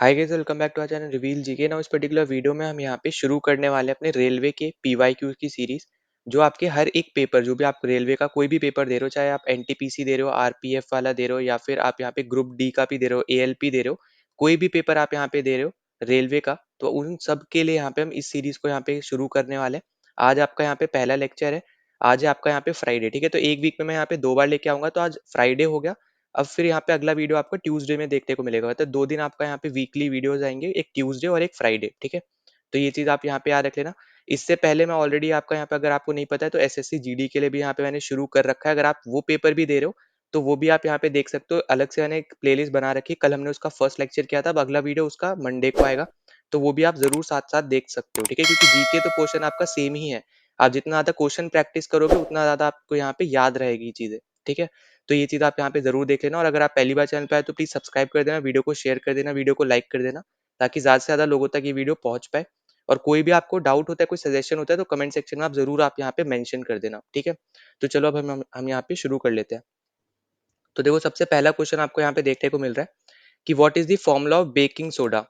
Hi guys, welcome back to our channel reveal GK. Now इस particular video में हम यहाँ पे शुरू करने वाले हैं अपने रेलवे के पीवाईक्यू की सीरीज। जो आपके हर एक पेपर, जो भी आप रेलवे का कोई भी पेपर दे रहे हो, चाहे आप एनटीपीसी दे रहे हो, आरपीएफ वाला दे रहे हो, या फिर आप यहाँ पे ग्रुप डी का भी दे रहे हो, एएलपी दे रहे हो, कोई भी पेपर आप यहाँ पे दे रहे हो रेलवे का, तो उन सब के लिए यहाँ पे हम इस सीरीज को यहाँ पे शुरू करने वाले हैं। आज आपका यहाँ पे पहला लेक्चर है। आज है आपका यहाँ पे फ्राइडे, ठीक है। तो एक वीक में मैं यहाँ पे 2 बार लेके आऊंगा, तो आज फ्राइडे हो गया। अब फिर यहाँ पे अगला वीडियो आपको ट्यूसडे में देखने को मिलेगा। मतलब 2 दिन आपका यहाँ पे वीकली वीडियोस आएंगे, एक ट्यूसडे और एक फ्राइडे, ठीक है। तो ये चीज़ आप यहाँ पे याद रख लेना। इससे पहले मैं ऑलरेडी आपका यहाँ पे, अगर आपको नहीं पता है, तो एसएससी जीडी के लिए भी यहाँ पे मैंने शुरू कर रखा है। अगर आप वो पेपर भी दे रहे हो तो वो भी आप यहाँ पे देख सकते हो। अलग से मैंने एक प्लेलिस्ट बना रखी है, कल हमने उसका फर्स्ट लेक्चर किया था, अब अगला वीडियो उसका मंडे को आएगा। तो वो भी आप जरूर साथ साथ देख सकते हो, ठीक है। क्योंकि जीके तो पोर्शन आपका सेम ही है। आप जितना ज्यादा क्वेश्चन प्रैक्टिस करोगे उतना ज्यादा आपको यहाँ पे याद रहेगी चीजें, ठीक है। तो ये चीज़ आप यहाँ पे ज़रूर देख लेना। और अगर आप पहली बार चैनल पे आए तो प्लीज़ सब्सक्राइब कर देना, वीडियो को शेयर कर देना, वीडियो को लाइक कर देना, ताकि ज़्यादा से ज़्यादा लोगों तक ये वीडियो पहुँच पाए। और कोई भी आपको डाउट होता है, कोई सजेशन होता है, तो कमेंट सेक्शन में आप ज़रूर आप यहाँ पे मेंशन कर देना, ठीक है। तो चलो अब हम यहाँ पे शुरू कर लेते हैं। तो देखो, सबसे पहला क्वेश्चन आपको यहाँ पे देखने को मिल रहा है कि what is the formula of baking soda.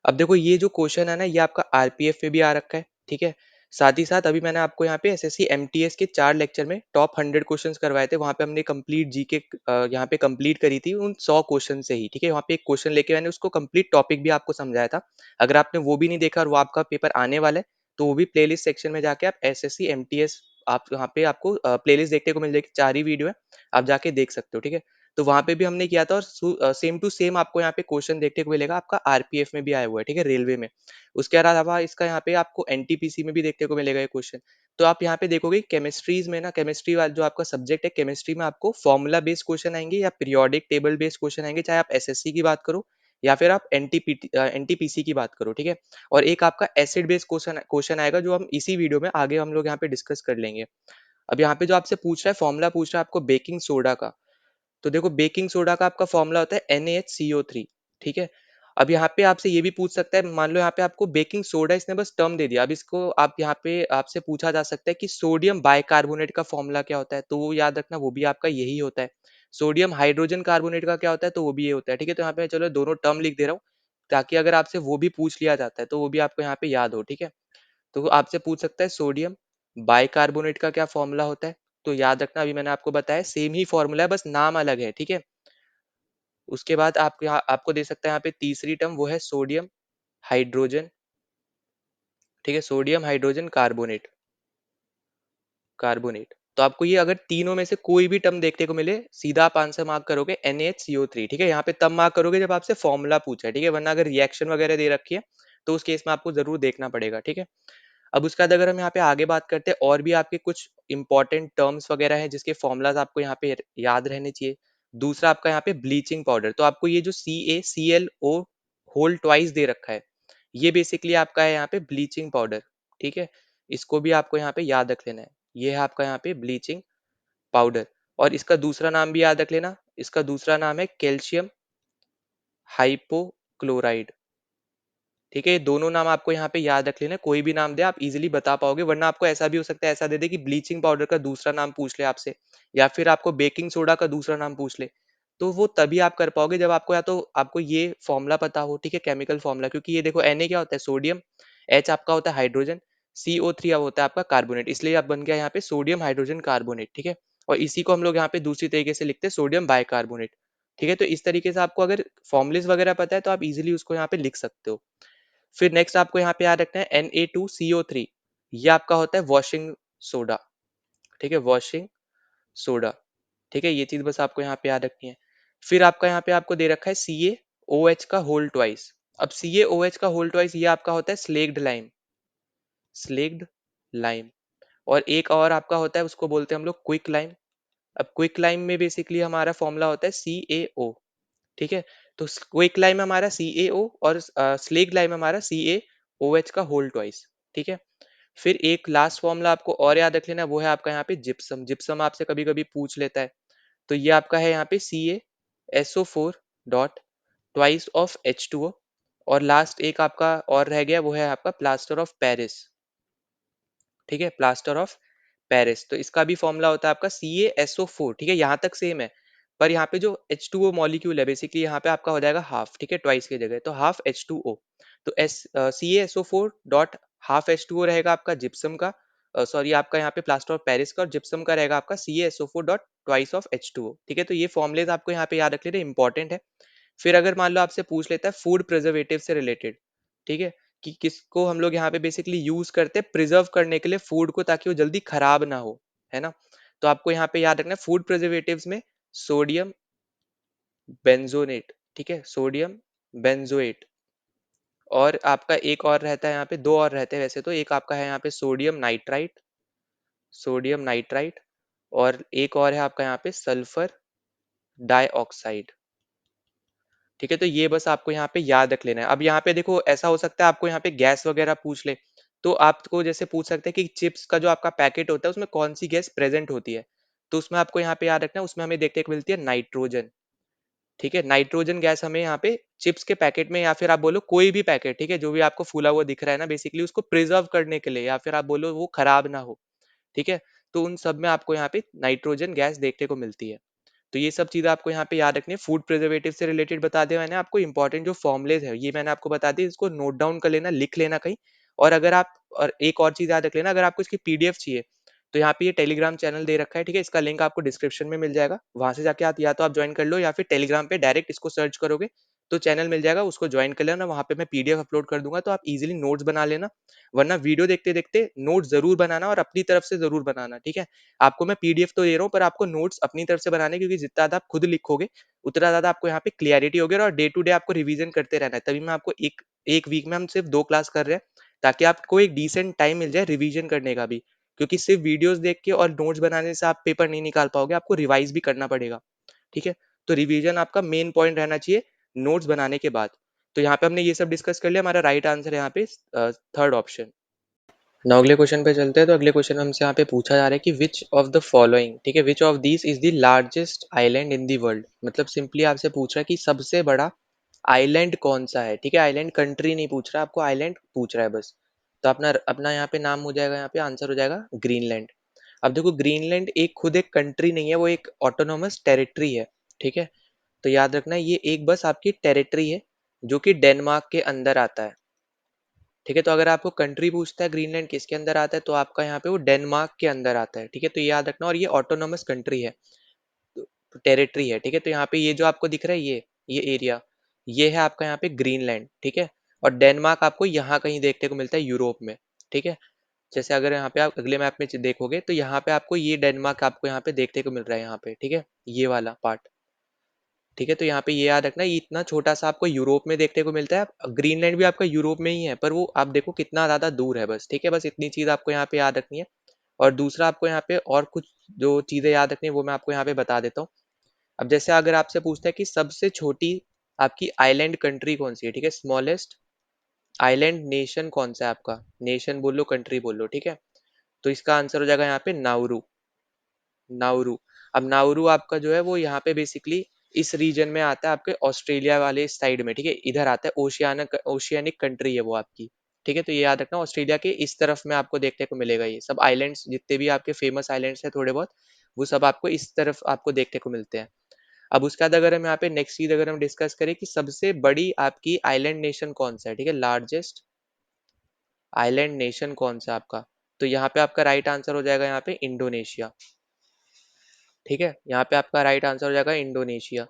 अब देखो, ये जो क्वेश्चन है ना, ये आपका आरपीएफ में भी आ रखा है, ठीक है। साथ ही साथ अभी मैंने आपको यहाँ पे एसएससी एमटीएस के 4 लेक्चर में टॉप 100 क्वेश्चंस करवाए थे। वहां पे हमने कंप्लीट जीके यहाँ पे कंप्लीट करी थी उन 100 क्वेश्चन से ही, ठीक है। वहाँ पे एक क्वेश्चन लेके मैंने उसको कंप्लीट टॉपिक भी आपको समझाया था। अगर आपने वो भी नहीं देखा और वो आपका पेपर आने वाला है, तो वो भी प्लेलिस्ट सेक्शन में जाके आप एसएससी एमटीएस, आप वहाँ पे आपको प्लेलिस्ट देखने को मिल जाएगी। 4 ही वीडियो है, आप जाके देख सकते हो, ठीक है। तो वहां पे भी हमने किया था, और सेम टू सेम आपको यहाँ पे क्वेश्चन देखने को मिलेगा आपका आरपीएफ में भी आया हुआ है, ठीक है, रेलवे में। उसके अलावा इसका यहाँ पे आपको एनटीपीसी में भी देखने को मिलेगा ये क्वेश्चन। तो आप यहाँ पे देखोगे केमिस्ट्रीज में ना, केमिस्ट्री वाला जो आपका सब्जेक्ट है, केमिस्ट्री में आपको फॉर्मूला बेस्ड क्वेश्चन आएंगे या पीरियोडिक टेबल बेस्ड क्वेश्चन आएंगे, चाहे आप एसएससी की बात करो या फिर आप एनटीपीसी की बात करो, ठीक है। और एक आपका एसिड बेस्ड क्वेश्चन क्वेश्चन आएगा, जो हम इसी वीडियो में आगे हम लोग यहाँ पे डिस्कस कर लेंगे। अब यहाँ पे जो आपसे पूछ रहा है, फॉर्मूला पूछ रहा है आपको बेकिंग सोडा का। तो देखो, बेकिंग सोडा का आपका फॉर्मूला होता है NaHCO3, ठीक है। अब यहाँ पे आपसे ये भी पूछ सकता है, मान लो यहाँ पे आपको बेकिंग सोडा इसने बस टर्म दे दिया, अब इसको आप यहाँ पे आपसे पूछा जा सकता है कि सोडियम बाइकार्बोनेट का फॉर्मूला क्या होता है, तो वो याद रखना, वो भी आपका यही होता है। सोडियम हाइड्रोजन कार्बोनेट का क्या होता है, तो वो भी ये होता है, ठीक है। तो यहाँ पे चलो दोनों टर्म लिख दे रहा हूँ, ताकि अगर आपसे वो भी पूछ लिया जाता है तो वो भी आपको यहाँ पे याद हो, ठीक है। तो आपसे पूछ सकता है सोडियम बाइकार्बोनेट का क्या फॉर्मूला होता है। तो याद रखना, अभी मैंने आपको बताया सेम ही फॉर्मूला है, बस नाम अलग है, ठीक है। उसके बाद आप यहाँ आपको दे सकता है यहाँ पे तीसरी टर्म, वो है सोडियम हाइड्रोजन, ठीक है, सोडियम हाइड्रोजन कार्बोनेट, कार्बोनेट। तो आपको ये अगर तीनों में से कोई भी टर्म देखने को मिले, सीधा आप आंसर मार्क करोगे NaHCO3, ठीक है। यहाँ पे तब मार्क करोगे जब आपसे फॉर्मूला पूछा है, ठीक है, वरना अगर रिएक्शन वगैरह दे रखी है तो उस केस में आपको जरूर देखना पड़ेगा, ठीक है। अब उसके बाद अगर हम यहाँ पे आगे बात करते हैं, और भी आपके कुछ इंपॉर्टेंट टर्म्स वगैरह हैं जिसके फॉर्मूलाज आपको यहाँ पे याद रहने चाहिए। दूसरा आपका यहाँ पे ब्लीचिंग पाउडर, तो आपको ये जो CaClO होल ट्वाइस दे रखा है, ये बेसिकली आपका है यहाँ पे ब्लीचिंग पाउडर, ठीक है। इसको भी आपको यहाँ पे याद रख लेना है। ये है आपका यहाँ पे ब्लीचिंग पाउडर। और इसका दूसरा नाम भी याद रख लेना, इसका दूसरा नाम है कैल्शियम हाइपोक्लोराइड, ठीक है। ये दोनों नाम आपको यहाँ पे याद रख लेना, कोई भी नाम दे आप इजीली बता पाओगे। वरना आपको ऐसा भी हो सकता है, ऐसा दे दे कि ब्लीचिंग पाउडर का दूसरा नाम पूछ ले आपसे, या फिर आपको बेकिंग सोडा का दूसरा नाम पूछ ले। तो वो तभी आप कर पाओगे जब आपको, या तो आपको ये फॉर्मूला पता हो, ठीक है, केमिकल फॉर्मूला। क्योंकि ये देखो, Na क्या होता है, सोडियम, H आपका होता है हाइड्रोजन, CO3 अब होता है आपका कार्बोनेट, इसलिए आप बन गया यहाँ पे सोडियम हाइड्रोजन कार्बोनेट, ठीक है। और इसी को हम लोग यहाँ पे दूसरी तरीके से लिखते हैं सोडियम बाइकार्बोनेट, ठीक है। तो इस तरीके से आपको अगर फॉर्मुलेस वगैरह पता है तो आप इजिली उसको यहाँ पे लिख सकते हो। फिर नेक्स्ट आपको यहाँ पे याद रखना है Na2CO3, ये आपका होता है वॉशिंग सोडा, ठीक है, वॉशिंग सोडा, ठीक है। ये चीज बस आपको यहाँ पे याद रखनी है। फिर आपका यहाँ पे आपको दे रखा है CaOH का होल ट्वाइस। अब CaOH का होल ट्वाइस ये आपका होता है स्लेक्ड लाइम, स्लेक्ड लाइम। और एक और आपका होता है, उसको बोलते हैं हम लोग क्विक लाइम। अब क्विक लाइम में बेसिकली हमारा फॉर्मूला होता है CaO, ठीक है। तो क्विक लाइम हमारा CaO, और स्लेक्ड लाइम हमारा CaOH का होल ट्वाइस, ठीक है। फिर एक लास्ट फॉर्मूला आपको और याद रख लेना, वो है आपका यहाँ पे जिप्सम। जिप्सम आपसे कभी कभी पूछ लेता है, तो ये आपका है यहाँ पे CaSO4 dot twice of H2O। और लास्ट एक आपका और रह गया, वो है आपका प्लास्टर ऑफ पेरिस, ठीक है, प्लास्टर ऑफ पेरिस। तो इसका भी फॉर्मूला होता है आपका CaSO4, ठीक है, यहाँ तक सेम है। पर यहाँ पे जो H2O मॉलिक्यूल है बेसिकली यहाँ पे आपका हो जाएगा हाफ, ठीक है, ट्वाइस की जगह, तो हाफ H2O। तो CaSO4 डॉट हाफ H2O रहेगा आपका जिप्सम का, सॉरी आपका यहाँ पे प्लास्टर ऑफ पेरिस का, और जिप्सम का रहेगा आपका CaSO4 dot twice of H2O, ठीक है। तो ये फॉर्मुलेज आपको यहाँ पे याद रख लेना, इंपॉर्टेंट है। फिर अगर मान लो आपसे पूछ लेता है फूड प्रिजर्वेटिव से रिलेटेड, ठीक है, कि किसको हम लोग यहाँ पे बेसिकली यूज करते हैं प्रिजर्व करने के लिए फूड को, ताकि वो जल्दी खराब ना हो, है ना। तो आपको यहाँ पे याद रखना है फूड प्रिजर्वेटिव्स में सोडियम बेंजोनेट, ठीक है, सोडियम बेंजोएट, और आपका एक और रहता है यहाँ पे, दो और रहते हैं वैसे तो, एक आपका है यहाँ पे सोडियम नाइट्राइट, सोडियम नाइट्राइट, और एक और है आपका यहाँ पे सल्फर डाइऑक्साइड, ठीक है। तो ये बस आपको यहाँ पे याद रख लेना है। अब यहाँ पे देखो ऐसा हो सकता है आपको यहाँ पे गैस वगैरह पूछ ले, तो आपको जैसे पूछ सकते हैं कि चिप्स का जो आपका पैकेट होता है उसमें कौन सी गैस प्रेजेंट होती है, तो उसमें आपको यहाँ पे याद रखना है, उसमें हमें देखने को मिलती है नाइट्रोजन, ठीक है। नाइट्रोजन गैस हमें यहाँ पे चिप्स के पैकेट में, या फिर आप बोलो कोई भी पैकेट, ठीक है, जो भी आपको फूला हुआ दिख रहा है ना बेसिकली, उसको प्रिजर्व करने के लिए, या फिर आप बोलो वो खराब ना हो, ठीक है, तो उन सब में आपको यहाँ पे नाइट्रोजन गैस देखने को मिलती है। तो ये सब चीज़ें आपको यहाँ पे याद रखनी है। फूड प्रिजर्वेटिव से रिलेटेड बता दिया मैंने आपको, इंपॉर्टेंट जो फॉर्मुलेज है ये मैंने आपको बता दी, इसको नोट डाउन कर लेना, लिख लेना कहीं। और अगर आप, और एक और चीज़ याद रख लेना, अगर आपको इसकी पीडीएफ चाहिए तो यहाँ पे ये टेलीग्राम चैनल दे रखा है, ठीक है, इसका लिंक आपको डिस्क्रिप्शन में मिल जाएगा, वहां से जाके आप या तो आप ज्वाइन कर लो, या फिर टेलीग्राम पे डायरेक्ट इसको सर्च करोगे तो चैनल मिल जाएगा, उसको ज्वाइन कर लेना, वहां पे मैं पीडीएफ अपलोड कर दूंगा, तो आप इजीली नोट्स बना लेना। वरना वीडियो देखते देखते नोट जरूर बनाना, और अपनी तरफ से जरूर बनाना, ठीक है। आपको मैं पीडीएफ तो दे रहा हूँ, पर आपको नोट्स अपनी तरफ से बनाने, क्योंकि जितना ज्यादा आप खुद लिखोगे उतना ज्यादा आपको यहाँ पे क्लियरिटी होगी, और डे टू डे आपको रिवीजन करते रहना है। तभी मैं आपको एक एक वीक में हम सिर्फ 2 क्लास कर रहे हैं, ताकि आपको एक डिसेंट टाइम मिल जाए रिवीजन करने का भी, क्योंकि सिर्फ वीडियोस देख के और नोट्स बनाने से आप पेपर नहीं निकाल पाओगे, आपको रिवाइज भी करना पड़ेगा, ठीक है। तो रिवीजन आपका मेन पॉइंट रहना चाहिए नोट्स बनाने के बाद। तो यहाँ पे हमने ये सब डिस्कस कर लिया, हमारा राइट आंसर है यहाँ पे थर्ड ऑप्शन। नाउ अगले क्वेश्चन पे चलते हैं। तो अगले क्वेश्चन हमसे यहाँ पे पूछा जा रहा है कि विच ऑफ द फॉलोइंग, ठीक है, which of these is the largest island in the world, मतलब सिंपली आपसे पूछ रहा है कि सबसे बड़ा आइलैंड कौन सा है, ठीक है, आइलैंड कंट्री नहीं पूछ रहा, आपको आइलैंड पूछ रहा है बस। तो अपना अपना यहाँ पे नाम हो जाएगा, यहाँ पे आंसर हो जाएगा ग्रीनलैंड। अब देखो ग्रीनलैंड एक खुद एक कंट्री नहीं है, वो एक ऑटोनोमस टेरिटरी है, ठीक है। तो याद रखना ये एक बस आपकी टेरिटरी है, जो कि डेनमार्क के अंदर आता है, ठीक है। तो अगर आपको कंट्री पूछता है ग्रीनलैंड किसके अंदर आता है, तो आपका यहाँ पे वो डेनमार्क के अंदर आता है, ठीक है। तो ये याद रखना, और ये ऑटोनोमस कंट्री है, तो टेरिटरी है, ठीक है। तो यहाँ पे ये जो आपको दिख रहा है ये एरिया, ये है आपका यहाँ पे ग्रीनलैंड, ठीक है। और डेनमार्क आपको यहाँ कहीं देखने को मिलता है यूरोप में, ठीक है। जैसे अगर यहाँ पे आप अगले मैप में देखोगे तो यहाँ पे आपको ये डेनमार्क आपको यहाँ पे देखने को मिल रहा है यहाँ पे, ठीक है, ये वाला पार्ट, ठीक है। तो यहाँ पे ये याद रखना, ये इतना छोटा सा आपको यूरोप में देखने को मिलता है, ग्रीनलैंड भी आपका यूरोप में ही है, पर वो आप देखो कितना ज्यादा दूर है बस, ठीक है। बस इतनी चीज आपको यहाँ पे याद रखनी है। और दूसरा आपको यहाँ पे और कुछ जो चीजें याद रखनी है वो मैं आपको यहाँ पे बता देता हूँ। अब जैसे अगर आपसे पूछता है कि सबसे छोटी आपकी आइलैंड कंट्री कौन सी है, ठीक है, स्मॉलेस्ट आइलैंड नेशन कौन सा है आपका, नेशन बोलो कंट्री बोलो, ठीक है। तो इसका आंसर हो जाएगा यहाँ पे नाउरू, नाउरू। अब नाउरू आपका जो है वो यहाँ पे बेसिकली इस रीजन में आता है, आपके ऑस्ट्रेलिया वाले साइड में, ठीक है, इधर आता है, ओशियानिक ओशियानिक कंट्री है वो आपकी, ठीक है। तो ये याद रखना, ऑस्ट्रेलिया के इस तरफ में आपको देखने को मिलेगा, ये सब आइलैंड्स जितने भी आपके फेमस आइलैंड्स हैं थोड़े बहुत, वो सब आपको इस तरफ आपको देखने को मिलते हैं। अब उसके बाद अगर हम यहाँ पे नेक्स्ट चीज अगर हम डिस्कस करें कि सबसे बड़ी आपकी आइलैंड नेशन कौन सा है, ठीक है, लार्जेस्ट आइलैंड नेशन कौन सा आपका, तो यहाँ पे आपका राइट आंसर हो जाएगा यहाँ पे इंडोनेशिया, ठीक है। यहाँ पे आपका राइट आंसर हो जाएगा इंडोनेशिया।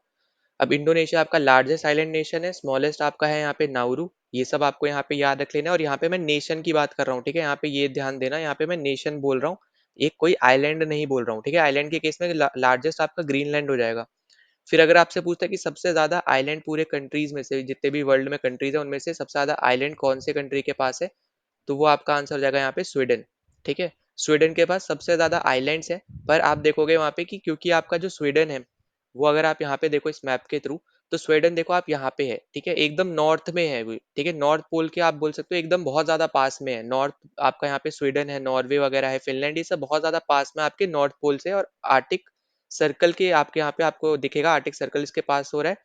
अब इंडोनेशिया आपका लार्जेस्ट आइलैंड नेशन है, स्मॉलेस्ट आपका है यहाँ पे नाउरू। ये सब आपको यहाँ पे याद रख लेना है, और यहाँ पे मैं नेशन की बात कर रहा हूँ, ठीक है, यहाँ पे ये ध्यान देना, यहाँ पे मैं नेशन बोल रहा हूँ, एक कोई आइलैंड नहीं बोल रहा हूँ, ठीक है। आइलैंड के केस में लार्जेस्ट आपका ग्रीनलैंड हो जाएगा। फिर अगर आपसे पूछता है कि सबसे ज्यादा आइलैंड पूरे कंट्रीज में से, जितने भी वर्ल्ड में कंट्रीज है उनमें से सबसे ज्यादा आइलैंड कौन से कंट्री के पास है, तो वो आपका आंसर हो जाएगा यहाँ पे स्वीडन, ठीक है। स्वीडन के पास सबसे ज्यादा आइलैंड्स है। पर आप देखोगे वहां पे कि क्योंकि आपका जो स्वीडन है वो, अगर आप यहाँ पे देखो इस मैप के थ्रू, तो स्वीडन देखो आप यहाँ पे है, ठीक है, एकदम नॉर्थ में है वो, ठीक है, नॉर्थ पोल के आप बोल सकते हो, एकदम बहुत ज्यादा पास में है नॉर्थ। आपका यहाँ पे स्वीडन है, नॉर्वे वगैरह है, फिनलैंड, ये सब बहुत ज्यादा पास में आपके नॉर्थ पोल से, और आर्टिक सर्कल के आपके यहाँ पे आपको दिखेगा, आर्टिक सर्कल इसके पास हो रहा है,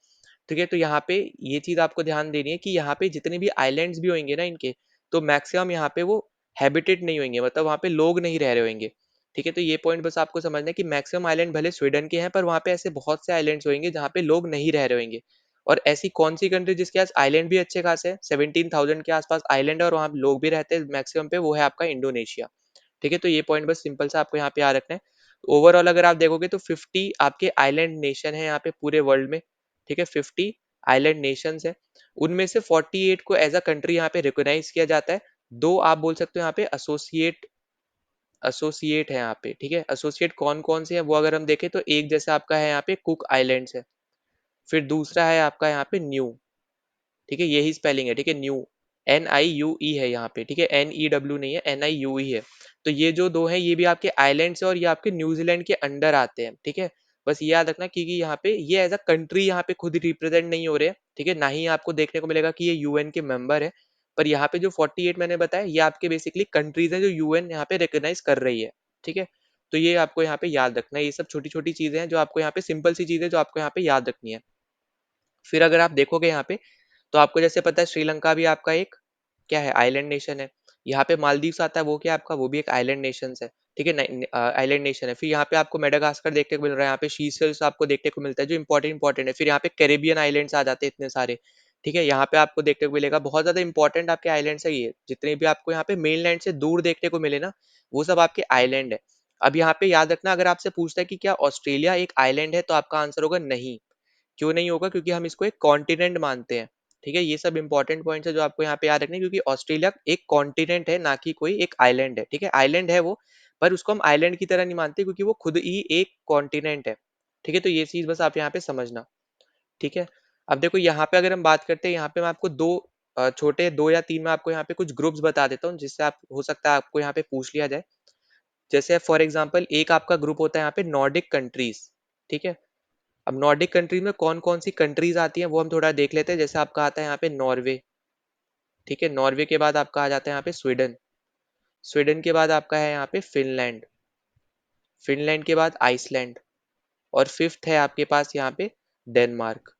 ठीक है। तो यहाँ पे ये चीज आपको ध्यान देनी है कि यहाँ पे जितने भी आइलैंड्स भी होंगे ना इनके, तो मैक्सिमम यहाँ पे वो हैबिटेट नहीं होंगे, मतलब वहाँ पे लोग नहीं रह रहे होंगे। ठीक है, तो ये पॉइंट बस आपको समझना है कि मैक्सिमम आइलैंड भले स्वीडन के हैं, पर वहाँ पे ऐसे बहुत से आइलैंड्स होंगे जहाँ पे लोग नहीं रह रहे होंगे। और ऐसी कौन सी कंट्री जिसके पास आइलैंड भी अच्छे खासे हैं, 17,000 के आसपास आइलैंड है और वहाँ लोग भी रहते हैं मैक्सिमम पे, वो है आपका इंडोनेशिया। ठीक है, तो ये पॉइंट बस सिंपल सा आपको यहाँ पे याद रखना है। ओवरऑल अगर आप देखोगे तो 50 आपके आइलैंड नेशन है यहाँ पे पूरे वर्ल्ड में। ठीक है, 50 आइलैंड नेशंस है, उनमें से 48 को एज अ कंट्री यहाँ पे रिकॉग्नाइज किया जाता है। दो आप बोल सकते हो यहाँ पे एसोसिएट एसोसिएट है यहाँ पे। ठीक है, एसोसिएट कौन कौन से हैं वो अगर हम देखें तो एक जैसे आपका है यहाँ पे कुक आइलैंड्स है, फिर दूसरा है आपका यहाँ पे न्यू। ठीक है, यही स्पेलिंग है। ठीक है, न्यू, NIUE है यहाँ पे। ठीक है, NEW नहीं है, NIUE है। तो ये जो दो हैं ये भी आपके आइलैंड्स है और ये आपके न्यूजीलैंड के अंडर आते हैं। ठीक है, बस ये याद रखना क्योंकि यहाँ पे ये एज अ कंट्री यहाँ पे खुद रिप्रेजेंट नहीं हो रहे हैं। ठीक है, ना ही आपको देखने को मिलेगा कि ये यूएन के मेंबर है। पर यहाँ पे जो 48 मैंने बताया ये आपके बेसिकली कंट्रीज हैं जो यूएन यहाँ पे रिकॉग्नाइज कर रही है। ठीक है, तो ये आपको यहाँ पे याद रखना है। ये सब छोटी छोटी चीजें हैं जो आपको यहाँ पे, सिंपल सी चीजें जो आपको यहाँ पे याद रखनी है। फिर अगर आप देखोगे यहाँ पे तो आपको जैसे पता है श्रीलंका भी आपका एक क्या है, आइलैंड नेशन है। यहाँ पे मालदीव्स आता है, वो क्या है आपका, वो भी एक आइलैंड नेशन है। ठीक है, आइलैंड नेशन है। फिर यहाँ पे आपको मेडागास्कर देखने को मिल रहा है, यहाँ पे शीशेल्स आपको देखने को मिलता है जो इंपॉर्टेंट है। फिर यहाँ पे कैरेबियन आइलैंड्स आ जाते हैं इतने सारे। ठीक है, यहाँ पे आपको देखने को मिलेगा बहुत ज्यादा इंपॉर्टेंट आपके आइलैंड्स है ये, जितने भी आपको यहाँ पे मेन लैंड से दूर देखने को मिले ना, वो सब आपके आइलैंड है। अब यहाँ पे याद रखना, अगर आपसे पूछता है कि क्या ऑस्ट्रेलिया एक आइलैंड है, तो आपका आंसर होगा नहीं। क्यों नहीं होगा, क्योंकि हम इसको एक कॉन्टिनेंट मानते हैं। ठीक है, ये सब इंपॉर्टेंट पॉइंट्स है जो आपको यहाँ पे याद रखने हैं, क्योंकि ऑस्ट्रेलिया एक कॉन्टिनेंट है, ना कि कोई एक आइलैंड है। ठीक है, आइलैंड है वो, पर उसको हम आइलैंड की तरह नहीं मानते क्योंकि वो खुद ही एक कॉन्टिनेंट है। ठीक है, तो ये चीज बस आप यहाँ पे समझना। ठीक है, अब देखो यहाँ पे अगर हम बात करते हैं, यहाँ पे मैं आपको दो छोटे, दो या तीन में आपको यहाँ पे कुछ ग्रुप्स बता देता हूँ, जिससे आप हो सकता है आपको यहाँ पे पूछ लिया जाए। जैसे फॉर एग्जाम्पल एक आपका ग्रुप होता है यहाँ पे नॉर्डिक कंट्रीज। ठीक है, अब नॉर्डिक कंट्रीज में कौन कौन सी कंट्रीज आती हैं वो हम थोड़ा देख लेते हैं। जैसे आपका आता है यहाँ पे नॉर्वे। ठीक है, नॉर्वे के बाद आपका आ जाता है यहाँ पे स्वीडन। स्वीडन के बाद आपका है यहाँ पे फिनलैंड। फिनलैंड के बाद आइसलैंड। और फिफ्थ है आपके पास यहाँ पे डेनमार्क।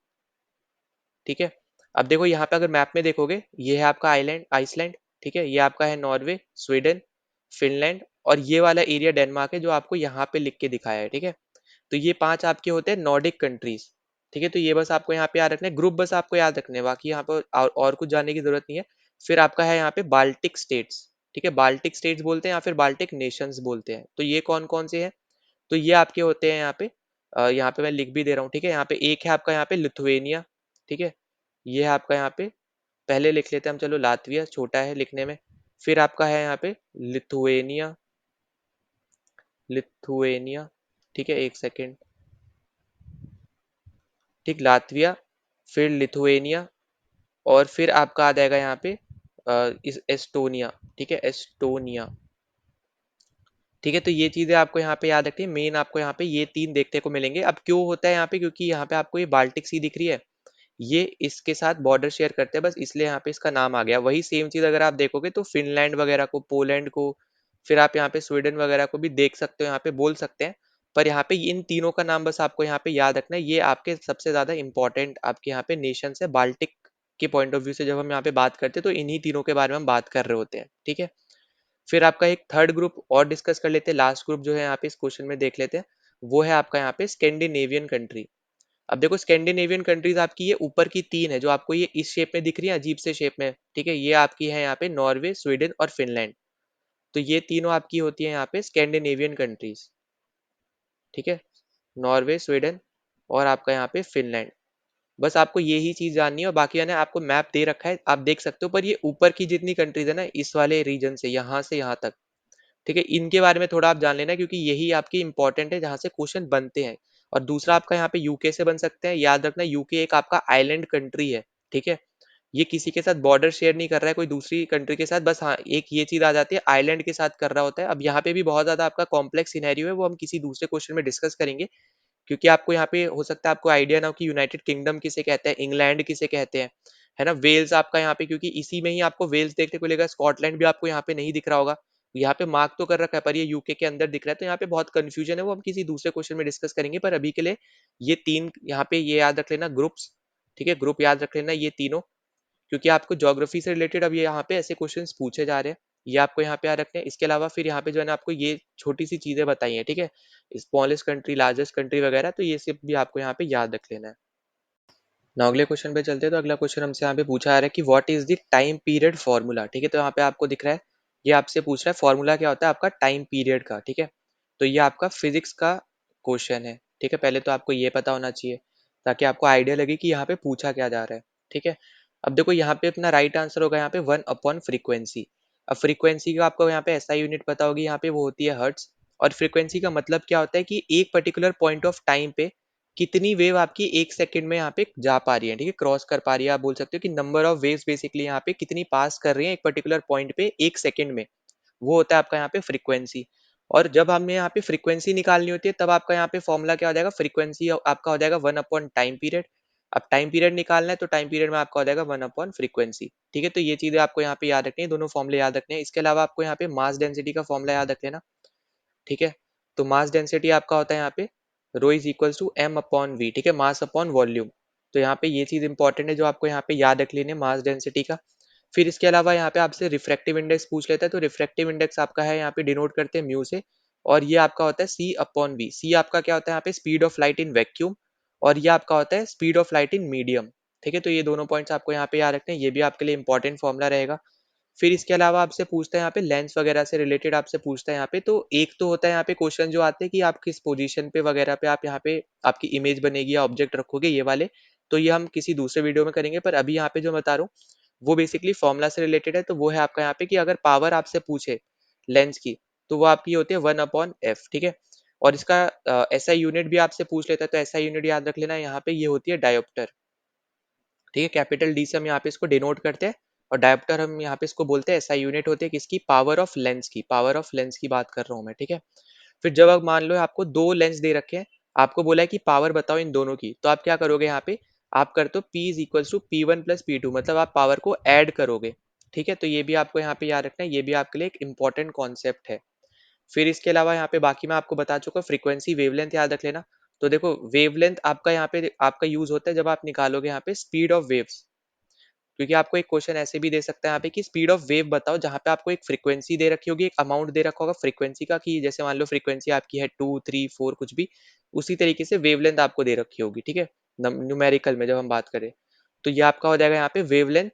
ठीक है, अब देखो यहाँ पे अगर मैप में देखोगे, ये है आपका आइलैंड आइसलैंड। ठीक है, ये आपका है नॉर्वे, स्वीडन, फिनलैंड, और ये वाला एरिया डेनमार्क है जो आपको यहाँ पे लिख के दिखाया है। ठीक है, तो ये पांच आपके होते हैं नॉर्डिक कंट्रीज। ठीक है, तो ये बस आपको यहाँ पे याद रखना है, ग्रुप बस आपको याद रखने हैं, बाकी यहाँ पर और कुछ जानने की जरूरत नहीं है। फिर आपका है यहाँ पे बाल्टिक स्टेट्स। ठीक है, बाल्टिक स्टेट्स बोलते हैं या फिर बाल्टिक नेशंस बोलते हैं। तो ये कौन कौन से हैं, तो ये आपके होते हैं यहाँ पे, यहाँ पे मैं लिख भी दे रहा हूँ। ठीक है, यहाँ पे एक है आपका यहाँ पे लिथुएनिया। ठीक है, ये है आपका यहाँ पे, पहले लिख लेते हैं हम, चलो लातविया छोटा है लिखने में। फिर आपका है यहाँ पे लिथुएनिया, लिथुएनिया। ठीक है, एक सेकेंड। ठीक, लातविया, फिर लिथुएनिया, और फिर आपका आ जाएगा यहाँ पे इस एस्टोनिया। ठीक है, एस्टोनिया। ठीक है, तो ये चीजें आपको यहाँ पे याद रखनी है। मेन आपको यहाँ पे ये तीन देखने को मिलेंगे। अब क्यों होता है यहाँ पे, क्योंकि यहाँ पे आपको ये बाल्टिक सी दिख रही है, ये इसके साथ बॉर्डर शेयर करते हैं, बस इसलिए यहाँ पे इसका नाम आ गया। वही सेम चीज अगर आप देखोगे तो फिनलैंड वगैरह को, पोलैंड को, फिर आप यहाँ पे स्वीडन वगैरह को भी देख सकते हो, यहाँ पे बोल सकते हैं। पर यहाँ पे इन तीनों का नाम बस आपको यहाँ पे याद रखना है। ये आपके सबसे ज्यादा इंपॉर्टेंट आपके यहाँ पे नेशन है बाल्टिक के पॉइंट ऑफ व्यू से। जब हम यहाँ पे बात करते हैं तो इन्हीं तीनों के बारे में हम बात कर रहे होते हैं। ठीक है, फिर आपका एक थर्ड ग्रुप और डिस्कस कर लेते हैं, लास्ट ग्रुप जो है यहाँ पे इस क्वेश्चन में देख लेते हैं। वो है आपका यहाँ पे स्कैंडिनेवियन कंट्री। अब देखो स्कैंडिनेवियन कंट्रीज आपकी ये ऊपर की तीन है जो आपको ये इस शेप में दिख रही है, अजीब से शेप में। ठीक है, ये आपकी है यहाँ पे नॉर्वे, स्वीडन और फिनलैंड। तो ये तीनों आपकी होती है यहाँ पे स्कैंडिनेवियन कंट्रीज। ठीक है, नॉर्वे, स्वीडन और आपका यहाँ पे फिनलैंड। बस आपको यही चीज जाननी है, और बाकी है ना आपको मैप दे रखा है, आप देख सकते हो। पर ये ऊपर की जितनी कंट्रीज है ना, इस वाले रीजन से यहाँ तक, ठीक है, इनके बारे में थोड़ा आप जान लेना, क्योंकि यही आपकी इंपॉर्टेंट है जहां से क्वेश्चन बनते हैं। और दूसरा आपका यहाँ पे यूके से बन सकते हैं, याद रखना यूके एक आपका आइलैंड कंट्री है। ठीक है, ये किसी के साथ बॉर्डर शेयर नहीं कर रहा है कोई दूसरी कंट्री के साथ, बस हाँ एक ये चीज आ जाती है आइलैंड के साथ कर रहा होता है। अब यहाँ पे भी बहुत ज्यादा आपका कॉम्प्लेक्स सिनेरियो है, वो हम किसी दूसरे क्वेश्चन में डिस्कस करेंगे। क्योंकि आपको यहाँ पे हो सकता है आपको आइडिया ना हो कि यूनाइटेड किंगडम किसे कहते हैं, इंग्लैंड किसे कहते हैं, है ना, वेल्स आपका यहाँ पे, क्योंकि इसी में ही आपको वेल्स देखने को मिलेगा। स्कॉटलैंड भी आपको यहाँ पे नहीं दिख रहा होगा, यहाँ पे मार्क तो कर रखा है पर ये यूके के अंदर दिख रहा है। तो यहाँ पे बहुत कंफ्यूजन है, वो हम किसी दूसरे क्वेश्चन में डिस्कस करेंगे। पर अभी के लिए ये तीन यहाँ पे ये याद रख लेना ग्रुप्स। ठीक है, ग्रुप याद रख लेना ये तीनों, क्योंकि आपको ज्योग्राफी से रिलेटेड अब ये यहाँ पे ऐसे क्वेश्चंस पूछे जा रहे हैं। ये आपको यहाँ पे याद रखने हैं। इसके अलावा फिर यहाँ पे जो है ना आपको ये छोटी-सी चीज़ें बताई हैं, ठीक है? स्मॉलेस्ट कंट्री, लार्जेस्ट कंट्री वगैरह, तो ये सब भी आपको यहाँ पे याद रख लेना है। नाउ अगले क्वेश्चन पे चलते हैं। तो अगला क्वेश्चन हमसे यहाँ पे पूछा जा रहा है कि what is the time period formula, ठीक है? तो यहाँ पे आपको दिख रहा है, ये आपसे पूछ रहा है फार्मूला क्या होता है आपका टाइम पीरियड का, ठीक है? तो ये आपका फिजिक्स का क्वेश्चन है, ठीक है? पहले तो आपको ये पता होना चाहिए ताकि आपको आइडिया लगे कि यहाँ पे पूछा क्या जा रहा है, ठीक है? अब देखो यहाँ पे अपना राइट आंसर होगा यहाँ पे 1/फ्रीक्वेंसी। अब फ्रीक्वेंसी का आपको यहाँ पे एसआई यूनिट पता होगी, यहाँ पे वो होती है हर्ट्ज। और फ्रीक्वेंसी का मतलब क्या होता है कि एक पर्टिकुलर पॉइंट ऑफ टाइम पे कितनी वेव आपकी 1 सेकंड में यहाँ पे जा पा रही है, ठीक है? क्रॉस कर पा रही है। आप बोल सकते हो कि नंबर ऑफ वेव्स बेसिकली यहाँ पे कितनी पास कर रही हैं एक पर्टिकुलर पॉइंट पे 1 सेकंड में, वो होता है आपका यहाँ पे फ्रीक्वेंसी। और जब हमें यहाँ पे फ्रीक्वेंसी निकालनी होती है तब आपका यहाँ पे फॉर्मूला क्या हो जाएगा, फ्रीक्वेंसी आपका हो जाएगा 1/टाइम पीरियड। अब टाइम पीरियड निकालना है तो टाइम पीरियड में आपका हो जाएगा 1/फ्रीक्वेंसी, ठीक है? तो ये चीज़ें आपको यहाँ पे याद रखनी है, दोनों फॉर्मूले याद रखने हैं। इसके अलावा आपको यहाँ पे मास डेंसिटी का फॉर्मूला याद रख लेना, ठीक है? तो मास डेंसिटी आपका होता है यहाँ पे rho is equals to M upon V, ठीक है? Mass upon volume. तो यहाँ पे ये चीज इंपॉर्टेंट है जो आपको यहाँ पे याद रख लेनी है, मास डेंसिटी का। फिर इसके अलावा यहाँ पे आपसे रिफ्रैक्टिव इंडेक्स पूछ लेता है, तो रिफ्रैक्टिव इंडेक्स आपका है यहाँ पे डिनोट करते हैं म्यू से। और ये आपका होता है सी अपॉन वी। सी आपका क्या होता है यहाँ पे, speed of light in vacuum. और ये आपका होता है speed of light in medium, ठीक है? तो ये दोनों पॉइंट्स आपको यहाँ पे याद रखते हैं, ये भी आपके लिए इंपॉर्टेंट फॉर्मूला रहेगा। फिर इसके अलावा आपसे पूछता है यहाँ पे लेंस वगैरह से रिलेटेड आपसे पूछता है यहाँ पे। तो एक तो होता है यहाँ पे क्वेश्चन जो आते हैं कि आप किस पोजीशन पे वगैरह पे आप यहाँ पे आपकी इमेज बनेगी या ऑब्जेक्ट रखोगे, ये वाले। तो ये हम किसी दूसरे वीडियो में करेंगे, पर अभी यहाँ पे जो बता रहा हूँ वो बेसिकली फॉर्मूला से रिलेटेड है। तो वो है आपका यहाँ पे कि अगर पावर आपसे पूछे लेंस की, तो वो आपकी होती है 1/f, ठीक है? और इसका ऐसा यूनिट भी आपसे पूछ लेता है, तो ऐसा यूनिट याद रख लेना, यहाँ पे ये होती है डायोप्टर, ठीक है? कैपिटल डी से हम यहाँ पे इसको डिनोट करते हैं। और डायोप्टर हम यहाँ पे इसको बोलते हैं, एसआई यूनिट होती है किसकी, पावर ऑफ लेंस की। पावर ऑफ लेंस की बात कर रहा हूँ मैं, ठीक है? फिर जब आप मान लो आपको दो लेंस दे रखे हैं, आपको बोला है कि पावर बताओ इन दोनों की, तो आप क्या करोगे यहाँ पे, आप करते हो P is equals to P1 plus P2, मतलब आप पावर को ऐड करोगे, ठीक है? तो ये भी आपको यहाँ पे याद रखना है, ये भी आपके लिए एक इंपॉर्टेंट कॉन्सेप्ट है। फिर इसके अलावा यहाँ पे बाकी मैं आपको बता चुका हूँ, फ्रीक्वेंसी वेवलेंथ याद रख लेना। तो देखो वेवलेंथ आपका यहाँ पे आपका यूज होता है जब आप निकालोगे यहाँ पे स्पीड ऑफ वेव्स। क्योंकि आपको एक क्वेश्चन ऐसे भी दे सकता है यहाँ पे कि स्पीड ऑफ वेव बताओ, जहाँ पे आपको एक फ्रीक्वेंसी दे रखी होगी, एक अमाउंट दे रखा होगा फ्रीक्वेंसी का, कि जैसे मान लो फ्रीक्वेंसी आपकी है 2, 3, 4 कुछ भी, उसी तरीके से वेवलेंथ आपको दे रखी होगी, ठीक है? न्यूमेरिकल में जब हम बात करें, तो ये आपका हो जाएगा यहाँ पे wavelength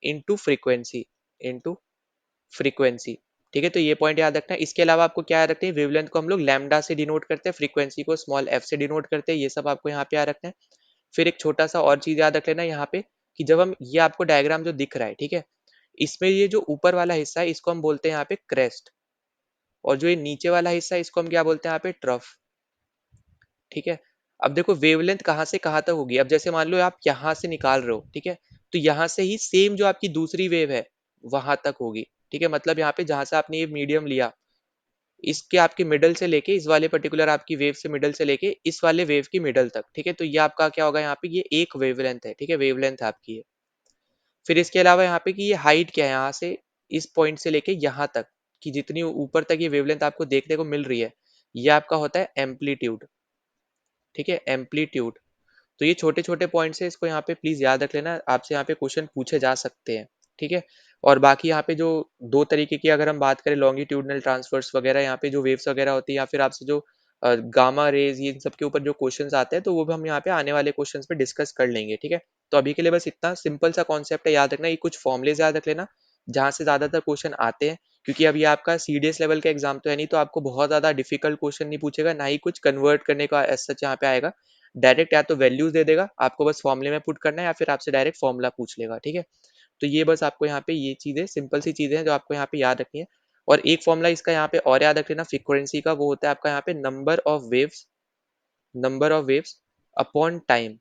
into frequency, into frequency, ठीक है? तो ये पॉइंट याद रखना है। इसके अलावा आपको क्या याद रखते हैं, वेवलेंथ को हम लोग लैम्डा से डिनोट करते हैं, फ्रीक्वेंसी को स्मॉल एफ से डिनोट करते हैं, ये सब आपको यहाँ पे याद रखना है। फिर एक छोटा सा और चीज याद रख लेना यहाँ पे, कि जब हम ये आपको डायग्राम जो दिख रहा है, ठीक है? इसमें ये जो ऊपर वाला हिस्सा है इसको हम बोलते हैं यहाँ पे क्रेस्ट। और जो ये नीचे वाला हिस्सा है इसको हम क्या बोलते हैं यहाँ पे, ट्रफ, ठीक है? अब देखो वेवलेंथ कहाँ से कहाँ तक होगी, अब जैसे मान लो आप यहाँ से निकाल रहे हो, ठीक है? तो यहाँ से ही सेम जो आपकी दूसरी वेव है वहां तक होगी, ठीक है? मतलब यहाँ पे जहां से आपने ये मीडियम लिया, इसके आपके मिडल से लेके इस वाले पर्टिकुलर आपकी वेव से मिडल से लेके इस वाले वेव की मिडल तक, ठीक है? तो ये आपका क्या होगा यहाँ पे, ये एक वेवलेंथ है, ठीक है? वेवलेंथ आपकी है। फिर इसके अलावा यहाँ पे कि ये हाइट क्या है, यहाँ से इस पॉइंट से लेके यहाँ तक, कि जितनी ऊपर तक ये वेवलेंथ आपको देखने को मिल रही है, ये आपका होता है एम्पलीट्यूड, ठीक है? एम्पलीट्यूड। तो ये छोटे-छोटे पॉइंट्स हैं, इसको यहाँ पे प्लीज़ याद रख लेना, आपसे यहाँ पे क्वेश्चन पूछे जा सकते हैं, ठीक है? और बाकी यहाँ पे जो 2 तरीके की अगर हम बात करें लॉन्गिट्यूडिनल ट्रांसफर्स वगैरह, यहाँ पे जो वेव्स वगैरह होती है, या फिर आपसे जो गामा रेज़, ये इन सब के ऊपर जो क्वेश्चन्स आते हैं, तो वो भी हम यहाँ पे आने वाले क्वेश्चन्स पे डिस्कस कर लेंगे, ठीक है? तो अभी के लिए बस इतना सिंपल सा कॉन्सेप्ट है, याद रखना, ये कुछ फॉर्मूलेज़ याद रख लेना, जहाँ से ज़्यादातर क्वेश्चन आते हैं। क्योंकि अब ये आपका सीडीएस लेवल का एग्ज़ाम तो है नहीं, तो आपको बहुत ज़्यादा डिफिकल्ट क्वेश्चन नहीं पूछेगा, ना ही कुछ कन्वर्ट करने का एज़ सच यहाँ पे आएगा। डायरेक्ट या तो वैल्यूज दे देगा, आपको बस फॉर्मूले में पुट करना है, या फिर आपसे डायरेक्ट फॉर्मूला पूछ लेगा, ठीक है? तो ये बस आपको यहाँ पे ये चीजें सिंपल सी चीजें हैं जो आपको यहाँ पे याद रखनी है। और एक फॉर्मूला इसका यहाँ पे और याद रख लेना फ्रीक्वेंसी का, वो होता है आपका यहाँ पे number of waves upon time,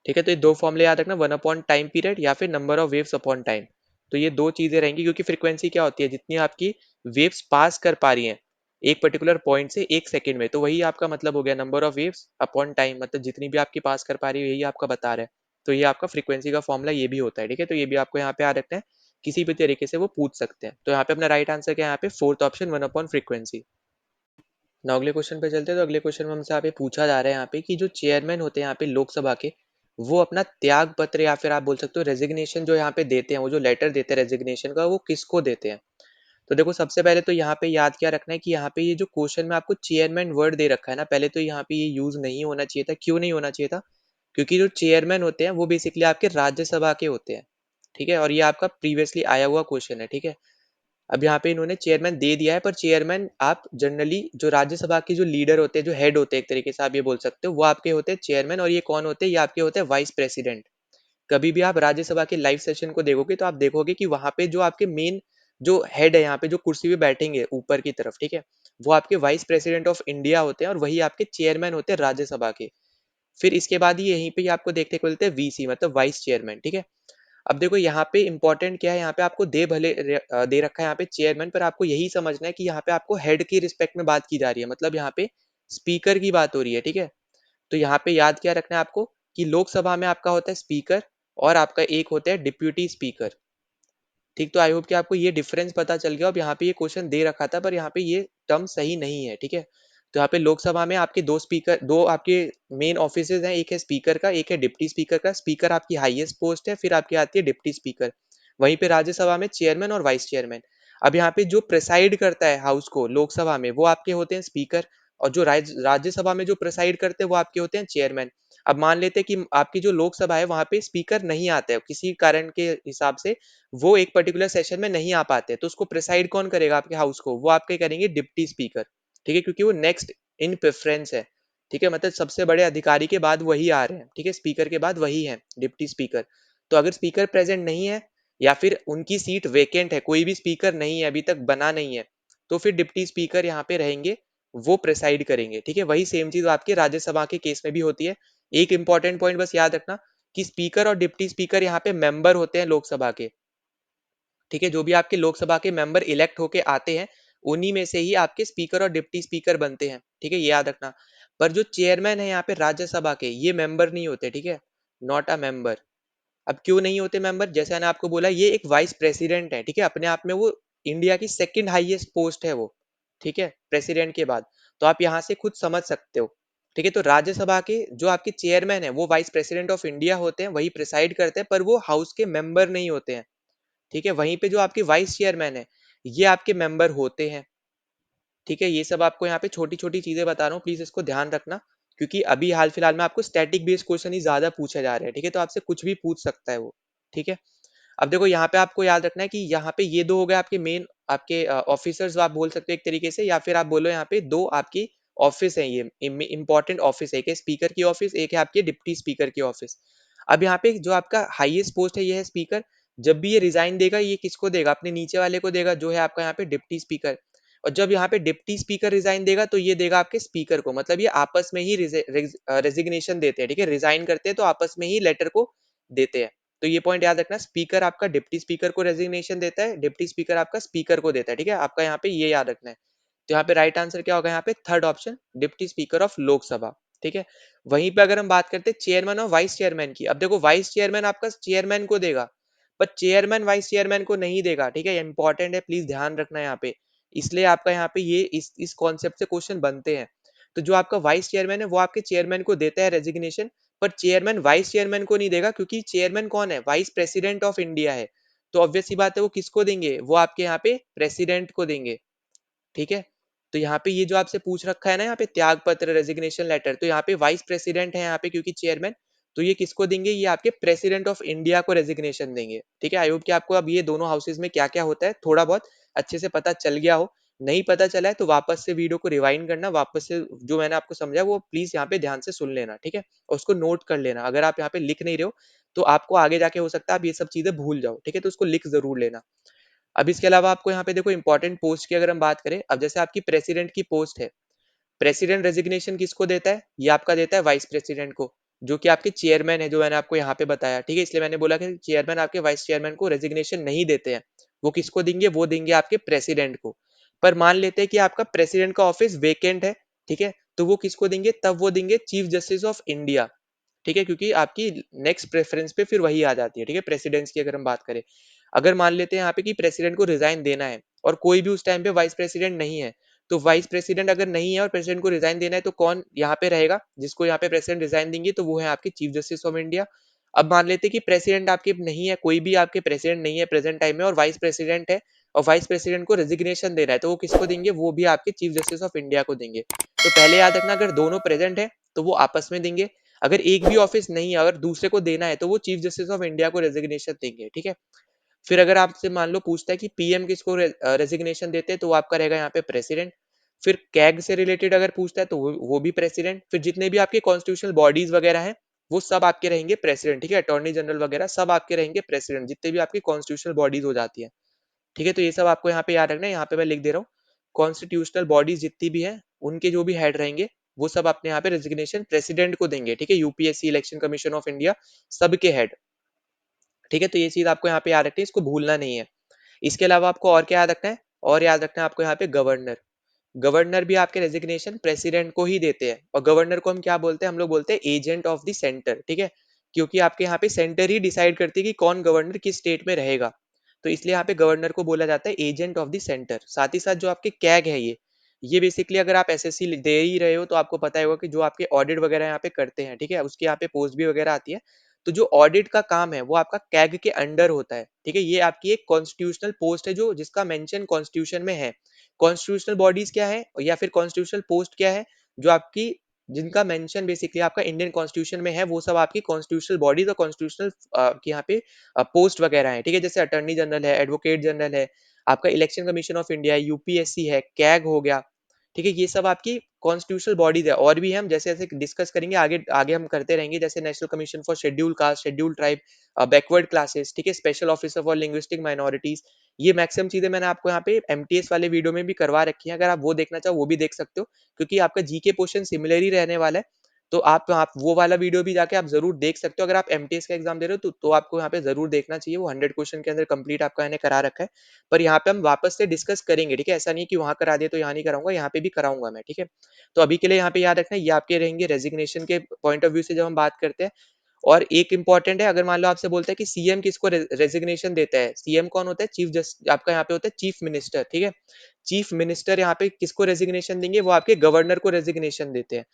ठीक है? तो ये दो फॉर्मूले याद रखना, 1/टाइम पीरियड या फिर number of waves upon time. तो ये दो चीजें रहेंगी, क्योंकि फ्रीक्वेंसी क्या होती है, जितनी आपकी वेव्स पास कर पा रही हैं एक पर्टिकुलर पॉइंट से 1 सेकंड में, तो वही आपका मतलब हो गया number of waves upon time, मतलब जितनी भी आपकी पास कर पा रही है यही आपका बता रहा है। तो ये आपका फ्रीक्वेंसी का फॉर्मूला ये भी होता है, ठीक है? तो ये भी आपको यहाँ पे याद रखना है, किसी भी तरीके से वो पूछ सकते हैं। तो यहाँ पे अपना राइट आंसर क्या है, यहाँ पे फोर्थ ऑप्शन 1/फ्रीक्वेंसी। ना अगले क्वेश्चन पे चलते हैं। तो अगले क्वेश्चन में हमसे यहाँ पे पूछा जा रहा है यहाँ पे कि जो चेयरमैन होते हैं यहाँ पे लोकसभा के, वो अपना त्याग पत्र या फिर आप बोल सकते हो रेजिग्नेशन जो यहाँ पे देते हैं, वो जो लेटर देते हैं रेजिग्नेशन का, वो किसको देते हैं। तो देखो सबसे पहले तो यहाँ पे याद क्या रखना है कि यहाँ पे ये जो क्वेश्चन में आपको चेयरमैन वर्ड दे रखा है ना, पहले तो यहाँ पे ये यूज नहीं होना चाहिए था। क्यों नहीं होना चाहिए था? क्योंकि जो चेयरमैन होते हैं वो बेसिकली आपके राज्यसभा के होते हैं, ठीक है, और ये आपका प्रीवियसली आया हुआ क्वेश्चन है, ठीक है। अब यहाँ पे इन्होंने चेयरमैन दे दिया है, पर चेयरमैन आप जनरली जो राज्यसभा के जो लीडर होते हैं, जो हेड होते हैं, एक तरीके से आप ये बोल सकते हो, वो आपके होते हैं चेयरमैन। और ये कौन होते हैं? ये आपके होते हैं वाइस प्रेसिडेंट। कभी भी आप राज्यसभा के लाइव सेशन को देखोगे तो आप देखोगे कि वहां पे जो आपके मेन जो हेड है, यहाँ पे जो कुर्सी पे बैठेंगे ऊपर की तरफ, ठीक है, वो आपके वाइस प्रेसिडेंट ऑफ इंडिया होते हैं, और वही आपके चेयरमैन होते हैं राज्यसभा के। फिर इसके बाद ही यहीं पे ही आपको देखने को मिलते हैं वीसी, मतलब वाइस चेयरमैन, ठीक है। अब देखो यहाँ पे इंपॉर्टेंट क्या है, यहाँ पे आपको दे रखा है यहाँ पे चेयरमैन, पर आपको यही समझना है कि यहाँ पे आपको हेड की रिस्पेक्ट में बात की जा रही है, मतलब यहाँ पे स्पीकर की बात हो रही है, ठीक है। तो यहाँ पे याद क्या रखना है आपको कि लोकसभा में आपका होता है स्पीकर, और आपका एक होता है डिप्यूटी स्पीकर। ठीक, तो आई होप कि आपको ये डिफरेंस पता चल गया। अब यहाँ पे ये क्वेश्चन दे रखा था, पर यहाँ पे ये टर्म सही नहीं है, ठीक है। तो यहाँ पे लोकसभा में आपके दो आपके मेन ऑफिसेज हैं, एक है स्पीकर का, एक है डिप्टी स्पीकर का। स्पीकर आपकी हाईएस्ट पोस्ट है, फिर आपकी आती है डिप्टी स्पीकर। वहीं पे राज्यसभा में चेयरमैन और वाइस चेयरमैन। अब यहाँ पे जो प्रेसाइड करता है हाउस को लोकसभा में, वो आपके होते हैं स्पीकर, और जो राज्यसभा में जो प्रेसाइड करते हैं वो आपके होते हैं चेयरमैन। अब मान लेते हैं कि आपकी जो लोकसभा है वहां पे स्पीकर नहीं आता है किसी कारण के हिसाब से, वो एक पर्टिकुलर सेशन में नहीं आ पाते, तो उसको प्रिसाइड कौन करेगा आपके हाउस को? वो आपके करेंगे डिप्टी स्पीकर, ठीक है, क्योंकि वो नेक्स्ट इन प्रेफरेंस है, ठीक है, मतलब सबसे बड़े अधिकारी के बाद वही आ रहे हैं, ठीक है, स्पीकर के बाद वही है डिप्टी स्पीकर। तो अगर स्पीकर प्रेजेंट नहीं है, या फिर उनकी सीट वेकेंट है, कोई भी स्पीकर नहीं है, अभी तक बना नहीं है, तो फिर डिप्टी स्पीकर यहाँ पे रहेंगे, वो प्रेसाइड करेंगे, ठीक है। वही सेम चीज आपके राज्यसभा के केस में भी होती है। एक इंपॉर्टेंट पॉइंट बस याद रखना कि स्पीकर और डिप्टी स्पीकर यहाँ पे मेंबर होते हैं लोकसभा के, ठीक है। जो भी आपके लोकसभा के मेंबर इलेक्ट होके आते हैं, उन्हीं में से ही आपके स्पीकर और डिप्टी स्पीकर बनते हैं, ठीक है, ये याद रखना। पर जो चेयरमैन है यहाँ पे राज्यसभा के, ये मेंबर नहीं होते, ठीक है, नॉट अ मेंबर। अब क्यों नहीं होते मेंबर? जैसे मैंने आपको बोला, ये एक वाइस प्रेसिडेंट है, ठीक है, अपने आप में वो इंडिया की सेकंड हाईएस्ट पोस्ट है वो, ठीक है, प्रेसिडेंट के बाद। तो आप यहाँ से खुद समझ सकते हो, ठीक है। तो राज्यसभा के जो आपके चेयरमैन है, वो वाइस प्रेसिडेंट ऑफ इंडिया होते हैं, वही प्रिसाइड करते हैं, पर वो हाउस के मेंबर नहीं होते हैं, ठीक है। वहीं पे जो आपके वाइस चेयरमैन है, ये आपके मेंबर होते हैं, ठीक है। ये सब आपको यहाँ पे छोटी छोटी चीजें बता रहा हूँ, प्लीज इसको ध्यान रखना, क्योंकि अभी हाल फिलहाल में आपको स्टैटिक बेस्ड क्वेश्चन ही ज्यादा पूछे जा रहे हैं, ठीक है, तो आपसे कुछ भी पूछ सकता है वो, ठीक है। अब देखो यहाँ पे आपको याद रखना है कि यहाँ पे ये दो हो गए आपके मेन, आपके ऑफिसर्स आप बोल सकते हो एक तरीके से, या फिर आप बोलो यहाँ पे दो आपकी ऑफिस है, ये इंपॉर्टेंट ऑफिस है, एक है स्पीकर की ऑफिस, एक है आपके डिप्टी स्पीकर की ऑफिस। अब यहाँ पे जो आपका हाईएस्ट पोस्ट है, ये है स्पीकर। जब भी ये रिजाइन देगा, ये किसको देगा? अपने नीचे वाले को देगा, जो है आपका यहाँ पे डिप्टी स्पीकर। और जब यहाँ पे डिप्टी स्पीकर रिजाइन देगा, तो ये देगा आपके स्पीकर को, मतलब ये आपस में ही रेजिग्नेशन देते हैं, ठीक है, रिजाइन करते हैं तो आपस में ही लेटर को देते हैं। तो ये पॉइंट याद रखना, स्पीकर आपका डिप्टी स्पीकर को रेजिग्नेशन देता है, डिप्टी स्पीकर आपका स्पीकर को देता है, ठीक है, आपका यहाँ पे ये याद रखना है। तो यहाँ पे राइट आंसर क्या होगा? यहाँ पे third option, deputy speaker of Lok Sabha, ठीक है। वहीं पे अगर हम बात करते हैं चेयरमैन और वाइस चेयरमैन की, अब देखो वाइस चेयरमैन आपका चेयरमैन को देगा, पर चेयरमैन वाइस चेयरमैन को नहीं देगा, ठीक है, इंपॉर्टेंट है, प्लीज ध्यान रखना यहाँ पे। इसलिए आपका यहाँ पे ये इस कॉन्सेप्ट से क्वेश्चन बनते हैं। तो जो आपका वाइस चेयरमैन है, वो आपके चेयरमैन को देता है रेजिग्नेशन, पर चेयरमैन वाइस चेयरमैन को नहीं देगा, क्योंकि चेयरमैन कौन है? वाइस प्रेसिडेंट ऑफ इंडिया है। तो ऑब्वियस सी बात है, वो किसको देंगे? वो आपके यहाँ पे प्रेसिडेंट को देंगे, ठीक है। तो यहाँ पे ये जो आपसे पूछ रखा है ना, यहाँ पे त्याग पत्र रेजिग्नेशन लेटर, तो यहाँ पे वाइस प्रेसिडेंट है यहाँ पे, क्योंकि चेयरमैन, तो ये किसको देंगे? ये आपके प्रेसिडेंट ऑफ इंडिया को रेजिग्नेशन देंगे, ठीक है। आई होप कि आपको अब ये दोनों हाउसेज में क्या क्या होता है थोड़ा बहुत अच्छे से पता चल गया हो। नहीं पता चला है तो वापस से वीडियो को रिवाइंड करना, वापस से जो मैंने आपको समझाया वो प्लीज यहाँ पे ध्यान से सुन लेना, ठीक है, और उसको नोट कर लेना। अगर आप यहाँ पे लिख नहीं रहे हो, तो आपको आगे जाके हो सकता है आप ये सब चीजें भूल जाओ, ठीक है, तो उसको लिख जरूर लेना। अब इसके अलावा आपको यहाँ पे देखो इंपॉर्टेंट पोस्ट की अगर हम बात करें, अब जैसे आपकी प्रेसिडेंट की पोस्ट है, प्रेसिडेंट रेजिग्नेशन किसको देता है? ये आपका देता है वाइस प्रेसिडेंट को, जो कि आपके चेयरमैन है, जो मैंने आपको यहाँ पे बताया, ठीक है। इसलिए मैंने बोला कि चेयरमैन आपके वाइस चेयरमैन को रेजिग्नेशन नहीं देते हैं, वो किसको देंगे? वो देंगे आपके प्रेसिडेंट को। पर मान लेते हैं कि आपका प्रेसिडेंट का ऑफिस वेकेंट है, ठीक है, तो वो किसको देंगे? तब वो देंगे चीफ जस्टिस ऑफ इंडिया, ठीक है, क्योंकि आपकी नेक्स्ट प्रेफरेंस पे फिर वही आ जाती है, ठीक है, प्रेसिडेंट्स की अगर हम बात करें। अगर मान लेते हैं यहाँ पे कि प्रेसिडेंट को रिजाइन देना है, और कोई भी उस टाइम पे वाइस प्रेसिडेंट नहीं है, तो वाइस प्रेसिडेंट अगर नहीं है और प्रेसिडेंट को रिजाइन देना है तो कौन यहाँ पे रहेगा, जिसको यहाँ पे प्रेसिडेंट रिजाइन देंगे तो वो है आपके चीफ जस्टिस ऑफ इंडिया। अब मान लेते हैं कि प्रेसिडेंट आपके नहीं है, कोई भी आपके प्रेसिडेंट नहीं है प्रेजेंट टाइम में और वाइस प्रेसिडेंट है, और वाइस प्रेसिडेंट को रेजिग्नेशन देना है तो वो किसको देंगे, वो भी आपके चीफ जस्टिस ऑफ इंडिया को देंगे। तो पहले याद रखना, अगर दोनों प्रेजेंट है तो वो आपस में देंगे, अगर एक भी ऑफिस नहीं है अगर दूसरे को देना है तो वो चीफ जस्टिस ऑफ इंडिया को रेजिग्नेशन देंगे, ठीक है। फिर अगर आपसे मान लो पूछता है कि पीएम किसको रेजिग्नेशन देते हैं तो वो आपका रहेगा यहाँ पे प्रेसिडेंट। फिर कैग से रिलेटेड अगर पूछता है तो वो भी प्रेसिडेंट। फिर जितने भी आपके कॉन्स्टिट्यूशनल बॉडीज वगैरह हैं वो सब आपके रहेंगे प्रेसिडेंट, ठीक है। अटॉर्नी जनरल वगैरह सब आपके रहेंगे प्रेसिडेंट, जितने भी आपकी कॉन्स्टिट्यूशनल बॉडीज हो जाती है, ठीक है। तो ये सब आपको यहाँ पे याद रखना है, यहाँ पे मैं लिख दे रहा हूँ। कॉन्स्टिट्यूशनल बॉडीज जितनी भी हैं उनके जो भी हेड रहेंगे वो सब अपने यहाँ पे रेजिग्नेशन प्रेसिडेंट को देंगे, ठीक है। UPSC, election commission of India, सबके हेड, ठीक है। तो ये चीज आपको यहाँ पे याद रखनी है, इसको भूलना नहीं है। इसके अलावा आपको और क्या याद रखना है, और याद रखना है आपको यहाँ पे गवर्नर। गवर्नर भी आपके रेजिग्नेशन प्रेसिडेंट को ही देते हैं, और गवर्नर को हम क्या बोलते हैं, हम लोग बोलते हैं एजेंट ऑफ द सेंटर, ठीक है। क्योंकि आपके यहाँ पे सेंटर ही डिसाइड करती है कि कौन गवर्नर किस स्टेट में रहेगा, तो इसलिए यहाँ पे गवर्नर को बोला जाता है एजेंट ऑफ द सेंटर। साथ ही साथ जो आपके कैग है ये बेसिकली अगर आप एसएससी दे ही रहे हो तो आपको पता ही होगा कि जो आपके ऑडिट वगैरह यहाँ पे करते हैं, ठीक है, उसके यहाँ पे पोस्ट भी वगैरह आती है। तो जो ऑडिट का काम है वो आपका कैग के अंडर होता है, ठीक है। ये आपकी एक कॉन्स्टिट्यूशनल पोस्ट है जो जिसका मेंशन कॉन्स्टिट्यूशन में है। कॉन्स्टिट्यूशनल बॉडीज क्या है या फिर कॉन्स्टिट्यूशनल पोस्ट क्या है, जो आपकी जिनका मेंशन बेसिकली आपका इंडियन कॉन्स्टिट्यूशन में है, वो सब आपकी कॉन्स्टिट्यूशनल बॉडीज और कॉन्स्टिट्यूशनल की यहाँ पे पोस्ट वगैरह है, ठीक है। जैसे अटॉर्नी जनरल है, एडवोकेट जनरल है, आपका इलेक्शन कमीशन ऑफ इंडिया है, यूपीएससी है, कैग हो गया, ठीक है। ये सब आपकी कॉन्स्टिट्यूशनल बॉडीज है। और भी हम जैसे जैसे डिस्कस करेंगे आगे आगे हम करते रहेंगे, जैसे national commission for schedule caste, schedule tribe, backward classes, ठीक है, special officer for linguistic minorities. ये मैक्सिमम चीजें मैंने आपको यहाँ पे एमटीएस वाले वीडियो में भी करवा रखी है, अगर आप वो देखना चाहो वो भी देख सकते हो, क्योंकि आपका जीके पोर्शन सिमिलर ही रहने वाला है। तो आप वो वाला वीडियो भी जाके आप जरूर देख सकते हो, अगर आप एमटीएस का एग्जाम दे रहे हो तो आपको यहाँ पे जरूर देखना चाहिए, वो 100 क्वेश्चन के अंदर कंप्लीट आपका मैंने करा रखा है। पर यहाँ पे हम वापस से डिस्कस करेंगे, ठीक है, ऐसा नहीं कि वहां करा दिया तो यहाँ नहीं कराऊंगा, यहाँ पे भी कराऊंगा मैं, ठीक है। तो अभी के लिए यहाँ पे याद रखना ये आपके रहेंगे रेजिग्नेशन के पॉइंट ऑफ व्यू से जब हम बात करते हैं। और एक इंपॉर्टेंट है, अगर मान लो आपसे बोलता है कि सीएम किसको रेजिग्नेशन देता है, सीएम कौन होता है, चीफ जस्ट आपका यहाँ पे होता है चीफ मिनिस्टर, ठीक है। चीफ मिनिस्टर यहाँ पे किसको रेजिग्नेशन देंगे, वो आपके गवर्नर को रेजिग्नेशन देते हैं।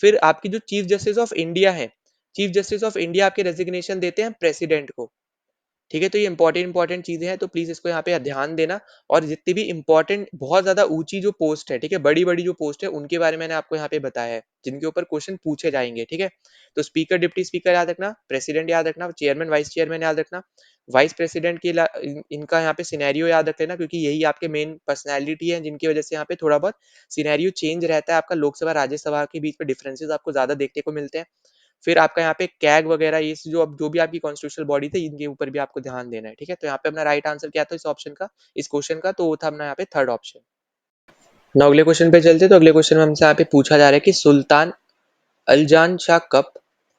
फिर आपकी जो चीफ जस्टिस ऑफ इंडिया है, चीफ जस्टिस ऑफ इंडिया आपके रेजिग्नेशन देते हैं प्रेसिडेंट को, ठीक है। तो ये इंपॉर्टेंट चीजें हैं, तो प्लीज इसको यहाँ पे ध्यान देना। और जितनी भी इंपॉर्टेंट बहुत ज्यादा ऊंची जो पोस्ट है, ठीक है, बड़ी बड़ी जो पोस्ट है उनके बारे में मैंने आपको यहाँ पे बताया है, जिनके ऊपर क्वेश्चन पूछे जाएंगे, ठीक है। तो स्पीकर, डिप्टी स्पीकर याद रखना, प्रेसिडेंट याद रखना, चेयरमैन वाइस चेयरमैन याद रखना, वाइस प्रेसिडेंट के इनका यहाँ पे सिनेरियो याद रख लेना, क्योंकि यही आपके मेन पर्सनैलिटी है जिनकी वजह से यहाँ पे थोड़ा बहुत सिनेरियो चेंज रहता है आपका, लोकसभा राज्यसभा के बीच में डिफरेंसेस आपको ज्यादा देखने को मिलते हैं। फिर आपका यहाँ पे कैग वगैरह ये जो भी आपकी कॉन्स्टिट्यूशनल बॉडी थी इनके ऊपर भी आपको ध्यान देना है, ठीक है। तो यहाँ पे अपना राइट आंसर क्या था इस ऑप्शन का, इस क्वेश्चन का, तो वो था अपना यहाँ पे थर्ड ऑप्शन। ना अगले क्वेश्चन पे चलते, तो अगले क्वेश्चन में हमसे यहाँ पे पूछा जा रहा है कि सुल्तान अलजान शाह कप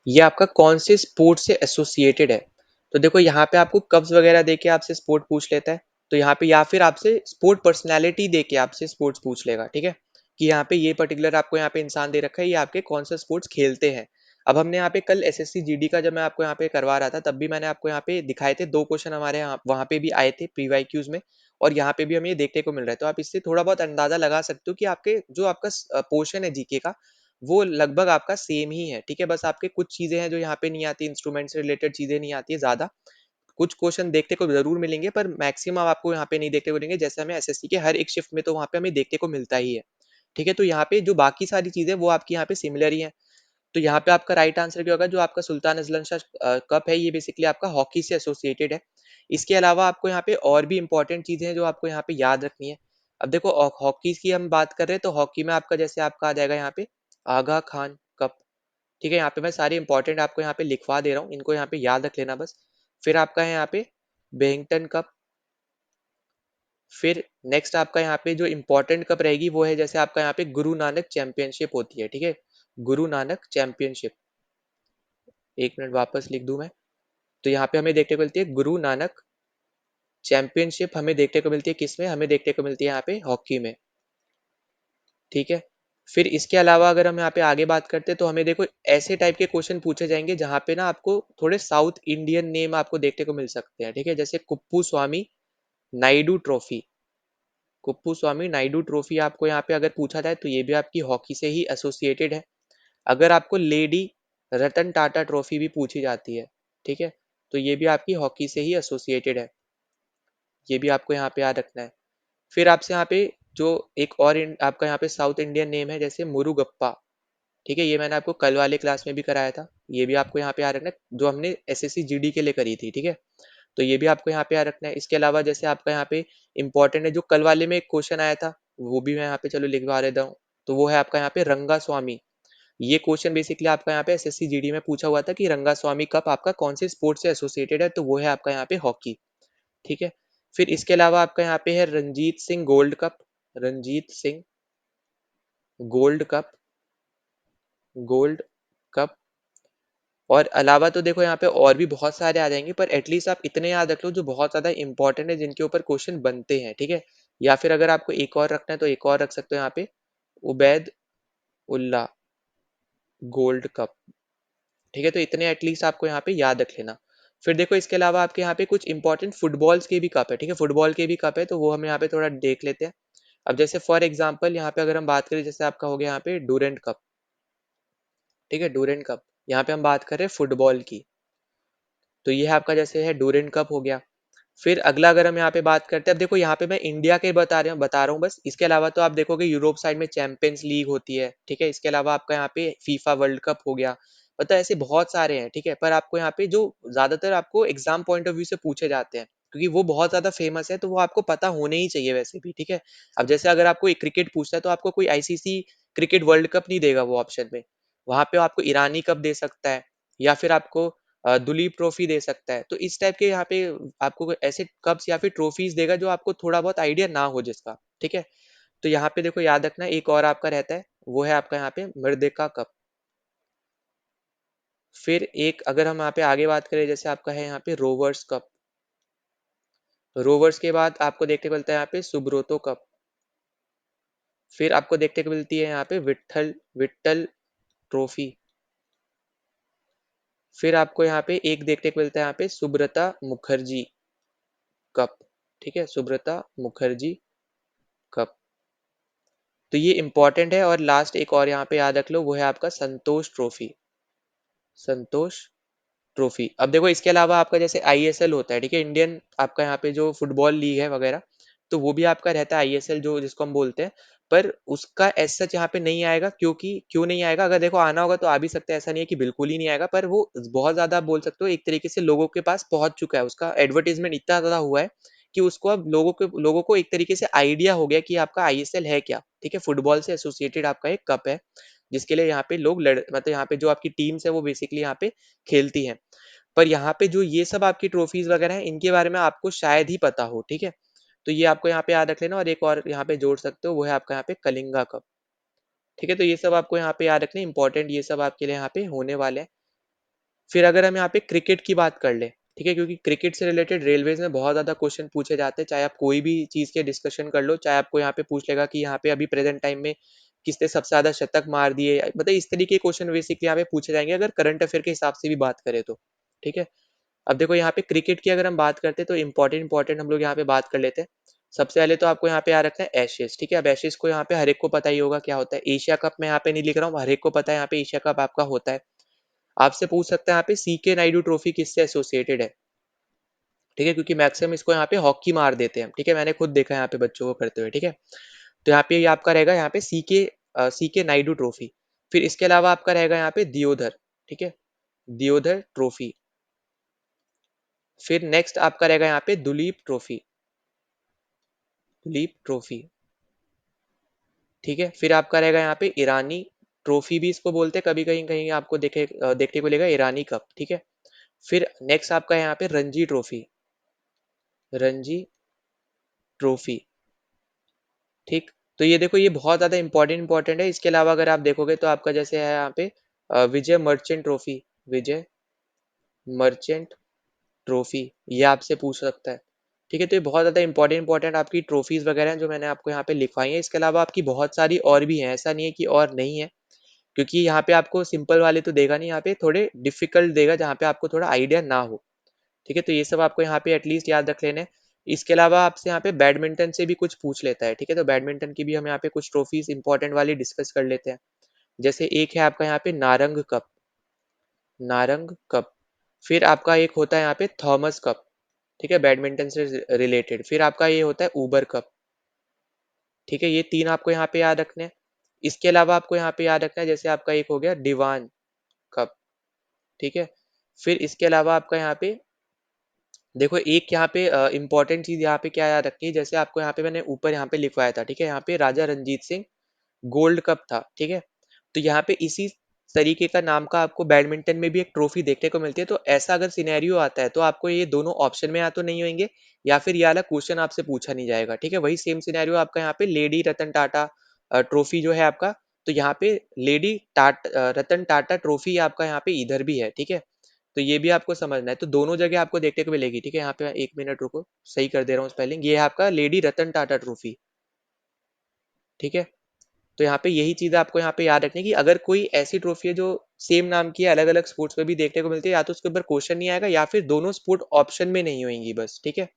ये आपका कौन से स्पोर्ट से एसोसिएटेड है। तो देखो यहाँ पे आपको कप्स वगैरह देके आपसे स्पोर्ट पूछ लेता है, तो यहाँ पे या फिर आपसे स्पोर्ट पर्सनैलिटी देके आपसे स्पोर्ट्स पूछ लेगा, ठीक है, कि यहाँ पे ये पर्टिकुलर आपको यहाँ पे इंसान दे रखा है, ये आपके कौन सा स्पोर्ट्स खेलते हैं। अब हमने यहाँ पे कल एसएससी जीडी का जब मैं आपको यहाँ पे करवा रहा था तब भी मैंने आपको यहाँ पे दिखाए थे 2 क्वेश्चन हमारे यहाँ वहाँ पे भी आए थे पीवाईक्यूज में, और यहाँ पे भी हमें ये देखने को मिल रहा है। तो आप इससे थोड़ा बहुत अंदाजा लगा सकते हो कि आपके जो आपका पोर्शन है जीके का वो लगभग आपका सेम ही है, ठीक है। बस आपके कुछ चीजें हैं जो यहाँ पे नहीं आती, इंस्ट्रूमेंट से रिलेटेड चीजें नहीं आती है ज्यादा, कुछ क्वेश्चन देखने को जरूर मिलेंगे पर मैक्सिमम आपको यहाँ पे नहीं देखने को मिलेंगे, जैसे हमें एसएससी के हर एक शिफ्ट में तो वहाँ पे हमें देखने को मिलता ही है, ठीक है। तो यहाँ पे जो बाकी सारी चीजें वो आपकी यहाँ पे सिमिलर ही है। तो यहाँ पे आपका राइट आंसर क्या होगा, जो आपका सुल्तान अजलन शाह कप है ये बेसिकली आपका हॉकी से एसोसिएटेड है। इसके अलावा आपको यहाँ पे और भी इंपॉर्टेंट चीजें हैं जो आपको यहाँ पे याद रखनी है। अब देखो हॉकी की हम बात कर रहे हैं तो हॉकी में आपका जैसे आपका आ जाएगा यहाँ पे आगा खान कप, ठीक है। यहाँ पे मैं सारे इंपॉर्टेंट आपको यहाँ पे लिखवा दे रहा हूँ, इनको यहाँ पे याद रख लेना बस। फिर आपका है यहाँ पे बेंगटन कप। फिर नेक्स्ट आपका यहाँ पे जो इंपॉर्टेंट कप रहेगी वो है जैसे आपका यहाँ पे गुरु नानक चैंपियनशिप होती है, ठीक है, गुरु नानक चैंपियनशिप। एक मिनट वापस लिख दूं मैं। तो यहाँ पे हमें देखने को मिलती है गुरु नानक चैंपियनशिप, हमें देखने को मिलती है किसमें, हमें देखने को मिलती है यहाँ पे हॉकी में, ठीक है। फिर इसके अलावा अगर हम यहाँ पे आगे बात करते हैं तो हमें देखो ऐसे टाइप के क्वेश्चन पूछे जाएंगे जहाँ पे ना आपको थोड़े साउथ इंडियन नेम आपको देखने को मिल सकते हैं, ठीक है, जैसे कुप्पू स्वामी नायडू ट्रॉफी, कुप्पू नायडू ट्रॉफी आपको यहाँ पे अगर पूछा जाए तो ये भी आपकी हॉकी से ही एसोसिएटेड है। अगर आपको लेडी रतन टाटा ट्रॉफी भी पूछी जाती है, ठीक है, तो ये भी आपकी हॉकी से ही एसोसिएटेड है। ये भी आपको यहाँ पे याद रखना है। फिर आपसे यहाँ पे जो एक और आपका यहाँ पे साउथ इंडियन नेम है, जैसे मुरुगप्पा, ठीक है, ये मैंने आपको कल वाले क्लास में भी कराया था। ये भी आपको यहाँ पे याद रखना है, जो हमने एसएससी जीडी के लिए करी थी, ठीक है। तो ये भी आपको यहाँ पे याद रखना है। इसके अलावा जैसे आपका यहाँ पे इंपॉर्टेंट है, जो कल वाले में एक क्वेश्चन आया था, वो भी मैं यहाँ पे चलो लिखवा देता हूँ। तो वो है आपका यहाँ पे रंगा स्वामी। ये क्वेश्चन बेसिकली आपका यहाँ पे एसएससी जीडी में पूछा हुआ था कि रंगा स्वामी कप आपका कौन से स्पोर्ट से एसोसिएटेड है, तो वो है आपका यहाँ पे हॉकी, ठीक है। फिर इसके अलावा आपका यहाँ पे है Ranjit Singh gold cup, Ranjit Singh gold cup, gold cup. और अलावा तो देखो यहाँ पे और भी बहुत सारे आ जाएंगे, पर एटलीस्ट आप इतने याद रख लो जो बहुत ज्यादा इंपॉर्टेंट है, जिनके ऊपर क्वेश्चन बनते हैं, ठीक है। या फिर अगर आपको एक और रखना है तो एक और रख सकते हो यहाँ पे, उबैद उल्ला गोल्ड कप, ठीक है। तो इतने एटलीस्ट आपको यहाँ पे याद रख लेना। फिर देखो इसके अलावा आपके यहाँ पे कुछ इंपॉर्टेंट फुटबॉल्स के भी कप है, ठीक है, फुटबॉल के भी कप है, तो वो हम यहाँ पे थोड़ा देख लेते हैं। अब जैसे फॉर एग्जाम्पल यहाँ पे अगर हम बात करें, जैसे आपका हो गया यहाँ पे डूरेंट कप, ठीक है, डूरेंट कप, यहाँ पे हम बात कर रहे हैं फुटबॉल की, तो ये आपका जैसे है डूरेंट कप हो गया। फिर अगला अगर हम यहाँ पे बात करते हैं, अब देखो यहाँ पे मैं इंडिया के बता रहा हूँ बस, इसके अलावा तो आप देखोगे यूरोप साइड में चैंपियंस लीग होती है, ठीक है। इसके अलावा आपका यहाँ पे फीफा वर्ल्ड कप हो गया, मतलब ऐसे बहुत सारे हैं, ठीक है। पर आपको यहाँ पे जो ज्यादातर आपको एग्जाम पॉइंट ऑफ व्यू से पूछे जाते हैं, क्योंकि वो बहुत ज्यादा फेमस है, तो वो आपको पता होने ही चाहिए वैसे भी, ठीक है। अब जैसे अगर आपको एक क्रिकेट पूछता है, तो आपको कोई आईसीसी क्रिकेट वर्ल्ड कप नहीं देगा वो ऑप्शन में, वहां पे आपको ईरानी कप दे सकता है, या फिर आपको दुलीप ट्रॉफी दे सकता है। तो इस टाइप के यहाँ पे आपको कोई ऐसे कप्स या फिर ट्रॉफीज देगा जो आपको थोड़ा बहुत आइडिया ना हो जिसका, ठीक है। तो यहाँ पे देखो याद रखना, एक और आपका रहता है, वो है आपका यहाँ पे मृदेका कप। फिर एक अगर हम यहाँ पे आगे बात करें, जैसे आपका है यहाँ पे रोवर्स कप, रोवर्स के बाद आपको देखने को मिलता है यहाँ पे सुब्रोतो कप। फिर आपको देखने को मिलती है यहाँ पे विट्ठल विट्ठल ट्रॉफी। फिर आपको यहाँ पे एक देखने को मिलता है यहाँ पे सुब्रता मुखर्जी कप, ठीक है, सुब्रता मुखर्जी कप। तो ये इंपॉर्टेंट है। और लास्ट एक और यहाँ पे याद रख लो, वो है आपका संतोष ट्रॉफी, संतोष ट्रॉफी। अब देखो इसके अलावा आपका जैसे आईएसएल होता है, ठीक है, इंडियन आपका यहाँ पे जो फुटबॉल लीग है वगैरह, तो वो भी आपका रहता है आईएसएल, जो जिसको हम बोलते हैं। पर उसका एज सच यहाँ पे नहीं आएगा, क्योंकि क्यों नहीं आएगा, अगर देखो आना होगा तो आ भी सकता है, ऐसा नहीं है कि बिल्कुल ही नहीं आएगा, पर वो बहुत ज्यादा आप बोल सकते हो एक तरीके से लोगों के पास पहुंच चुका है, उसका एडवर्टीजमेंट इतना ज्यादा हुआ है कि उसको अब लोगों को एक तरीके से आइडिया हो गया कि आपका आईएसएल है क्या, ठीक है। फुटबॉल से एसोसिएटेड आपका एक कप है, जिसके लिए यहाँ पे लोग मतलब यहाँ पे जो आपकी टीम्स है वो बेसिकली यहाँ पे खेलती हैं। पर यहाँ पे जो ये सब आपकी ट्रॉफीज वगैरह हैं, इनके बारे में आपको शायद ही पता हो, ठीक है। तो ये आपको यहाँ पे याद रख लेना, और एक और यहाँ पे जोड़ सकते हो, वो है आपका यहाँ पे कलिंगा कप, ठीक है। तो ये सब आपको यहाँ पे याद रखना इंपॉर्टेंट, ये सब आपके लिए यहाँ पे होने वाले हैं। फिर अगर हम यहाँ पे क्रिकेट की बात कर ले, ठीक है, क्योंकि क्रिकेट से रिलेटेड रेलवेज में बहुत ज्यादा क्वेश्चन पूछे जाते हैं, चाहे आप कोई भी चीज के डिस्कशन कर लो, चाहे आपको यहाँ पे पूछ लेगा कि यहाँ पे अभी प्रेजेंट टाइम में किसने सबसे ज्यादा शतक मार दिए, मतलब इस तरीके के क्वेश्चन बेसिकली यहाँ पे पूछे जाएंगे, अगर करंट अफेयर के हिसाब से भी बात करें तो, ठीक है। अब देखो यहाँ पे क्रिकेट की अगर हम बात करते हैं, तो इंपॉर्टेंट इंपॉर्टेंट हम लोग यहाँ पे बात कर लेते हैं। सबसे पहले तो आपको यहाँ पे याद रखना है एशेज, ठीक है। अब एशेज को यहाँ पे हर एक को पता ही होगा क्या होता है। एशिया कप मैं यहाँ पे नहीं लिख रहा हूँ, हर एक को पता है यहाँ पे एशिया कप आपका होता है। आपसे पूछ सकते हैं यहाँ पे सीके नायडू ट्रॉफी किससे एसोसिएटेड है, ठीक है, क्योंकि मैक्सिमम इसको यहाँ पे हॉकी मार देते हैं, ठीक है, मैंने खुद देखा है यहाँ पे बच्चों को करते हुए, ठीक है। तो यहाँ पे ये आपका रहेगा यहाँ पे सीके नायडू ट्रॉफी। फिर इसके अलावा आपका रहेगा यहाँ पे दियोधर, ठीक है, दियोधर ट्रॉफी। फिर नेक्स्ट आपका रहेगा यहाँ पे दुलीप ट्रॉफी, दुलीप ट्रॉफी, ठीक है। फिर आपका रहेगा यहाँ पे ईरानी ट्रॉफी भी इसको बोलते हैं, कभी कहीं कहीं आपको देखने को मिलेगा ईरानी कप, ठीक है। फिर नेक्स्ट आपका यहाँ पे रणजी ट्रॉफी, रणजी ट्रॉफी, ठीक। तो ये देखो ये बहुत ज्यादा इंपॉर्टेंट है। इसके अलावा अगर आप देखोगे तो आपका जैसे है यहाँ पे विजय मर्चेंट ट्रॉफी, विजय मर्चेंट ट्रॉफी, ये आपसे पूछ सकता है, ठीक है। तो ये बहुत ज्यादा इंपॉर्टेंट आपकी ट्रॉफीज वगैरह हैं जो मैंने आपको यहाँ पे लिखवाई है। इसके अलावा आपकी बहुत सारी और भी हैं, ऐसा नहीं है कि और नहीं है, क्योंकि यहाँ पे आपको सिंपल वाले तो देगा नहीं, यहाँ पे थोड़े डिफिकल्ट देगा जहाँ पे आपको थोड़ा आइडिया ना हो, ठीक है। तो ये सब आपको यहाँ पे एटलीस्ट याद रख लेने। इसके अलावा आपसे यहाँ पे बैडमिंटन से भी कुछ पूछ लेता है, ठीक है? तो बैडमिंटन की भी हम यहाँ पे कुछ ट्रॉफीज़ इंपॉर्टेंट वाली डिस्कस कर लेते हैं। जैसे एक है आपका यहाँ पे नारंग कप, नारंग कप। फिर आपका एक होता है यहाँ पे थॉमस कप, ठीक है? बैडमिंटन से रिलेटेड। फिर आपका ये होता है ऊबर कप, ठीक है? ये 3 आपको यहाँ पे याद रखने हैं। इसके अलावा आपको यहाँ पे याद रखना है, जैसे आपका एक हो गया दीवान कप, ठीक है? फिर इसके अलावा आपका यहाँ पे देखो एक यहाँ पे इम्पोर्टेंट चीज़ यहाँ पे क्या याद रखनी है, जैसे आपको यहाँ पे मैंने ऊपर यहाँ पे लिखवाया था, ठीक है? यहाँ पे राजा रंजीत सिंह गोल्ड कप था, ठीक है? तो यहाँ पे इसी तरीके का नाम का आपको बैडमिंटन में भी एक ट्रॉफी देखने को मिलती है। तो ऐसा अगर सिनेरियो आता है तो आपको ये दोनों ऑप्शन में या तो नहीं होंगे या फिर ये वाला क्वेश्चन आपसे पूछा नहीं जाएगा, ठीक है? वही सेम सिनेरियो आपका यहाँ पे लेडी रतन टाटा ट्रॉफी जो है आपका, तो यहाँ पे रतन टाटा ट्रॉफी आपका यहाँ पे इधर भी है, ठीक है? तो ये भी आपको समझना है। तो दोनों जगह आपको देखने को मिलेगी, ठीक है? यहाँ पे 1 मिनट रुको, सही कर दे रहा हूँ स्पेलिंग। ये है आपका लेडी रतन टाटा ट्रॉफी, ठीक है? तो यहाँ पे यही चीज़ आपको यहाँ पे याद रखनी है कि अगर कोई ऐसी ट्रॉफी है जो सेम नाम की है, अलग-अलग स्पोर्ट्स में भी देखने को मिलती है, या तो उसके ऊपर क्वेश्चन नहीं आएगा या फिर दोनों स्पोर्ट ऑप्शन में नहीं होंगी बस, ठीक है?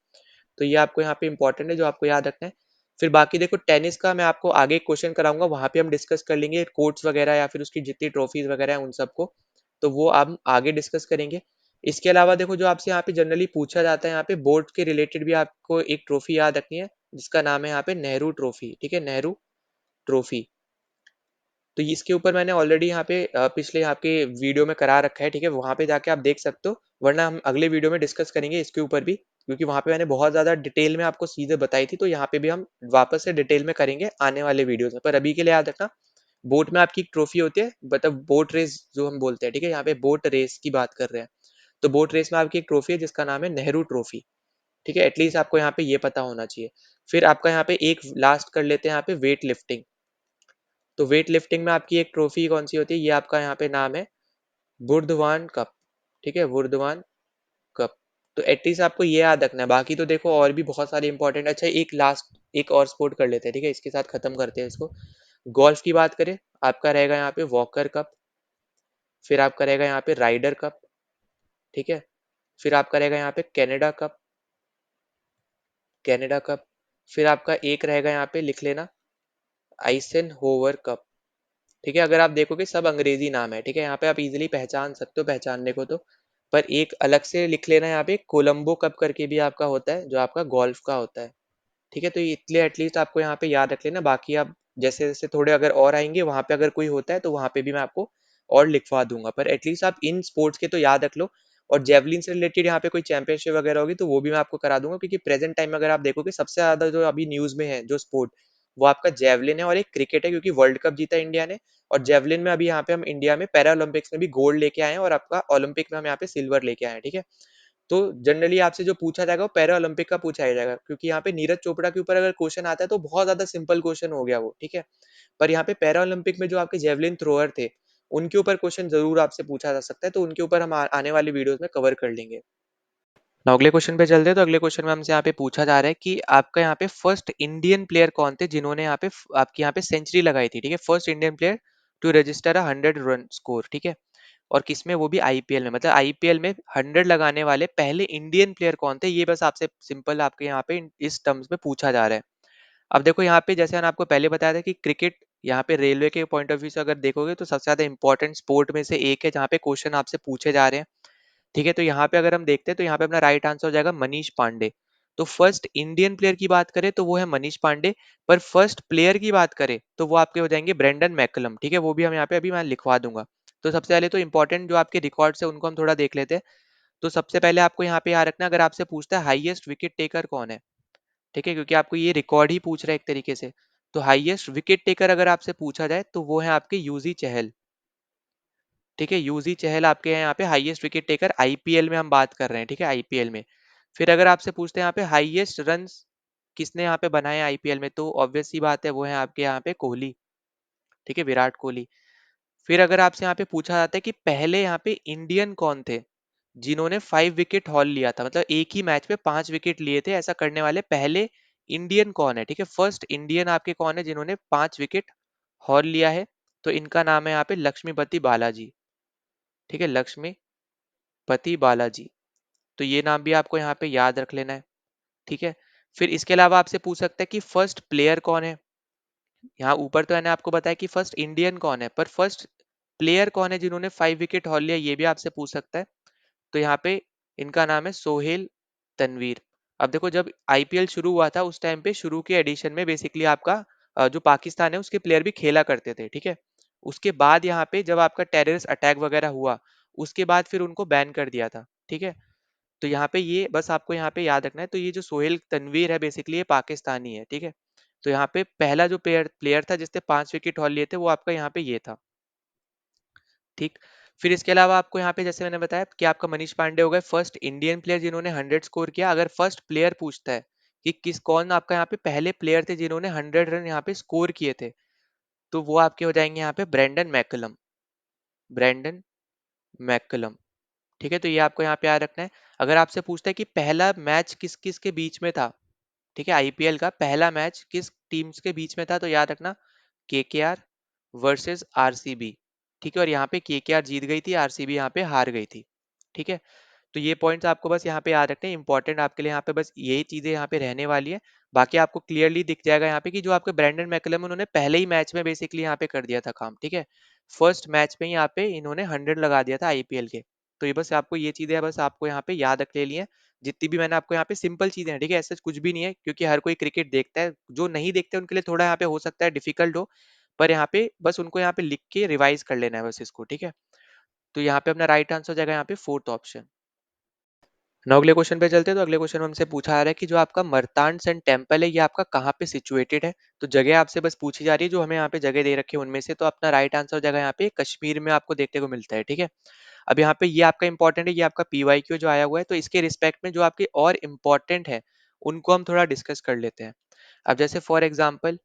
तो ये आपको यहाँ पे इंपॉर्टेंट है जो आपको याद रखना है। फिर बाकी देखो टेनिस का मैं आपको आगे एक क्वेश्चन कराऊंगा, वहां पे हम डिस्कस कर लेंगे कोर्ट्स वगैरह या फिर उसकी जितनी ट्रॉफीज वगैरह है उन सबको, तो वो हम आगे डिस्कस करेंगे। इसके अलावा देखो जो आपसे यहाँ पे जनरली पूछा जाता है, यहाँ पे बोर्ड के रिलेटेड भी आपको एक ट्रॉफी याद रखनी है जिसका नाम है यहाँ पे नेहरू ट्रॉफी, ठीक है? नेहरू ट्रॉफी। तो इसके ऊपर मैंने ऑलरेडी यहाँ पे पिछले आपके वीडियो में करा रखा है, ठीक है? वहाँ पे जाके आप देख सकते हो, वरना हम अगले वीडियो में डिस्कस करेंगे इसके ऊपर भी, क्योंकि वहाँ पे मैंने बहुत ज़्यादा डिटेल में आपको चीज़ें बताई थी, तो यहाँ पे भी हम वापस से डिटेल में करेंगे आने वाले वीडियोज़ में। पर अभी के लिए याद रखना, बोट में आपकी एक ट्रॉफी होती है, मतलब बोट रेस जो हम बोलते हैं, ठीक है? यहाँ पे बोट रेस की बात कर रहे हैं। तो बोट रेस में आपकी एक ट्रॉफी है जिसका नाम है नेहरू ट्रॉफी, ठीक है? एटलीस्ट आपको यहाँ पे ये पता होना चाहिए। फिर आपका यहाँ पे एक लास्ट कर लेते हैं यहाँ पे वेट लिफ्टिंग। तो वेट लिफ्टिंग में आपकी एक ट्रॉफी कौन सी होती है, ये आपका यहाँ पे नाम है बुर्दवान कप, ठीक है? बुर्दवान कप। तो एटलीस्ट आपको ये याद रखना है, बाकी तो देखो और भी बहुत सारे इंपॉर्टेंट। अच्छा एक लास्ट एक और स्पोर्ट कर लेते हैं, ठीक है? इसके साथ खत्म करते हैं इसको। गोल्फ की बात करें, आपका रहेगा यहाँ पे वॉकर कप। फिर आपका रहेगा यहाँ पे राइडर कप, ठीक है? फिर आपका रहेगा यहाँ पे कैनेडा कप, कैनेडा कप। फिर आपका एक रहेगा यहाँ पे, लिख लेना, आइसन होवर कप, ठीक है? अगर आप देखोगे सब अंग्रेजी नाम है, ठीक है? यहाँ पे आप इजीली पहचान सकते हो पहचानने को तो। पर एक अलग से लिख लेना यहाँ पे, कोलंबो कप करके भी आपका होता है जो आपका गोल्फ का होता है, ठीक है? तो ये इतने एटलीस्ट आपको यहाँ पे याद रख लेना। बाकी आप जैसे जैसे थोड़े अगर और आएंगे वहां पे अगर कोई होता है तो वहां पे भी मैं आपको और लिखवा दूंगा, पर एटलीस्ट आप इन स्पोर्ट्स के तो याद रख लो। और जेवलिन से रिलेटेड यहाँ पे कोई चैंपियनशिप वगैरह होगी तो वो भी मैं आपको करा दूंगा, क्योंकि प्रेजेंट टाइम में अगर आप देखोगे सबसे ज्यादा जो अभी न्यूज में है जो स्पोर्ट, वो आपका जेवलिन है और एक क्रिकेट है, क्योंकि वर्ल्ड कप जीता इंडिया ने। और जेवलिन में अभी यहाँ पे हम इंडिया में पैरा ओलंपिक्स में भी गोल्ड लेके आए हैं और आपका ओलंपिक में हम यहाँ पे सिल्वर लेके आए हैं, ठीक है? तो जनरली आपसे जो पूछा जाएगा वो पैरा ओलंपिक का पूछा जाएगा, क्योंकि यहाँ पे नीरज चोपड़ा के ऊपर अगर क्वेश्चन आता है तो बहुत ज्यादा सिंपल क्वेश्चन हो गया वो, ठीक है? पर यहाँ पे पैरा ओलंपिक में जो आपके जेवलिन थ्रोअर थे, उनके ऊपर क्वेश्चन जरूर आपसे पूछा जा सकता है, तो उनके ऊपर हम आने वाली वीडियोस में कवर कर लेंगे। ना अगले क्वेश्चन पे चलते हैं। तो अगले क्वेश्चन में हमसे यहाँ पे पूछा जा रहा है कि आपका यहाँ पे फर्स्ट इंडियन प्लेयर कौन थे जिन्होंने यहाँ पे आपकी यहाँ पे सेंचुरी लगाई थी, ठीक है? First Indian player to register 100 run score, ठीक है? और किसमें, वो भी आईपीएल में, मतलब आईपीएल में 100 लगाने वाले पहले इंडियन प्लेयर कौन थे, ये बस आपसे सिंपल आपके यहाँ पे इस टर्म्स में पूछा जा रहा है। अब देखो यहाँ पे जैसे मैंने आपको पहले बताया था कि क्रिकेट यहाँ पे रेलवे के पॉइंट ऑफ व्यू से अगर देखोगे तो सबसे ज्यादा इंपॉर्टेंट स्पोर्ट में से एक है जहाँ पे क्वेश्चन आपसे पूछे जा रहे हैं, ठीक है? तो यहाँ पे अगर हम देखते हैं तो यहाँ पे अपना राइट आंसर हो जाएगा मनीष पांडे। तो फर्स्ट इंडियन प्लेयर की बात करें तो वो है मनीष पांडे, पर फर्स्ट प्लेयर की बात करें तो वो आपके हो जाएंगे ब्रेंडन मैकलम, ठीक है? वो भी हम यहाँ पे अभी मैं लिखवा दूंगा। तो सबसे पहले तो इंपॉर्टेंट जो आपके रिकॉर्ड्स है उनको हम थोड़ा देख लेते हैं। तो सबसे पहले आपको यहाँ पे याद रखना, अगर आपसे पूछता है हाईएस्ट विकेट टेकर कौन है, ठीक है? क्योंकि आपको ये रिकॉर्ड ही पूछ रहा है एक तरीके से। तो हाईएस्ट विकेट टेकर अगर आपसे पूछा जाए तो वो है आपके यूजी चहल, ठीक है? यूजी चहल आपके यहाँ पे हाईएस्ट विकेट टेकर, आईपीएल में हम बात कर रहे हैं, ठीक है? आईपीएल में। फिर अगर आपसे पूछते हैं यहाँ पे हाईएस्ट रन्स किसने यहाँ पे बनाए आईपीएल में, तो ऑब्वियस सी बात है वो है आपके यहाँ पे कोहली, ठीक है? विराट कोहली। फिर अगर आपसे यहाँ पे पूछा जाता है कि पहले यहाँ पे इंडियन कौन थे जिन्होंने 5 विकेट हॉल लिया था, मतलब एक ही मैच में 5 विकेट लिए थे, ऐसा करने वाले पहले इंडियन कौन है, ठीक है? फर्स्ट इंडियन आपके कौन है जिन्होंने 5 विकेट हॉल लिया है, तो इनका नाम है यहाँ पे लक्ष्मीपति बालाजी, ठीक है? लक्ष्मीपति बालाजी। तो ये नाम भी आपको यहाँ पे याद रख लेना है। ठीक है। फिर इसके अलावा आपसे पूछ सकता है कि फर्स्ट प्लेयर कौन है। यहाँ ऊपर तो मैंने आपको बताया कि फर्स्ट इंडियन कौन है, पर फर्स्ट प्लेयर कौन है जिन्होंने 5 विकेट हाल लिया, ये भी आपसे पूछ सकता है। तो यहाँ पे इनका नाम है सोहेल तनवीर। अब देखो, जब आईपीएल शुरू हुआ था उस टाइम पे शुरू के एडिशन में बेसिकली आपका जो पाकिस्तान है उसके प्लेयर भी खेला करते थे, ठीक है। उसके बाद यहाँ पे जब आपका टेररिस्ट अटैक वगैरह हुआ, उसके बाद फिर उनको बैन कर दिया था, ठीक है। तो यहाँ पे ये बस आपको यहाँ पे याद रखना है। तो ये जो सोहेल तनवीर है बेसिकली ये पाकिस्तानी है, ठीक है। तो यहाँ पे पहला जो प्लेयर प्लेयर था जिसने 5 विकेट हाल लिए थे वो आपका यहाँ पे ये था, ठीक। फिर इसके अलावा आपको यहाँ पे जैसे मैंने बताया कि आपका मनीष पांडे हो गए फर्स्ट इंडियन प्लेयर जिन्होंने 100 स्कोर किया। अगर फर्स्ट प्लेयर पूछता है कि किस कौन आपका यहाँ पे पहले प्लेयर थे जिन्होंने 100 रन यहाँ पे स्कोर किए थे, तो वो आपके हो जाएंगे यहाँ पे ब्रेंडन मैकलम। ब्रेंडन मैकलम, ठीक है। तो ये आपको यहाँ पे याद रखना है। अगर आपसे पूछता है कि पहला मैच किस किस के बीच में था, ठीक है, आईपीएल का पहला मैच किस टीम्स के बीच में था, तो याद रखना केकेआर वर्सेस आरसीबी, ठीक है। और यहाँ पे केकेआर जीत गई थी, आरसीबी यहाँ पे हार गई थी, ठीक है। तो ये पॉइंट्स आपको बस यहाँ पे याद रखने हैं, इंपॉर्टेंट आपके लिए यहाँ पे बस यही चीजें यहाँ पे रहने वाली है। बाकी आपको क्लियरली दिख जाएगा यहाँ पे कि जो आपके ब्रेंडन मैकलम उन्होंने पहले ही मैच में बेसिकली यहाँ पे कर दिया था काम, ठीक है। फर्स्ट मैच में ही यहाँ पे इन्होंने 100 लगा दिया था आईपीएल के। तो ये बस आपको ये चीजें बस आपको यहाँ पे याद रख ले ली है। जितनी भी मैंने आपको यहाँ पे सिंपल चीजें हैं, ठीक है, ऐसा कुछ भी नहीं है, क्योंकि हर कोई क्रिकेट देखता है। जो नहीं देखते उनके लिए थोड़ा यहाँ पे हो सकता है डिफिकल्ट हो, पर यहाँ पे बस उनको यहाँ पे लिख के रिवाइज कर लेना है बस इसको, ठीक है। तो यहाँ पे अपना राइट आंसर हो जाएगा यहाँ पे फोर्थ ऑप्शन। नाउ अगले क्वेश्चन पे चलते हैं। तो अगले क्वेश्चन में हमसे पूछा जा रहा है कि जो आपका मर्तान सन टेम्पल है ये आपका कहाँ पे सिचुएटेड है। तो जगह आपसे बस पूछी जा रही है, जो हमें यहाँ पे जगह दे रखी है उनमें से। तो अपना राइट आंसर हो जाएगा यहाँ पे कश्मीर में आपको देखने को मिलता है, ठीक है। अब यहाँ पे ये आपका इंपॉर्टेंट है, ये आपका पीवाईक्यू जो आया हुआ है, तो इसके रिस्पेक्ट में जो आपके और इम्पोर्टेंट है उनको हम थोड़ा डिस्कस कर लेते हैं। अब जैसे फॉर एग्जाम्पल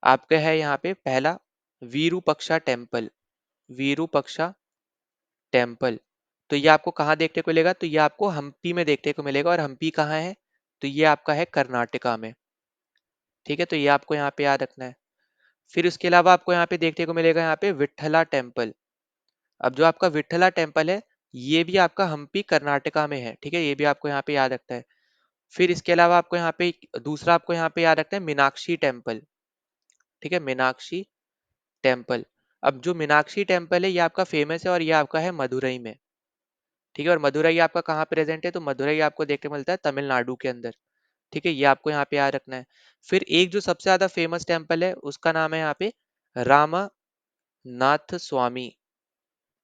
आपका है यहाँ पे पहला वीरूपक्षा टेम्पल। वीरूपक्षा टेम्पल, तो ये आपको कहाँ देखने को मिलेगा, तो ये आपको हम्पी में देखने को मिलेगा। और हम्पी कहाँ है, तो ये आपका है कर्नाटका में, ठीक है। तो ये आपको यहाँ पे याद रखना है। फिर उसके अलावा आपको यहाँ पे देखने को मिलेगा यहाँ पे विट्ठला टेम्पल। अब जो आपका विट्ठला टेम्पल है ये भी आपका हम्पी कर्नाटका में है, ठीक है। ये भी आपको यहाँ पे याद रखना है। फिर इसके अलावा आपको यहाँ पे दूसरा आपको यहाँ पे याद रखना है मीनाक्षी टेम्पल, ठीक है, मीनाक्षी टेम्पल। अब जो मीनाक्षी टेम्पल है ये आपका फेमस है और ये आपका है मदुरई में, ठीक है। और मदुरई आपका कहाँ प्रेजेंट है, तो मदुरई आपको देखने को मिलता है तमिलनाडु के अंदर, ठीक है। ये आपको यहाँ पे याद रखना है। फिर एक जो सबसे ज्यादा फेमस टेम्पल है उसका नाम है यहाँ पे रामनाथ स्वामी,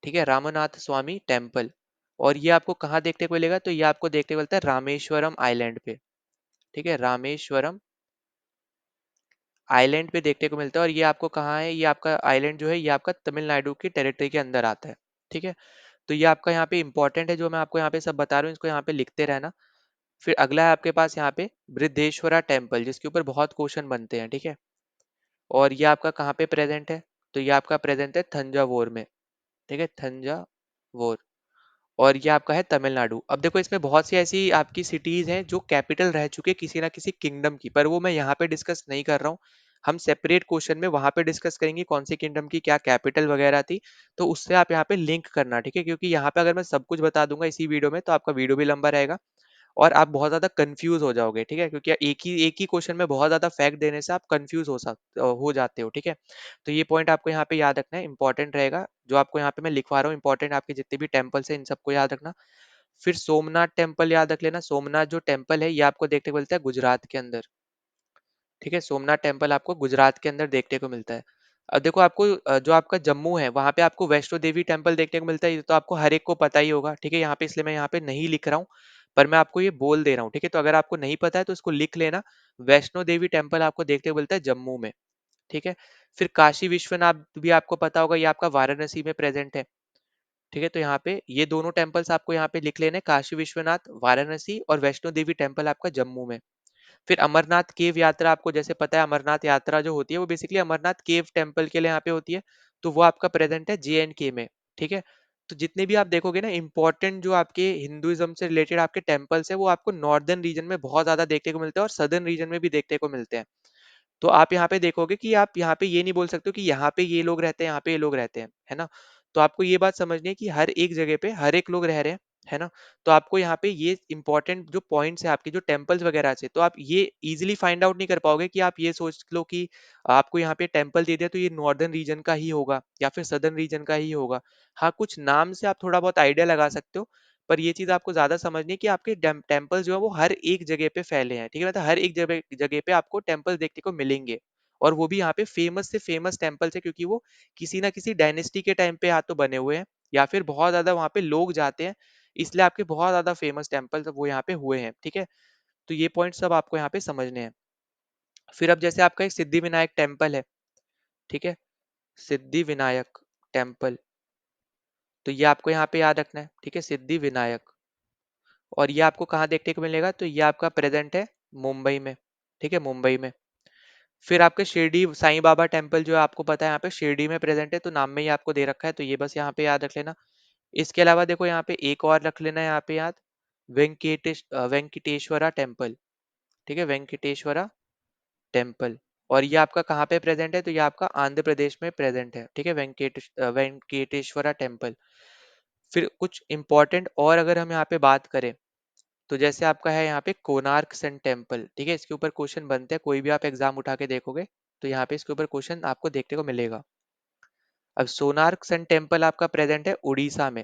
ठीक है, रामनाथ स्वामी टेम्पल। और ये आपको कहाँ देखने को मिलेगा, तो ये आपको देखने को मिलता है रामेश्वरम आइलैंड पे, ठीक है, रामेश्वरम आइलैंड पे देखने को मिलता है। और ये आपको कहाँ है, ये आपका आइलैंड जो है ये आपका तमिलनाडु की टेरिटरी के अंदर आता है, ठीक है। तो ये आपका यहाँ पे इंपॉर्टेंट है, जो मैं आपको यहाँ पे सब बता रहा हूँ इसको यहाँ पे लिखते रहना। फिर अगला है आपके पास यहाँ पे बृहदेश्वरा टेम्पल, जिसके ऊपर बहुत क्वेश्चन बनते हैं, ठीक है। और ये आपका कहाँ पे प्रेजेंट है, तो ये आपका प्रेजेंट है थंजावुर में, ठीक है, थंजावुर। और ये आपका है तमिलनाडु। अब देखो इसमें बहुत सी ऐसी आपकी सिटीज हैं जो कैपिटल रह चुके किसी ना किसी किंगडम की, पर वो मैं यहाँ पे डिस्कस नहीं कर रहा हूँ। हम सेपरेट क्वेश्चन में वहां पे डिस्कस करेंगे कौन सी किंगडम की क्या कैपिटल वगैरह थी। तो उससे आप यहाँ पे लिंक करना, ठीक है, क्योंकि यहाँ पे अगर मैं सब कुछ बता दूंगा इसी वीडियो में तो आपका वीडियो भी लंबा रहेगा और आप बहुत ज्यादा कंफ्यूज हो जाओगे, ठीक है, क्योंकि एक ही क्वेश्चन में बहुत ज्यादा फैक्ट देने से आप कंफ्यूज हो जाते हो, ठीक है। तो ये पॉइंट आपको यहाँ पे याद रखना है, इंपॉर्टेंट रहेगा। जो आपको यहाँ पे मैं लिखवा रहा हूँ इंपॉर्टेंट, आपके जितने भी टेम्पल्स हैं इन सबको याद रखना। फिर सोमनाथ टेम्पल याद रख लेना। सोमनाथ जो टेम्पल है ये आपको देखने को मिलता है गुजरात के अंदर, ठीक है। सोमनाथ टेम्पल आपको गुजरात के अंदर देखने को मिलता है। अब देखो आपको जो आपका जम्मू है वहां पे आपको वैष्णो देवी टेम्पल देखने को मिलता है, ये तो आपको हर एक को पता ही होगा, ठीक है। यहाँ पे इसलिए मैं यहाँ पे नहीं लिख रहा हूँ, पर मैं आपको ये बोल दे रहा हूँ, ठीक है। तो अगर आपको नहीं पता है तो इसको लिख लेना। वैष्णो देवी टेम्पल आपको देखने को मिलता है जम्मू में, ठीक है। फिर काशी विश्वनाथ भी आपको पता होगा, ये आपका वाराणसी में प्रेजेंट है, ठीक है। तो यहाँ पे ये दोनों टेम्पल्स आपको यहाँ पे लिख लेने, काशी विश्वनाथ वाराणसी और वैष्णो देवी टेम्पल आपका जम्मू में। फिर अमरनाथ केव यात्रा आपको जैसे पता है, अमरनाथ यात्रा जो होती है वो बेसिकली अमरनाथ केव टेम्पल के लिए यहाँ पे होती है। तो वो आपका प्रेजेंट है JNK में, ठीक है। तो जितने भी आप देखोगे ना इंपॉर्टेंट जो आपके हिंदुइज्म से रिलेटेड आपके टेम्पल्स है वो आपको नॉर्दर्न रीजन में बहुत ज्यादा देखने को मिलते हैं और सदर्न रीजन में भी देखने को मिलते हैं। तो आप यहाँ पे देखोगे कि आप यहाँ पे ये नहीं बोल सकते हो कि यहाँ पे ये लोग रहते हैं यहाँ पे ये लोग रहते हैं, है ना। तो आपको ये बात समझनी है कि हर एक जगह पे हर एक लोग रह रहे हैं, है ना? तो आपको यहाँ पे ये इंपॉर्टेंट जो पॉइंट्स हैं आपके, जो टेम्पल्स वगैरह से, तो आप ये इजीली फाइंड आउट नहीं कर पाओगे कि आप ये सोच लो कि आपको यहाँ पे टेम्पल दे दिया तो ये नॉर्दर्न रीजन का ही होगा या फिर सदर्न रीजन का ही होगा। हाँ, कुछ नाम से आप थोड़ा बहुत आइडिया लगा सकते हो, पर ये चीज आपको ज्यादा समझनी है कि आपके टेम्पल्स जो है वो हर एक जगह पे फैले हैं, ठीक है? मतलब हर एक जगह जगह पे आपको टेम्पल देखने को मिलेंगे, और वो भी यहाँ पे फेमस से फेमस टेम्पल्स है, क्योंकि वो किसी ना किसी डायनेस्टी के टाइम पे या तो बने हुए हैं या फिर बहुत ज्यादा वहाँ पे लोग जाते हैं, इसलिए आपके बहुत ज्यादा फेमस टेम्पल वो यहाँ पे हुए हैं, ठीक है? तो ये पॉइंट सब आपको यहाँ पे समझने हैं। फिर अब जैसे आपका एक सिद्धि विनायक टेम्पल है, ठीक है? सिद्धि विनायक टेम्पल, तो ये आपको यहाँ पे याद रखना है, ठीक है? सिद्धि विनायक, और ये आपको कहाँ देखने को मिलेगा, तो ये आपका प्रेजेंट है मुंबई में, ठीक है? मुंबई में। फिर आपके शिरडी साईं बाबा टेम्पल जो है आपको पता है यहाँ पे शिरडी में प्रेजेंट है, तो नाम में ही आपको दे रखा है, तो ये बस यहाँ पे याद रख लेना। इसके अलावा देखो यहाँ पे एक और रख लेना है यहाँ पे याद, वेंकटेश्वरा टेम्पल, ठीक है? वेंकटेश्वरा टेम्पल, और ये आपका कहाँ पे प्रेजेंट है, तो ये आपका आंध्र प्रदेश में प्रेजेंट है, ठीक है? वेंकटेश्वरा टेम्पल। फिर कुछ इंपॉर्टेंट और अगर हम यहाँ पे बात करें, तो जैसे आपका है यहाँ पे कोणार्क सन टेम्पल, ठीक है? इसके ऊपर क्वेश्चन बनते हैं, कोई भी आप एग्जाम उठा के देखोगे तो यहाँ पे इसके ऊपर क्वेश्चन आपको देखने को मिलेगा। अब सोनार्क सन टेम्पल आपका प्रेजेंट है उड़ीसा में,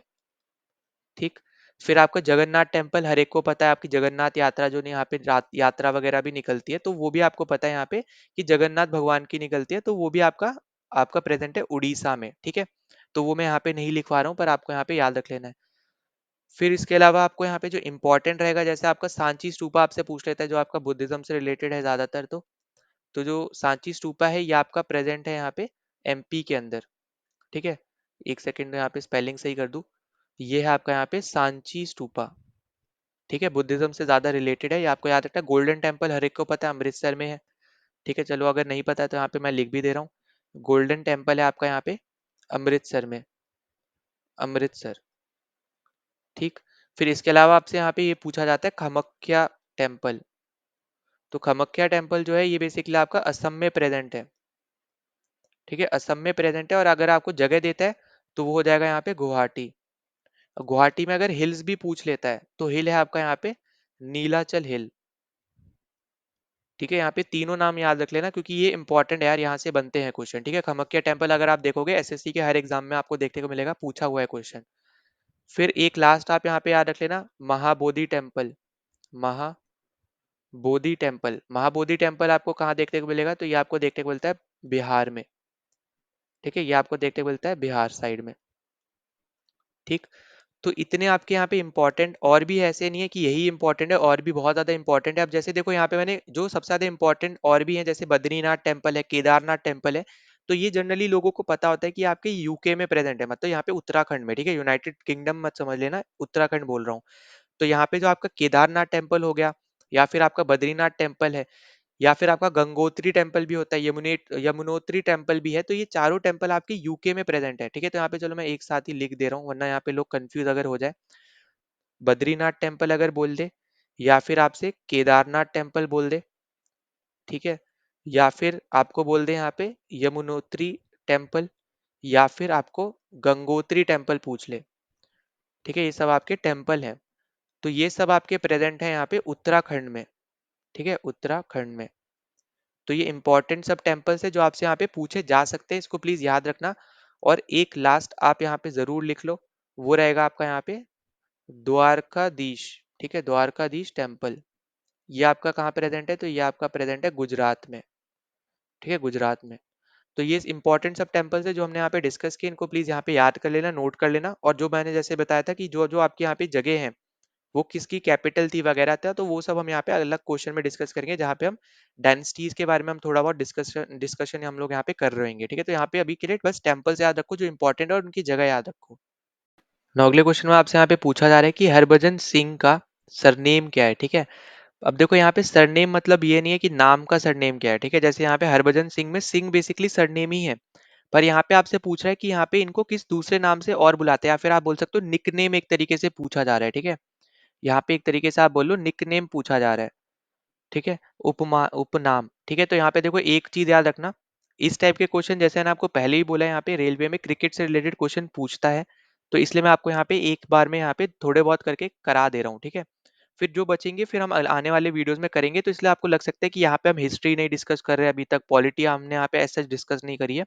ठीक? फिर आपका जगन्नाथ टेम्पल, हर एक को पता है आपकी जगन्नाथ यात्रा जो यहाँ पे यात्रा वगैरह भी निकलती है, तो वो भी आपको पता है यहाँ पे कि जगन्नाथ भगवान की निकलती है, तो वो भी आपका आपका प्रेजेंट है उड़ीसा में, ठीक है? तो वो मैं यहाँ पे नहीं लिखवा रहा हूँ, पर आपको यहाँ पे याद रख लेना है। फिर इसके अलावा आपको यहाँ पे जो इंपॉर्टेंट रहेगा, जैसे आपका सांची स्तूपा आपसे पूछ लेता है, जो आपका बुद्धिज्म से रिलेटेड है ज्यादातर, तो जो सांची स्तूपा है ये आपका प्रेजेंट है यहाँ पे एमपी के अंदर, ठीक है? एक सेकंड में यहाँ पे स्पेलिंग सही कर दूं, ये है आपका यहाँ पे सांची स्तूपा, ठीक है? बुद्धिज्म से ज्यादा रिलेटेड है, ये आपको याद रखना है। गोल्डन टेम्पल हर एक को पता है अमृतसर में है, ठीक है? चलो अगर नहीं पता है तो यहाँ पे मैं लिख भी दे रहा हूँ, गोल्डन टेम्पल है आपका यहाँ पे अमृतसर में, अमृतसर, ठीक? फिर इसके अलावा आपसे यहाँ पे ये पूछा जाता है कामाख्या टेम्पल, तो कामाख्या टेम्पल जो है ये बेसिकली आपका असम में प्रेजेंट है, ठीक है? असम में प्रेजेंट है, और अगर आपको जगह देता है तो वो हो जाएगा यहाँ पे गुवाहाटी। गुवाहाटी में अगर हिल्स भी पूछ लेता है तो हिल है आपका यहाँ पे नीलाचल हिल, ठीक है? यहाँ पे तीनों नाम याद रख लेना, क्योंकि ये इंपॉर्टेंट है यार, यहाँ से बनते हैं क्वेश्चन, ठीक है? कामाख्या टेम्पल अगर आप देखोगे एसएससी के हर एग्जाम में आपको देखने को मिलेगा, पूछा हुआ है क्वेश्चन। फिर एक लास्ट आप यहाँ पे याद रख लेना, Mahabodhi temple, Mahabodhi temple, Mahabodhi temple आपको कहाँ देखने को मिलेगा, तो ये आपको देखने को मिलता है बिहार में, ठीक है? ये आपको देखने को मिलता है बिहार साइड में, ठीक? तो इतने आपके यहाँ पे इंपॉर्टेंट, और भी ऐसे नहीं है कि यही इंपॉर्टेंट है, और भी बहुत ज्यादा इंपॉर्टेंट है। अब जैसे देखो यहाँ पे मैंने जो सबसे ज्यादा इंपॉर्टेंट और भी है, जैसे बद्रीनाथ टेम्पल है, केदारनाथ टेम्पल है, तो ये जनरली लोगों को पता होता है कि आपके यूके में प्रेजेंट है, मतलब यहाँ पे उत्तराखंड में, ठीक है? यूनाइटेड किंगडम मत समझ लेना, उत्तराखंड बोल रहा हूँ। तो यहाँ पे जो आपका केदारनाथ टेम्पल हो गया, या फिर आपका बद्रीनाथ टेम्पल है, या फिर आपका गंगोत्री टेम्पल भी होता है, यमुनोत्री टेम्पल भी है, तो ये चारों टेम्पल आपके यूके में प्रेजेंट है, ठीक है? तो यहाँ पे चलो मैं एक साथ ही लिख दे रहा हूँ, वरना यहाँ पे लोग कंफ्यूज अगर हो जाए। बद्रीनाथ टेम्पल अगर बोल दे, या फिर आपसे केदारनाथ टेम्पल बोल दे, ठीक है? या फिर आपको बोल दे यहाँ पे यमुनोत्री टेम्पल, या फिर आपको गंगोत्री टेम्पल पूछ ले, ठीक है? ये सब आपके टेम्पल हैं, तो ये सब आपके प्रेजेंट है यहाँ पे उत्तराखंड में, ठीक है? उत्तराखंड में। तो ये इंपॉर्टेंट सब टेम्पल्स है जो आपसे यहाँ पे पूछे जा सकते हैं, इसको प्लीज याद रखना। और एक लास्ट आप यहाँ पे जरूर लिख लो, वो रहेगा आपका यहाँ पे द्वारकाधीश, ठीक है? द्वारकाधीश टेम्पल, ये आपका कहाँ प्रेजेंट है, तो ये आपका प्रेजेंट है गुजरात में, ठीक है? गुजरात में। तो ये इंपॉर्टेंट सब टेम्पल्स है जो हमने यहाँ पे डिस्कस किए, इनको प्लीज यहाँ पे याद कर लेना, नोट कर लेना। और जो मैंने जैसे बताया था कि जो जो आपके यहाँ पे जगह है वो किसकी कैपिटल थी वगैरह था, तो वो सब हम यहाँ पे अलग क्वेश्चन में डिस्कस करेंगे, जहाँ पे हम डायनेस्टीज के बारे में हम थोड़ा बहुत डिस्कशन डिस्कशन हम लोग यहाँ पे कर रहे हैं, ठीक है? तो यहाँ पे अभी के लिए बस टेम्पल्स याद रखो जो इंपॉर्टेंट है, और उनकी जगह याद रखो। now अगले क्वेश्चन में आपसे यहाँ पे पूछा जा रहा है कि हरभजन सिंह का सरनेम क्या है, ठीक है? अब देखो यहाँ पे सरनेम मतलब ये नहीं है कि नाम का सरनेम क्या है, ठीक है? जैसे यहाँ पे हरभजन सिंह में सिंह बेसिकली सरनेम ही है, पर यहाँ पे आपसे पूछ रहा है कि यहाँ पे इनको किस दूसरे नाम से और बुलाते हैं, या फिर आप बोल सकते हो निकनेम एक तरीके से पूछा जा रहा है, ठीक है? यहाँ पे एक तरीके से आप बोल लो निकनेम पूछा जा रहा है, ठीक है? उपमा उपनाम, ठीक है? तो यहाँ पे देखो एक चीज याद रखना, इस टाइप के क्वेश्चन जैसे मैंने आपको पहले ही बोला है, यहाँ पे रेलवे में क्रिकेट से रिलेटेड क्वेश्चन पूछता है, तो इसलिए मैं आपको यहाँ पे एक बार में यहाँ पे थोड़े बहुत करके करा दे रहा हूँ, ठीक है? फिर जो बचेंगे फिर हम आने वाले वीडियोस में करेंगे, तो इसलिए आपको लग सकता है कि यहाँ पे हम हिस्ट्री नहीं डिस्कस कर रहे हैं, अभी तक पॉलिटी हमने यहाँ पे ऐसा डिस्कस नहीं करी है।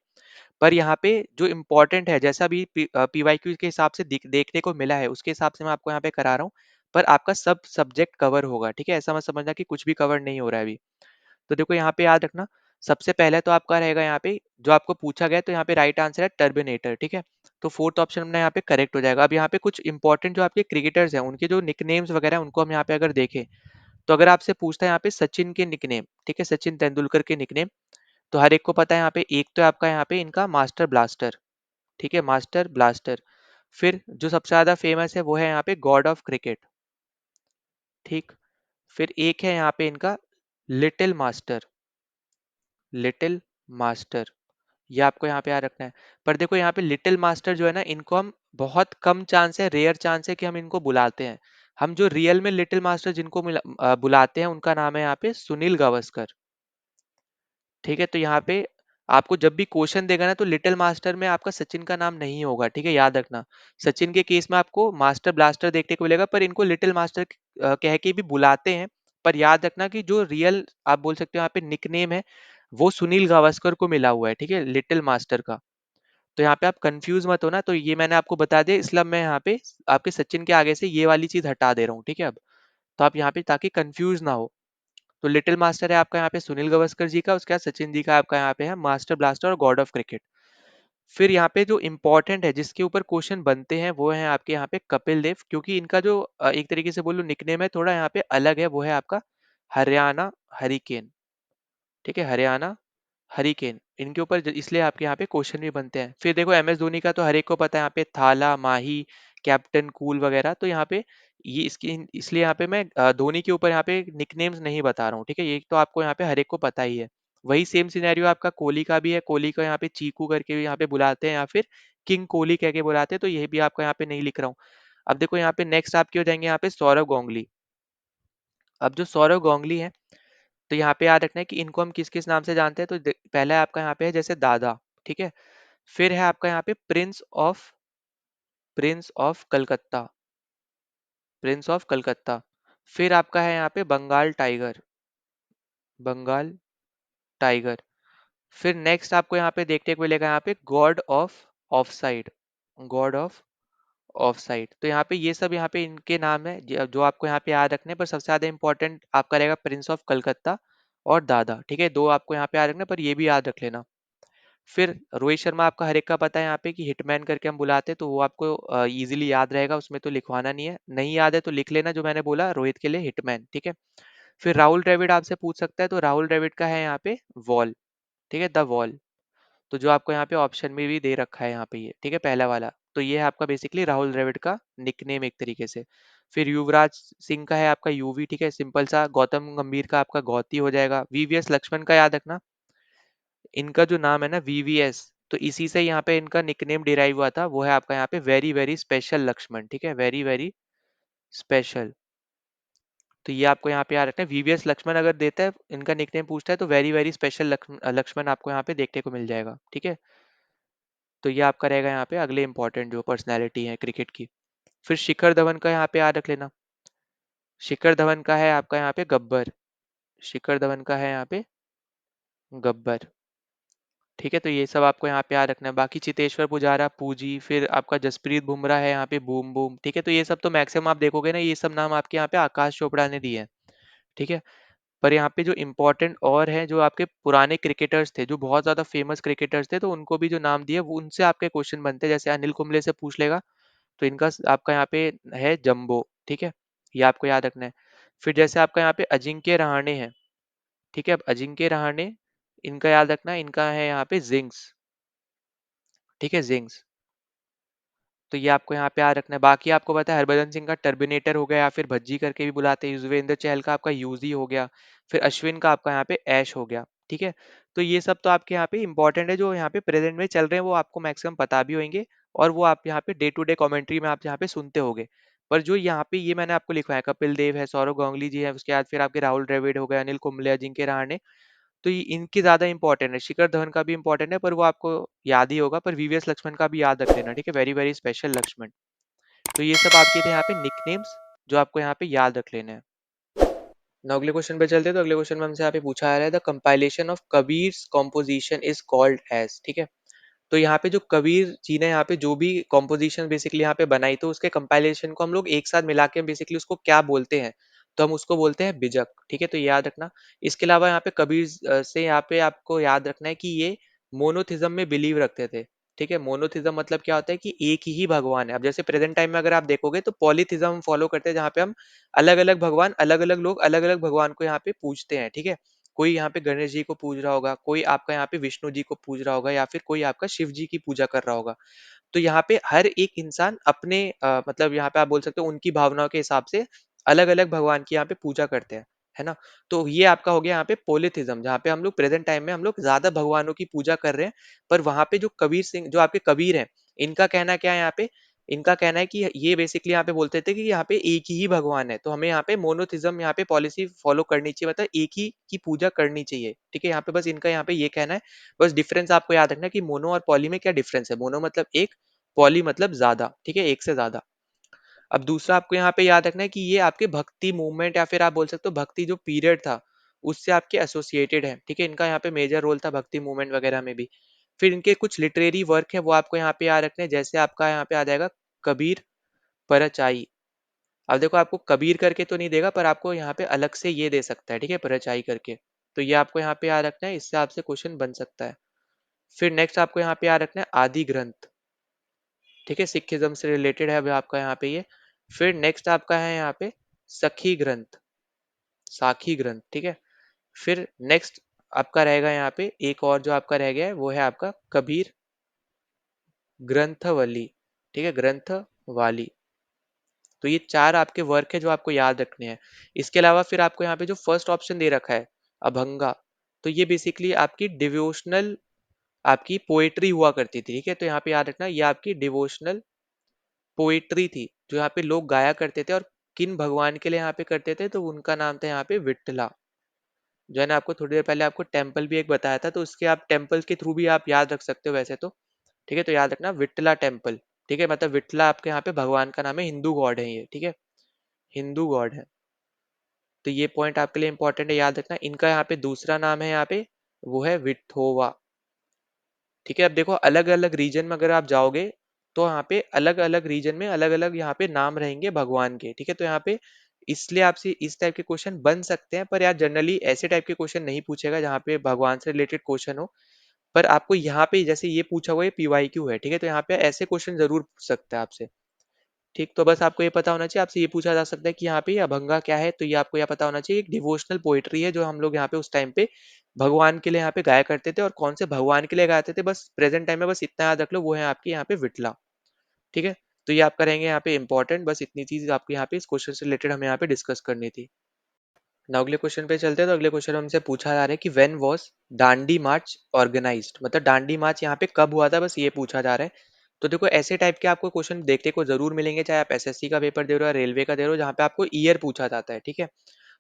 पर यहाँ पे जो इम्पोर्टेंट है, जैसा अभी पीवाईक्यू के हिसाब से देखने को मिला है, उसके हिसाब से मैं आपको यहाँ पे करा रहा हूँ। पर आपका सब सब्जेक्ट कवर होगा, ठीक है? ऐसा मत समझना कि कुछ भी कवर नहीं हो रहा है अभी। तो देखो यहाँ पे याद रखना, सबसे पहले तो आपका रहेगा यहाँ पे जो आपको पूछा गया, तो यहाँ पे राइट आंसर है टर्बिनेटर, ठीक है? तो फोर्थ ऑप्शन अपना यहाँ पे करेक्ट हो जाएगा। अब यहाँ पे कुछ इंपॉर्टेंट जो आपके क्रिकेटर्स हैं, उनके जो निकनेम्स वगैरह हैं, उनको हम यहाँ पे अगर देखें, तो अगर आपसे पूछता है यहाँ पे सचिन के निकनेम, ठीक है, सचिन तेंदुलकर के निकनेम, तो हर एक को पता है यहाँ पे। एक तो आपका यहाँ पे इनका मास्टर ब्लास्टर, ठीक है, मास्टर ब्लास्टर। फिर जो सबसे ज्यादा फेमस है वो है यहाँ पे गॉड ऑफ क्रिकेट, ठीक। फिर एक है यहाँ पे इनका लिटिल मास्टर, लिटिल मास्टर, ये आपको यहाँ पे याद रखना है। पर देखो यहाँ पे लिटिल मास्टर जो है ना, इनको हम बहुत कम चांस है, रेयर चांस है कि हम इनको बुलाते हैं। हम जो रियल में लिटिल मास्टर जिनको बुलाते हैं, उनका नाम है यहाँ पे सुनील गावस्कर, ठीक है। तो यहाँ पे आपको जब भी क्वेश्चन देगा ना, तो लिटिल मास्टर में आपका सचिन का नाम नहीं होगा, ठीक है, याद रखना। सचिन के केस में आपको मास्टर ब्लास्टर देखने को मिलेगा, पर इनको लिटिल मास्टर कह के भी बुलाते हैं। पर याद रखना कि जो रियल आप बोल सकते हो यहाँ पे निकनेम है, वो सुनील गावस्कर को मिला हुआ है, ठीक है, लिटिल मास्टर का। तो यहाँ पे आप कंफ्यूज मत हो ना, तो ये मैंने आपको बता दिया, इसलिए अब मैं यहाँ पे आपके सचिन के आगे से ये वाली चीज हटा दे रहा हूँ, ठीक है। अब तो आप यहाँ पे ताकि कंफ्यूज ना हो, तो लिटिल मास्टर है आपका यहाँ पे सुनील गावस्कर जी का, उसके बाद सचिन जी का आपका यहाँ पे है मास्टर ब्लास्टर और गॉड ऑफ क्रिकेट। फिर यहाँ पे जो इंपॉर्टेंट है, जिसके ऊपर क्वेश्चन बनते हैं, वो है आपके यहाँ पे कपिल देव, क्योंकि इनका जो एक तरीके से बोलो निकनेम है, थोड़ा यहाँ पे अलग है, वो है आपका हरियाणा हरिकेन, ठीक है, हरियाणा हरिकेन। इनके ऊपर इसलिए आपके यहाँ पे क्वेश्चन भी बनते हैं। फिर देखो एम एस धोनी का तो हर एक को पता है, यहाँ पे थाला माही, कैप्टन कूल वगैरह, तो यहाँ पे ये इसकी इसलिए यहाँ पे मैं धोनी के ऊपर यहाँ पे निकनेम्स नहीं बता रहा हूँ, ठीक है, ये तो आपको यहाँ पे हर एक को पता ही है। वही सेम सिनेरियो आपका कोहली का भी है, कोहली को यहाँ पे चीकू करके भी यहाँ पे बुलाते हैं, या फिर किंग कोहली कह के बुलाते हैं, तो ये भी आपको यहाँ पे नहीं लिख रहा हूँ। अब देखो यहाँ पे नेक्स्ट आपके हो जाएंगे यहाँ पे सौरव गांगुली। अब जो सौरव गांगुली है, तो यहाँ पे याद रखना है कि इनको हम किस किस नाम से जानते हैं। तो पहला आपका यहाँ पे है जैसे दादा, ठीक है। फिर है आपका यहाँ पे Prince of Calcutta, Prince of Calcutta. फिर आपका है यहाँ पे बंगाल टाइगर, बंगाल टाइगर। फिर नेक्स्ट आपको यहाँ पे देखने को मिलेगा यहाँ पे God of of side, God of of side. तो यहाँ पे ये सब यहाँ पे इनके नाम है जो आपको यहाँ पे याद रखने, पर सबसे ज्यादा इंपॉर्टेंट आपका रहेगा प्रिंस ऑफ कलकत्ता और दादा, ठीक है, दो आपको यहाँ पे याद रखना, पर ये भी याद रख लेना। फिर रोहित शर्मा आपका हर एक का पता है यहाँ पे कि हिटमैन करके हम बुलाते हैं, तो वो आपको इजीली याद रहेगा, उसमें तो लिखवाना नहीं है। नहीं याद है तो लिख लेना, जो मैंने बोला रोहित के लिए हिटमैन, ठीक है। फिर राहुल द्रविड़ आपसे पूछ सकता है, तो राहुल द्रविड़ का है यहाँ पे वॉल, ठीक है, द वॉल। तो जो आपको यहाँ पे ऑप्शन में भी दे रखा है यहाँ पे ये, ठीक है, पहला वाला। तो ये है आपका बेसिकली राहुल द्रविड़ का निकनेम एक तरीके से। फिर युवराज सिंह का है आपका यूवी, ठीक है, सिंपल सा। गौतम गंभीर का आपका गौती हो जाएगा। वीवीएस लक्ष्मण का याद रखना, इनका जो नाम है ना वीवीएस, तो इसी से यहाँ पे इनका निकनेम डिराइव हुआ था, वो है आपका यहाँ पे वेरी वेरी स्पेशल लक्ष्मण, ठीक है, वेरी वेरी स्पेशल। तो ये आपको यहाँ पे याद रखना है, वीवीएस लक्ष्मण अगर देता है, इनका निकनेम पूछता है, तो वेरी वेरी स्पेशल लक्ष्मण आपको यहाँ पे देखने को मिल जाएगा, ठीक है। तो ये आपका रहेगा यहाँ पे अगले इंपॉर्टेंट जो पर्सनैलिटी है क्रिकेट की। फिर शिखर धवन का यहाँ पे याद रख लेना, शिखर धवन का है आपका यहाँ पे गब्बर, शिखर धवन का है यहाँ पे गब्बर, ठीक है। तो ये सब आपको यहाँ पे याद रखना है। बाकी चेतेश्वर पुजारा पूजी, फिर आपका जसप्रीत बुमराह है यहाँ पे बूम बूम, ठीक है। तो ये सब तो मैक्सिमम आप देखोगे ना, ये सब नाम आपके यहाँ पे आकाश चोपड़ा ने दिए हैं, ठीक है। पर यहाँ पे जो इम्पोर्टेंट और है, जो आपके पुराने क्रिकेटर्स थे, जो बहुत ज्यादा फेमस क्रिकेटर्स थे, तो उनको भी जो नाम दिए, वो उनसे आपके क्वेश्चन बनते हैं। जैसे अनिल कुंबले से पूछ लेगा, तो इनका आपका यहाँ पे है जंबो, ठीक है, ये आपको याद रखना है। फिर जैसे आपका यहाँ पे अजिंक्य रहाणे है, ठीक है, अब अजिंक्य रहाणे, इनका याद रखना, इनका है यहाँ पे जिंक्स, ठीक है, जिंक्स। तो ये आपको यहाँ पे याद रखना है। बाकी आपको पता है हरभजन सिंह का टर्मिनेटर हो गया, या फिर भज्जी करके भी बुलाते हैं। युजवेंद्र चहल का आपका यूजी हो गया। फिर अश्विन का आपका यहाँ पे ऐश हो गया, ठीक है। तो ये सब तो आपके यहाँ पे इंपॉर्टेंट है, जो यहाँ पे प्रेजेंट में चल रहे हैं, वो आपको मैक्सिमम पता भी होंगे, और वो आप यहाँ पे डे टू डे कमेंट्री में आप यहाँ पे सुनते होगे। पर जो यहाँ पे ये मैंने आपको लिखवाया, कपिल देव है, सौरव गांगुली जी है, उसके बाद फिर आपके राहुल द्रविड़ हो गए, अनिल कुंबले, अजिंक्य रहाणे, तो ये इनकी ज्यादा इंपॉर्टेंट है। शिखर धवन का भी इंपॉर्टेंट है, पर वो आपको याद ही होगा। पर वीवीएस लक्ष्मण का भी याद रख लेना, ठीक है, वेरी वेरी स्पेशल लक्ष्मण। तो ये सब आपके थे यहाँ पे निकनेम्स, जो आपको यहाँ पे याद रख लेने हैं। ना अगले क्वेश्चन पे चलते हैं। तो अगले क्वेश्चन में हमसे यहाँ पे पूछा आ रहा है, the compilation of Kabir's composition is called as, ठीक है। तो यहाँ पे जो कबीर जी ने यहाँ पे जो भी कॉम्पोजिशन बेसिकली यहाँ पे बनाई, तो उसके कंपाइलेशन को हम लोग एक साथ मिला के बेसिकली उसको क्या बोलते हैं, तो हम उसको बोलते हैं बिजक, ठीक है। तो ये याद रखना। इसके अलावा यहाँ पे कबीर से यहाँ पे आपको याद रखना है कि ये मोनोथिज्म में बिलीव रखते थे, ठीक है। मोनोथिज्म मतलब क्या होता है कि एक ही भगवान है। अब जैसे प्रेजेंट टाइम में अगर आप देखोगे तो पॉलीथिज्म फॉलो करते हैं, जहाँ पे हम अलग अलग भगवान, अलग अलग लोग अलग अलग भगवान को यहाँ पे पूजते हैं, ठीक है। कोई यहाँ पे गणेश जी को पूज रहा होगा, कोई आपका यहाँ पे विष्णु जी को पूज रहा होगा, या फिर कोई आपका शिव जी की पूजा कर रहा होगा। तो यहाँ पे हर एक इंसान अपने मतलब यहाँ पे आप बोल सकते हो उनकी भावनाओं के हिसाब से अलग अलग भगवान की यहाँ पे पूजा करते हैं, है ना। तो ये आपका हो गया यहाँ पे पोलिथिज्म, जहाँ पे हम लोग प्रेजेंट टाइम में हम लोग ज्यादा भगवानों की पूजा कर रहे हैं। पर वहां पे जो कबीर सिंह, जो आपके कबीर हैं, इनका कहना क्या है यहाँ पे, इनका कहना है कि ये बेसिकली यहाँ पे बोलते थे कि यहाँ पे एक ही भगवान है, तो हमें यहाँ पे मोनोथिज्म यहाँ पे पॉलिसी फॉलो करनी चाहिए, मतलब एक ही की पूजा करनी चाहिए, ठीक है। यहाँ पे बस इनका यहाँ पे ये कहना है। बस डिफरेंस आपको याद रखना है कि मोनो और पॉली में क्या डिफरेंस है। मोनो मतलब एक, पॉली मतलब ज्यादा, ठीक है, एक से ज्यादा। अब दूसरा आपको यहाँ पे याद रखना है कि ये आपके भक्ति मूवमेंट, या फिर आप बोल सकते हो भक्ति जो पीरियड था उससे आपके एसोसिएटेड है, ठीक है। इनका यहाँ पे मेजर रोल था भक्ति मूवमेंट वगैरह में भी। फिर इनके कुछ लिटरेरी वर्क है वो आपको यहाँ पे याद रखने हैं। जैसे आपका यहाँ पे आ जाएगा कबीर परचाई। अब देखो आपको कबीर करके तो नहीं देगा, पर आपको यहाँ पे अलग से ये दे सकता है, ठीक है, परचाई करके। तो ये आपको यहाँ पे याद रखना है, इससे आपसे क्वेश्चन बन सकता है। फिर नेक्स्ट आपको यहाँ पे याद रखना है आदि ग्रंथ, ठीक है, सिखिज्म से रिलेटेड है अभी आपका यहाँ पे ये। फिर नेक्स्ट आपका है यहाँ पे सखी ग्रंथ, साखी ग्रंथ, ठीक है। फिर नेक्स्ट आपका रहेगा यहाँ पे एक और जो आपका रह गया है, वो है आपका कबीर ग्रंथवली, ठीक है, ग्रंथवाली। तो ये चार आपके वर्क है जो आपको याद रखने हैं। इसके अलावा फिर आपको यहाँ पे जो फर्स्ट ऑप्शन दे रखा है अभंगा, तो ये बेसिकली आपकी डिवोशनल आपकी पोएट्री हुआ करती थी, ठीक है। तो यहाँ पे याद रखना ये आपकी डिवोशनल पोएट्री थी, जो यहाँ पे लोग गाया करते थे। और किन भगवान के लिए यहाँ पे करते थे, तो उनका नाम था यहाँ पे विट्ठला। जो है ना, आपको थोड़ी देर पहले आपको टेम्पल भी एक बताया था, तो उसके आप टेम्पल के थ्रू भी आप याद रख सकते हो वैसे तो, ठीक है। तो याद रखना विट्ठला टेम्पल, ठीक है, मतलब विट्ठला आपके यहाँ पे भगवान का नाम है, हिंदू गॉड है ये, ठीक है, हिंदू गॉड है। तो ये पॉइंट आपके लिए इंपॉर्टेंट है, याद रखना। इनका यहाँ पे दूसरा नाम है यहाँ पे, वो है विठोवा, ठीक है। अब देखो अलग अलग रीजन में अगर आप जाओगे, तो यहाँ पे अलग अलग रीजन में अलग अलग यहाँ पे नाम रहेंगे भगवान के, ठीक है। तो यहाँ पे इसलिए आपसे इस टाइप के क्वेश्चन बन सकते हैं, पर यार जनरली ऐसे टाइप के क्वेश्चन नहीं पूछेगा जहाँ पे भगवान से रिलेटेड क्वेश्चन हो। पर आपको यहाँ पे जैसे ये पूछा हुआ है पीवाईक्यू है, ठीक है, तो यहाँ पे ऐसे क्वेश्चन जरूर पूछ सकता है आपसे, ठीक। तो बस आपको ये पता होना चाहिए, आपसे ये पूछा जा सकता है कि यहाँ पे ये अभंगा क्या है, तो ये आपको यह पता होना चाहिए। एक डिवोशनल पोएट्री है जो हम लोग यहाँ पे उस टाइम पे भगवान के लिए यहाँ पे गाया करते थे। और कौन से भगवान के लिए गाते थे, बस प्रेजेंट टाइम में बस इतना याद रख लो, वो है आपकी यहाँ पे विटला, ठीक है। तो ये आपका रहेंगे यहाँ पे इंपॉर्टेंट, बस इतनी चीज आपको यहाँ पे इस क्वेश्चन से रिलेटेड हमें यहाँ पे डिस्कस करनी थी। ना अगले क्वेश्चन पे चलते हैं। तो अगले क्वेश्चन हमसे पूछा जा रहा है कि when was Dandi March organised, मतलब डांडी मार्च यहाँ पे कब हुआ था, बस ये पूछा जा रहा है। तो देखो ऐसे टाइप के आपको क्वेश्चन देखने को जरूर मिलेंगे, चाहे आप एसएससी का पेपर दे रहे हो या रेलवे का दे रहे हो, जहाँ पे आपको ईयर पूछा जाता है, ठीक है।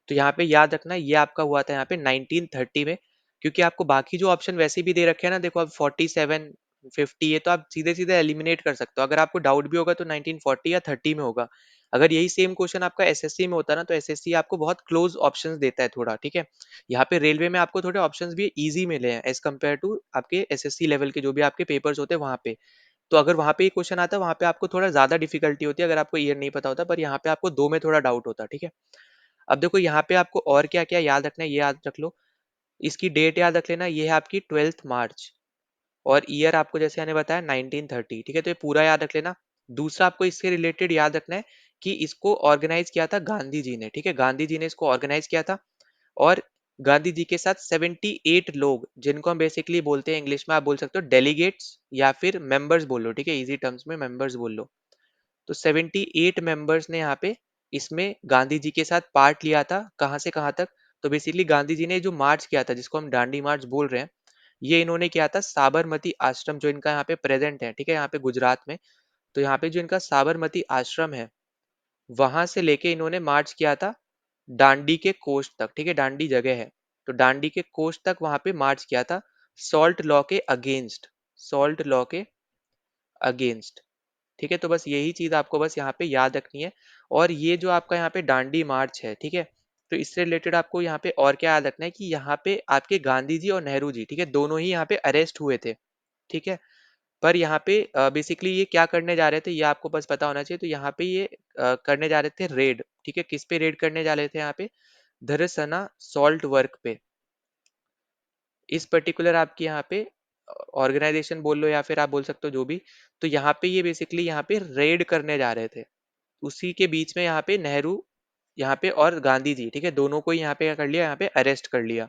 तो यहाँ पे याद रखना ये आपका हुआ था यहाँ पे 1930 में। क्योंकि आपको बाकी जो ऑप्शन वैसे भी दे रखे हैं ना, देखो अब 47 50 है, तो आप सीधे सीधे एलिमिनेट कर सकते हो। अगर आपको डाउट भी होगा तो 1940 या 30 में होगा। अगर यही सेम क्वेश्चन आपका एसएससी में होता ना, तो एसएससी आपको बहुत क्लोज ऑप्शंस देता है थोड़ा, ठीक है। यहाँ पे रेलवे में आपको थोड़े ऑप्शंस भी इजी मिले हैं एज कम्पेयर टू आपके एसएससी लेवल के जो भी आपके पेपर्स होते हैं वहां पे। तो अगर वहां पे क्वेश्चन आता है, वहां पे आपको थोड़ा ज्यादा डिफिकल्टी होती है अगर आपको ईयर नहीं पता होता, पर यहाँ पे आपको दो में थोड़ा डाउट होता है, ठीक है। अब देखो यहाँ पे आपको और क्या क्या याद रखना है, ये याद रख लो। इसकी डेट याद रख लेना, ये है आपकी 12 मार्च। और ईयर आपको जैसे मैंने बताया 1930, ठीक है। तो ये पूरा याद रख लेना। दूसरा आपको इससे रिलेटेड याद रखना है कि इसको ऑर्गेनाइज किया था गांधी जी ने, ठीक है, गांधी जी ने इसको ऑर्गेनाइज किया था। और गांधी जी के साथ 78 लोग, जिनको हम बेसिकली बोलते हैं इंग्लिश में आप बोल सकते हो डेलीगेट्स या फिर मेंबर्स बोल लो, ठीक है, इजी टर्म्स में मेंबर्स बोल लो। तो 78 मेंबर्स ने यहाँ पे इसमें गांधी जी के साथ पार्ट लिया था। कहाँ से कहाँ तक, तो बेसिकली गांधी जी ने जो मार्च किया था, जिसको हम दांडी मार्च बोल रहे हैं, ये इन्होंने किया था साबरमती आश्रम, जो इनका यहाँ पे प्रेजेंट है, ठीक है, यहाँ पे गुजरात में। तो यहाँ पे जो इनका साबरमती आश्रम है, वहां से लेके इन्होंने मार्च किया था दांडी के कोस्ट तक, ठीक है, दांडी जगह है। तो डांडी के कोस्ट तक वहां पे मार्च किया था, सॉल्ट लॉ के अगेंस्ट, सॉल्ट लॉ के अगेंस्ट। ठीक है, तो बस यही चीज आपको बस यहाँ पे याद रखनी है। और ये जो आपका यहाँ पे डांडी मार्च है, ठीक है, तो इससे रिलेटेड आपको यहाँ पे और क्या याद रखना है कि यहाँ पे आपके गांधी जी और नेहरू जी, ठीक है, दोनों ही यहाँ पे अरेस्ट हुए थे। ठीक है, पर यहाँ पे बेसिकली ये क्या करने जा रहे थे ये आपको बस पता होना चाहिए। तो यहाँ पे ये करने जा रहे थे रेड। ठीक है, किस पे रेड करने जा रहे थे यहाँ पे? धरसना सॉल्ट वर्क पे। इस पर्टिकुलर आपके यहाँ पे ऑर्गेनाइजेशन बोल लो या फिर आप बोल सकते हो जो भी, तो यहाँ पे ये बेसिकली यहाँ पे रेड करने जा रहे थे। उसी के बीच में यहाँ पे नेहरू यहाँ पे और गांधी जी, ठीक है, दोनों को यहाँ पे क्या कर लिया, यहाँ पे अरेस्ट कर लिया।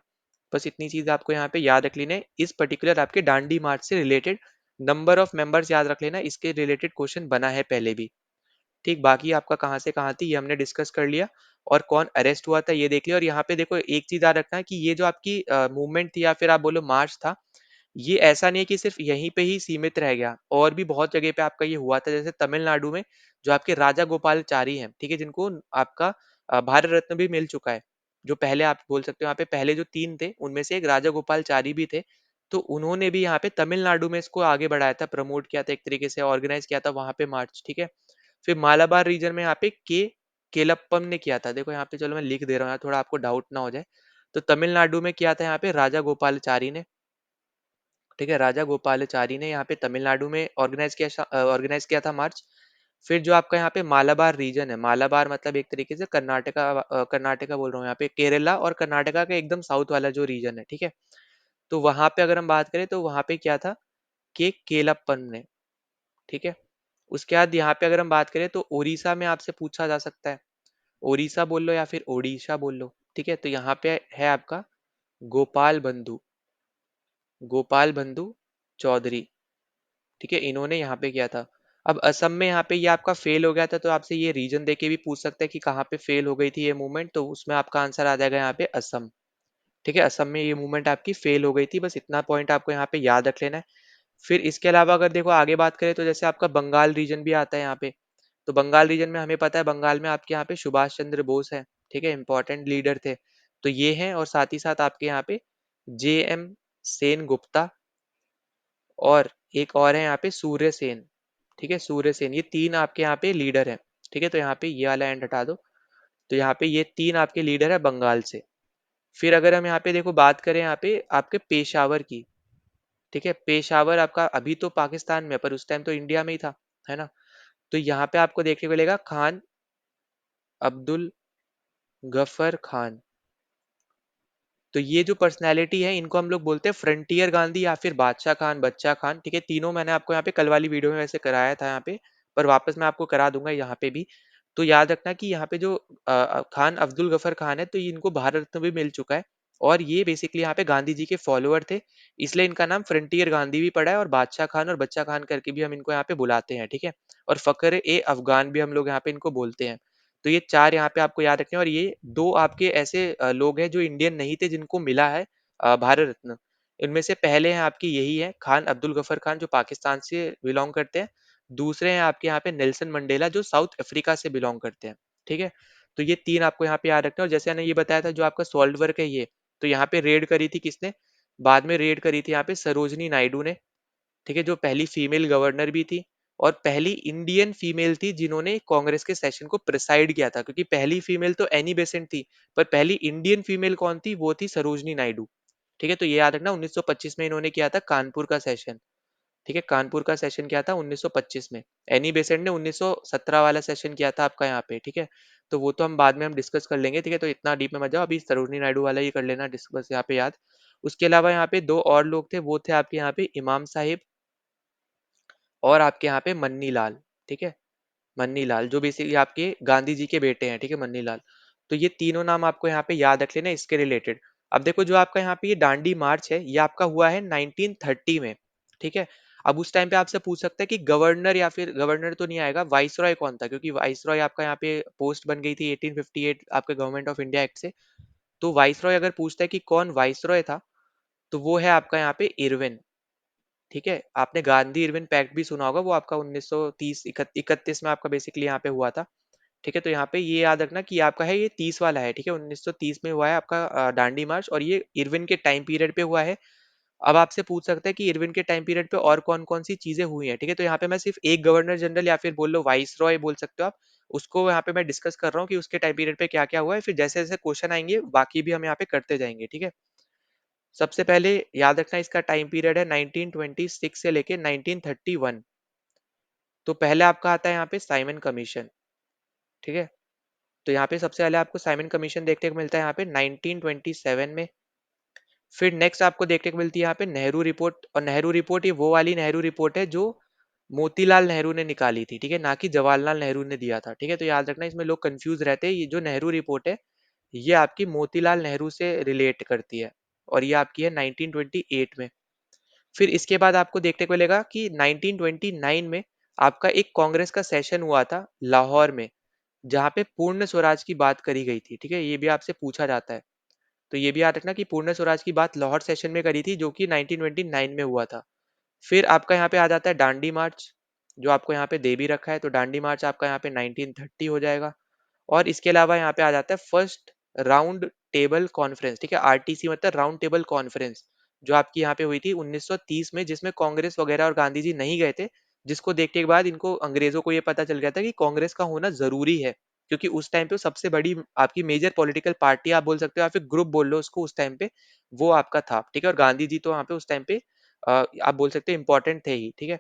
बस इतनी चीज आपको यहाँ पे याद रख लेना है इस पर्टिकुलर आपके डांडी मार्च से रिलेटेड। नंबर ऑफ मेंबर्स याद रख लेना, इसके रिलेटेड क्वेश्चन बना है पहले भी। ठीक, बाकी आपका कहाँ से कहाँ थी ये हमने डिस्कस कर लिया, और कौन अरेस्ट हुआ था ये देख लिया। और यहाँ पे देखो एक चीज याद रखना है कि ये जो आपकी मूवमेंट थी या फिर आप बोलो मार्च था, ये ऐसा नहीं है कि सिर्फ यहीं पे ही सीमित रह गया, और भी बहुत जगह पे आपका ये हुआ था। जैसे तमिलनाडु में जो आपके राजा गोपालचारी हैं, ठीक है, जिनको आपका भारत रत्न भी मिल चुका है, जो पहले आप बोल सकते हो यहाँ पे पहले जो 3 थे उनमें से एक राजा गोपालचारी भी थे। तो उन्होंने भी यहाँ पे तमिलनाडु में इसको आगे बढ़ाया था, प्रमोट किया था, एक तरीके से ऑर्गेनाइज किया था वहां पे मार्च। ठीक है, फिर मालाबार रीजन में यहाँ पे केलप्पम ने किया था। देखो यहाँ पे, चलो मैं लिख दे रहा हूँ यहाँ, थोड़ा आपको डाउट ना हो जाए। तो तमिलनाडु में किया था यहाँ पे राजा गोपालचारी ने। ठीक है, राजा गोपालाचारी ने यहाँ पे तमिलनाडु में ऑर्गेनाइज किया था मार्च। फिर जो आपका यहाँ पे मालाबार रीजन है, मालाबार मतलब एक तरीके से कर्नाटका, कर्नाटका बोल रहा हूँ यहाँ पे, केरला और कर्नाटका का एकदम साउथ वाला जो रीजन है, ठीक है, तो वहां पे अगर हम बात करें तो वहां पे क्या था कि केलप्पन ने। ठीक है, उसके बाद यहाँ पे अगर हम बात करें तो उड़ीसा में आपसे पूछा जा सकता है, उड़ीसा बोल लो या फिर ओडिशा बोल लो। ठीक है, तो यहाँ पे है आपका गोपाल बंधु, गोपाल बंधु चौधरी। ठीक है, इन्होंने यहाँ पे किया था। अब असम में यहाँ पे ये आपका फेल हो गया था, तो आपसे ये रीजन देके भी पूछ सकते हैं कि कहाँ पे फेल हो गई थी ये मूवमेंट, तो उसमें आपका आंसर आ जाएगा यहाँ पे असम। ठीक है, असम में ये मूवमेंट आपकी फेल हो गई थी, बस इतना पॉइंट आपको यहाँ पे याद रख लेना है। फिर इसके अलावा अगर देखो आगे बात करें तो जैसे आपका बंगाल रीजन भी आता है यहाँ पे। तो बंगाल रीजन में हमें पता है बंगाल में आपके यहाँ पे सुभाष चंद्र बोस है, ठीक है, इंपॉर्टेंट लीडर थे। तो ये हैं, और साथ ही साथ आपके यहाँ पे JM सेन गुप्ता, और एक और है यहाँ पे सूर्य सेन। ठीक है, सूर्य सेन, ये 3 आपके यहाँ पे लीडर हैं। ठीक है, तो यहाँ पे ये वाला एंड हटा दो। तो यहाँ पे ये 3 आपके लीडर है बंगाल से। फिर अगर हम यहाँ पे देखो बात करें यहाँ पे आपके पेशावर की। ठीक है, पेशावर आपका अभी तो पाकिस्तान में, पर उस टाइम तो इंडिया में ही था, है ना। तो यहाँ पे आपको देखने को मिलेगा खान अब्दुल गफर खान। तो ये जो पर्सनैलिटी है इनको हम लोग बोलते हैं फ्रंटियर गांधी या फिर बादशाह खान, बच्चा खान। ठीक है, तीनों मैंने आपको यहाँ पे कल वाली वीडियो में वैसे कराया था यहाँ पे, पर वापस मैं आपको करा दूंगा यहाँ पे भी। तो याद रखना कि यहाँ पे जो खान अब्दुल गफर खान है, तो इनको भारत रत्न भी मिल चुका है, और ये बेसिकली यहाँ पे गांधी जी के फॉलोअर थे, इसलिए इनका नाम फ्रंटियर गांधी भी पड़ा है, और बादशाह खान और बच्चा खान करके भी हम इनको यहाँ पे बुलाते हैं। ठीक है, और फकर ए अफगान भी हम लोग यहाँ पे इनको बोलते हैं। तो ये 4 यहाँ पे आपको याद रखने हैं, और ये 2 आपके ऐसे लोग हैं जो इंडियन नहीं थे जिनको मिला है भारत रत्न। इनमें से पहले हैं आपकी यही है खान अब्दुल गफर खान, जो पाकिस्तान से बिलोंग करते हैं। दूसरे हैं आपके यहाँ पे नेल्सन मंडेला, जो साउथ अफ्रीका से बिलोंग करते हैं। ठीक है, तो ये 3 आपको यहाँ पे याद रखना है। और जैसे मैंने ये बताया था जो आपका सॉल्ट वर्क है ये, तो यहाँ पे रेड करी थी किसने? बाद में रेड करी थी यहाँ पे सरोजनी नायडू ने। ठीक है, जो पहली फीमेल गवर्नर भी थी, और पहली इंडियन फीमेल थी जिन्होंने कांग्रेस के सेशन को प्रिसाइड किया था, क्योंकि पहली फीमेल तो एनी बेसेंट थी, पर पहली इंडियन फीमेल कौन थी? वो थी सरोजनी नायडू। ठीक है, तो ये याद रखना 1925 में इन्होंने किया था कानपुर का सेशन। ठीक है, कानपुर का सेशन किया था 1925 में। एनी बेसेंट ने 1917 वाला सेशन किया था आपका यहाँ पे। ठीक है, तो वो तो हम बाद में हम डिस्कस कर लेंगे। ठीक है, तो इतना डीप में मत जाओ, अभी सरोजनी नायडू वाला ही कर लेना डिस्कस यहाँ पे याद। उसके अलावा यहाँ पे 2 और लोग थे, वो थे आपके यहाँ पे इमाम साहिब, और आपके यहाँ पे मन्नी लाल। ठीक है, मन्नी लाल जो बेसिकली आपके गांधी जी के बेटे हैं। ठीक है, मन्नी लाल। तो ये तीनों नाम आपको यहाँ पे याद रख लेना इसके रिलेटेड। अब देखो जो आपका यहाँ पे ये दांडी मार्च है, ये आपका हुआ है 1930 में। ठीक है, अब उस टाइम पे आपसे पूछ सकता है कि गवर्नर, या फिर गवर्नर तो नहीं आएगा, वाइसरॉय कौन था, क्योंकि वाइसरॉय आपका यहाँ पे पोस्ट बन गई थी 1858 आपके गवर्नमेंट ऑफ इंडिया एक्ट से। तो वाइसरॉय अगर पूछता है कि कौन वाइसरॉय था, तो वो है आपका यहाँ पे इरविन। ठीक है, आपने गांधी इरविन पैक्ट भी सुना होगा, वो आपका 1930 31 में आपका बेसिकली यहाँ पे हुआ था। ठीक है, तो यहाँ पे ये याद रखना कि आपका है ये 30 वाला है, ठीक है, 1930 में हुआ है आपका दांडी मार्च, और ये इरविन के टाइम पीरियड पे हुआ है। अब आपसे पूछ सकते हैं कि इरविन के टाइम पीरियड पे और कौन-कौन सी चीजें हुई हैं, ठीक है, तो यहाँ पे मैं सिर्फ एक गवर्नर जनरल या फिर बोल लो वाइस रॉय बोल सकते हो आप, उसको यहाँ पे मैं डिस्कस कर रहा हूँ कि उसके टाइम पीरियड पे क्या क्या हुआ है, फिर जैसे जैसे क्वेश्चन आएंगे बाकी भी हम यहाँ पे करते जाएंगे, ठीक है। सबसे पहले याद रखना इसका टाइम पीरियड है 1926 से लेके 1931। तो पहले आपका आता है यहाँ पे साइमन कमीशन, ठीक है। तो यहाँ पे सबसे पहले आपको साइमन कमीशन देखने को मिलता है यहाँ पे 1927 में। फिर नेक्स्ट आपको देखने को मिलती है यहाँ पे नेहरू रिपोर्ट, और नेहरू रिपोर्ट ये वो वाली नेहरू रिपोर्ट है जो मोतीलाल नेहरू ने निकाली थी, ठीक है, ना कि जवाहरलाल नेहरू ने दिया था, ठीक है। तो याद रखना इसमें लोग कंफ्यूज रहते हैं, ये जो नेहरू रिपोर्ट है ये आपकी मोतीलाल नेहरू से रिलेट करती है, और ये आपकी है 1928 में। फिर इसके बाद आपको देखने को मिलेगा कि 1929 में आपका एक कांग्रेस का सेशन हुआ था लाहौर में, जहाँ पे पूर्ण स्वराज की बात करी गई थी, ठीक है, ये भी आपसे पूछा जाता है। तो ये भी याद रखना कि पूर्ण स्वराज की बात लाहौर सेशन में करी थी, जो कि 1929 में हुआ था। फिर आपका यहाँ पे आ जाता है डांडी मार्च, जो आपको यहाँ पे दे भी रखा है, तो डांडी मार्च आपका यहाँ पे 1930 हो जाएगा। और इसके अलावा यहाँ पे आ जाता है फर्स्ट राउंड टेबल कॉन्फ्रेंस, ठीक है, आरटीसी मतलब राउंड टेबल कॉन्फ्रेंस, जो आपकी यहाँ पे हुई थी 1930 में, जिसमें कांग्रेस वगैरह और गांधी जी नहीं गए थे, जिसको देखने के बाद इनको अंग्रेजों को ये पता चल गया था कि कांग्रेस का होना जरूरी है, क्योंकि उस टाइम पे सबसे बड़ी आपकी मेजर पॉलिटिकल पार्टी आप बोल सकते हो या फिर ग्रुप बोल लो उसको, उस टाइम पे वो आपका था, ठीक है। और गांधी जी तो वहाँ पे उस टाइम पे आप बोल सकते हैं इंपॉर्टेंट थे ही, ठीक है।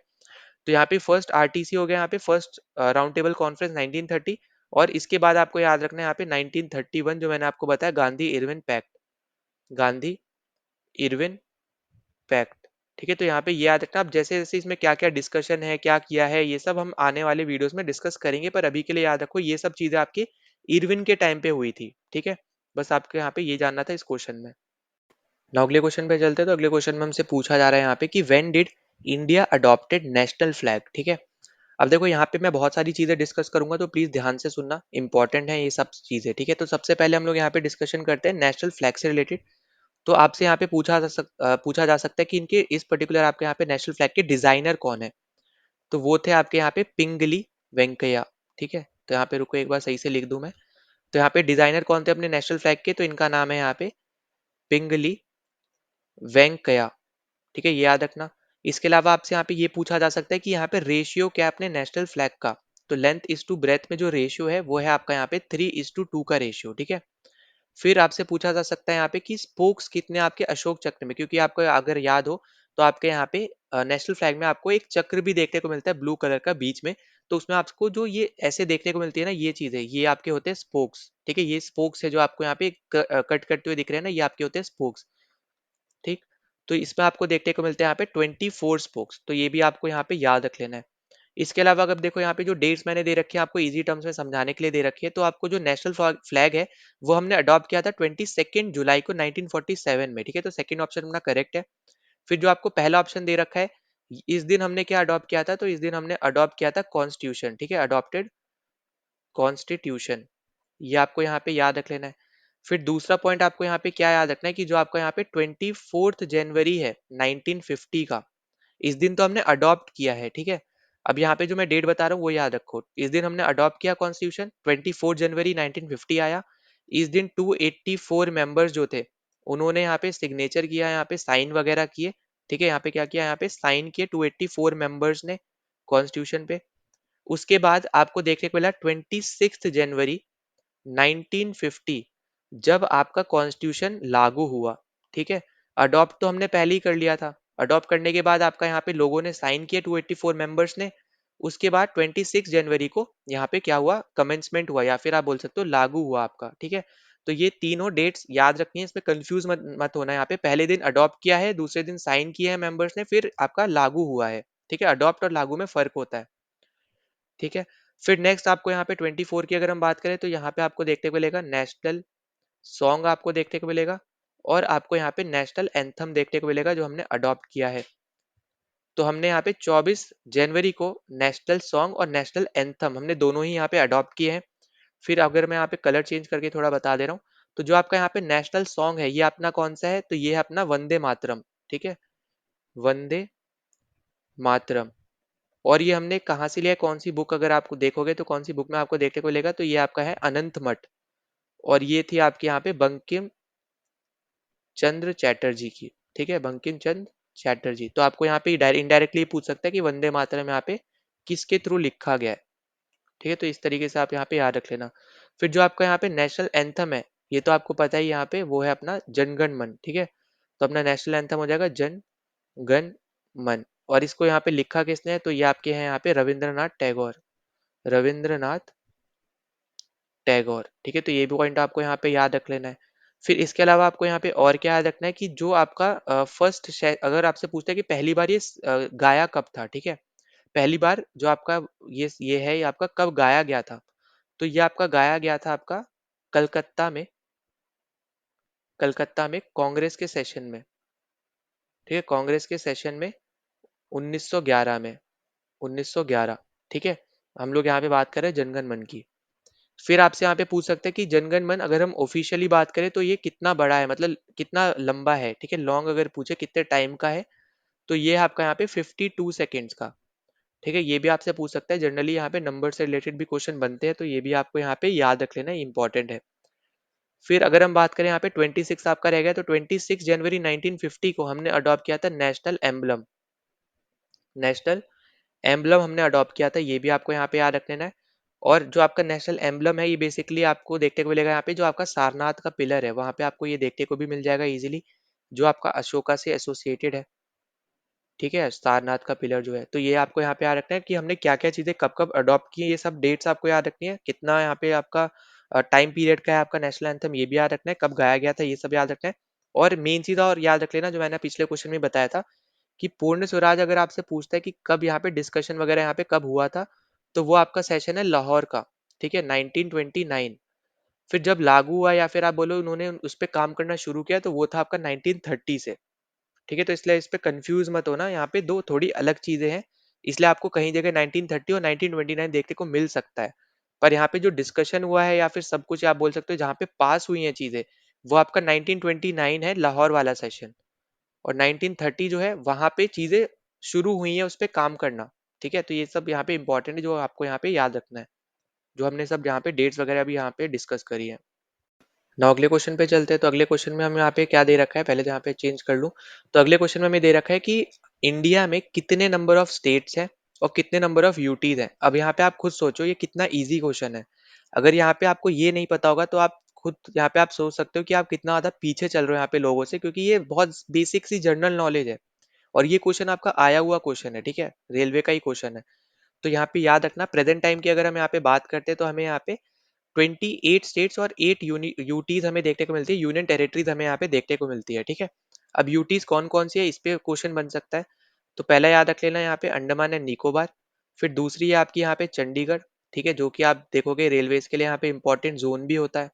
तो यहाँ पे फर्स्ट आरटीसी हो गया, यहाँ पे फर्स्ट राउंड टेबल कॉन्फ्रेंस 1930। और इसके बाद आपको याद रखना है यहाँ पे 1931 जो मैंने आपको बताया Gandhi Irwin pact, Gandhi Irwin pact, ठीक है। तो यहाँ पे ये याद रखना, अब जैसे जैसे इसमें क्या क्या डिस्कशन है क्या किया है ये सब हम आने वाले वीडियोस में डिस्कस करेंगे, पर अभी के लिए याद रखो ये सब चीजें आपकी इरविन के टाइम पे हुई थी, ठीक है। बस आपको यहाँ पे ये जानना था इस क्वेश्चन में। नाउ अगले क्वेश्चन पे चलते हैं, तो अगले क्वेश्चन में हमसे पूछा जा रहा है यहाँ पे कि when did India adopted national flag, ठीक है। अब देखो यहाँ पे मैं बहुत सारी चीजें डिस्कस करूंगा, तो प्लीज ध्यान से सुनना, इंपॉर्टेंट है ये सब चीजें, ठीक है। तो सबसे पहले हम लोग यहाँ पे डिस्कशन करते हैं नेशनल फ्लैग से रिलेटेड। तो आपसे यहाँ पे पूछा जा सकता है कि इनके इस पर्टिकुलर आपके यहाँ पे नेशनल फ्लैग के डिजाइनर कौन है। तो वो थे आपके यहाँ पे पिंगली वेंकैया, ठीक है। तो यहाँ पे रुको एक बार सही से लिख दूं मैं। तो यहाँ पे डिजाइनर कौन थे अपने नेशनल फ्लैग के, तो इनका नाम है यहाँ पे पिंगली वेंकैया, ठीक है, ये याद रखना। इसके अलावा आपसे यहाँ पे ये पूछा जा सकता है कि यहाँ पे रेशियो क्या है अपने नेशनल फ्लैग का। तो लेंथ इज टू ब्रेथ में जो रेशियो है वो है आपका यहाँ पे 3:2 का रेशियो, ठीक है। फिर आपसे पूछा जा सकता है यहाँ पे कि स्पोक्स कितने आपके अशोक चक्र में, क्योंकि आपको अगर याद हो तो आपके यहाँ पे नेशनल फ्लैग में आपको एक चक्र भी देखने को मिलता है ब्लू कलर का बीच में। तो उसमें आपको जो ये ऐसे देखने को मिलती है ना ये चीज है, ये आपके होते हैं स्पोक्स, ठीक है। ये स्पोक्स है जो आपको यहाँ पे कट करते हुए दिख रहे हैं ना, ये आपके होते हैं स्पोक्स, ठीक। तो इसमें आपको देखने को मिलते हैं यहाँ पे 24 स्पोक्स, तो ये भी आपको यहाँ पे याद रख लेना है। इसके अलावा अगर देखो यहाँ पे जो डेट्स मैंने दे रखी है आपको इजी टर्म्स में समझाने के लिए दे रखी है, तो आपको जो नेशनल फ्लैग है वो हमने अडॉप्ट किया था 22 जुलाई को 1947 में, ठीक है। तो सेकंड ऑप्शन अपना करेक्ट है। फिर जो आपको पहला ऑप्शन दे रखा है, इस दिन हमने क्या अडॉप्ट किया था, तो इस दिन हमने अडॉप्ट किया था कॉन्स्टिट्यूशन, ठीक है, अडॉप्टेड कॉन्स्टिट्यूशन, ये आपको यहाँ पे याद रख लेना है। फिर दूसरा पॉइंट आपको यहाँ पे क्या याद रखना है कि जो आपका यहाँ पे 24 जनवरी है 1950 का, इस दिन तो हमने अडॉप्ट किया है, ठीक है। अब यहाँ पे जो मैं डेट बता रहा हूँ वो याद रखो, इस दिन हमने अडॉप्ट किया कॉन्स्टिट्यूशन, 24 जनवरी 1950 आया। इस दिन 284 मेंबर्स जो थे उन्होंने यहाँ पे सिग्नेचर किया, यहाँ पे साइन वगैरह किए, ठीक है। यहाँ पे क्या किया, यहाँ पे साइन किए 284 मेंबर्स ने कॉन्स्टिट्यूशन पे। उसके बाद आपको देखने को मिला 26 जनवरी 1950, जब आपका कॉन्स्टिट्यूशन लागू हुआ, ठीक है। अडॉप्ट तो हमने पहले ही कर लिया था, अडॉप्ट करने के बाद आपका यहाँ पे लोगों ने साइन किया 284 मेंबर्स ने। उसके बाद 26 जनवरी को यहाँ पे क्या हुआ, कमेंसमेंट हुआ, या फिर आप बोल सकते हो लागू हुआ आपका, ठीक है। तो ये तीनों डेट्स याद रखनी है, इसमें कंफ्यूज मत होना। यहाँ पे पहले दिन अडॉप्ट किया है, दूसरे दिन साइन किया है मेंबर्स ने, फिर आपका लागू हुआ है, ठीक है। अडॉप्ट और लागू में फर्क होता है, ठीक है। फिर नेक्स्ट आपको यहाँ पे 24 की अगर हम बात करें, तो यहाँ पे आपको देखने को मिलेगा नेशनल सॉन्ग आपको देखने को मिलेगा, और आपको यहाँ पे नेशनल एंथम देखने को मिलेगा जो हमने अडॉप्ट किया है। तो हमने यहाँ पे 24 जनवरी को नेशनल सॉन्ग और नेशनल एंथम हमने दोनों ही यहाँ पे अडॉप्ट किए हैं। फिर अगर मैं यहाँ पे कलर चेंज करके थोड़ा बता दे रहा हूँ, तो जो आपका यहाँ पे नेशनल सॉन्ग है ये अपना कौन सा है, तो ये है अपना वंदे मातरम, ठीक है, वंदे मातरम। और ये हमने कहाँ से लिया है, कौन सी बुक, अगर आपको देखोगे तो कौन सी बुक में आपको देखने को मिलेगा, तो ये आपका है अनंत मठ। और ये थी आपके यहाँ पे बंकिम चंद्र चैटर्जी की। ठीक है, बंकिम चंद्र चैटर्जी। तो आपको यहाँ पे इनडायरेक्टली पूछ सकता है कि वंदे मातरम यहाँ पे किसके थ्रू लिखा गया है। ठीक है, तो इस तरीके से आप यहाँ पे याद रख लेना। फिर जो आपका यहाँ पे नेशनल एंथम है, ये तो आपको पता ही यहाँ पे, वो है अपना जनगण मन। ठीक है, तो अपना नेशनल एंथम हो जाएगा जन गण मन। और इसको यहाँ पे लिखा किसने है, तो ये आपके हैं यहाँ पे रविंद्रनाथ टैगोर। रविंद्रनाथ टैगोर। ठीक है, तो ये भी पॉइंट आपको यहाँ पे याद रख लेना है। फिर इसके अलावा आपको यहाँ पे और क्या याद रखना है कि जो आपका फर्स्ट, अगर आपसे पूछता है कि पहली बार ये गाया कब था। ठीक है, पहली बार जो आपका ये है, ये आपका कब गाया गया था, तो ये आपका गाया गया था आपका कलकत्ता में, कलकत्ता में कांग्रेस के सेशन में। ठीक है, कांग्रेस के सेशन में 1911 में, 1911। ठीक है, हम लोग यहाँ पे बात कर रहे हैं जनगण मन की। फिर आपसे यहाँ पे पूछ सकते हैं कि जनगण मन अगर हम ऑफिशियली बात करें तो ये कितना बड़ा है, मतलब कितना लंबा है। ठीक है, लॉन्ग अगर पूछे कितने टाइम का है, तो ये है आपका यहाँ पे 52 सेकेंड्स का। ठीक है, ये भी आपसे पूछ सकता है। जनरली यहाँ पे नंबर से रिलेटेड भी क्वेश्चन बनते हैं, तो ये भी आपको यहाँ पे याद रख लेना, इंपॉर्टेंट है। फिर अगर हम बात करें यहाँ पे 26 आपका रह गया, तो 26 जनवरी 1950 को हमने अडॉप्ट किया था नेशनल एम्बलम। नेशनल एम्बलम हमने अडॉप्ट किया था, ये भी आपको यहाँ पे याद रख लेना है। और जो आपका नेशनल एम्बलम है, ये बेसिकली आपको देखने को मिलेगा यहाँ पे, जो आपका सारनाथ का पिलर है, वहां पे आपको ये देखने को भी मिल जाएगा इजीली, जो आपका अशोका से एसोसिएटेड है। ठीक है, सारनाथ का पिलर जो है, तो ये आपको यहाँ पे याद रखना है कि हमने क्या क्या चीजें कब कब अडॉप्ट की है। ये सब डेट्स आपको याद रखनी है, कितना यहाँ पे आपका टाइम पीरियड का है आपका नेशनल एंथम, ये भी याद रखना है, कब गाया गया था ये सब याद रखना है। और मेन चीज और याद रख लेना, जो मैंने पिछले क्वेश्चन में बताया था, कि पूर्ण स्वराज अगर आपसे पूछता है कि कब यहाँ पे डिस्कशन वगैरह यहाँ पे कब हुआ था, तो वो आपका सेशन है लाहौर का। ठीक है, 1929। फिर जब लागू हुआ, या फिर आप बोलो उन्होंने उस पर काम करना शुरू किया, तो वो था आपका 1930 से। ठीक है, तो इसलिए इस पे कंफ्यूज मत होना, यहाँ पे दो थोड़ी अलग चीजें हैं। इसलिए आपको कहीं जगह 1930 और 1929 देखने को मिल सकता है, पर यहाँ पे जो डिस्कशन हुआ है या फिर सब कुछ आप बोल सकते हो जहाँ पे पास हुई हैं चीजें, वो आपका 1929 है, लाहौर वाला सेशन। और 1930 जो है, वहां पे चीजें शुरू हुई हैं उस पे काम करना। ठीक है, तो ये सब यहाँ पे इंपॉर्टेंट है, जो आपको यहाँ पे याद रखना है, जो हमने सब यहाँ पे डेट्स वगैरह भी यहाँ पे डिस्कस करी है। ना अगले क्वेश्चन पे चलते हैं। तो अगले क्वेश्चन में हम यहाँ पे क्या दे रखा है, पहले तो यहाँ पे चेंज कर लूँ। तो अगले क्वेश्चन में हमें दे रखा है कि इंडिया में कितने नंबर ऑफ स्टेट्स हैं और कितने नंबर ऑफ यूटीज हैं। अब यहाँ पे आप खुद सोचो, ये कितना इजी क्वेश्चन है। अगर यहाँ पे आपको ये नहीं पता होगा, तो आप खुद यहाँ पे आप सोच सकते हो कि आप कितना ज्यादा पीछे चल रहे हो यहाँ पे लोगों से, क्योंकि ये बहुत बेसिक सी जनरल नॉलेज है। और ये क्वेश्चन आपका आया हुआ क्वेश्चन है। ठीक है, रेलवे का ही क्वेश्चन है। तो यहाँ पे याद रखना, प्रेजेंट टाइम की अगर हम यहाँ पे बात करते हैं, तो हमें यहाँ पे 28 स्टेट्स और 8 यूटीज हमें देखने को मिलती है, यूनियन टेरिटरीज हमें यहाँ पे देखने को मिलती है। ठीक है, अब यूटीज कौन कौन सी है, इस पे क्वेश्चन बन सकता है। तो पहला याद रख लेना यहाँ पे अंडमान एंड निकोबार। फिर दूसरी है आपकी यहाँ पे चंडीगढ़। ठीक है, जो कि आप देखोगे रेलवेज के लिए यहाँ पे इंपॉर्टेंट जोन भी होता है।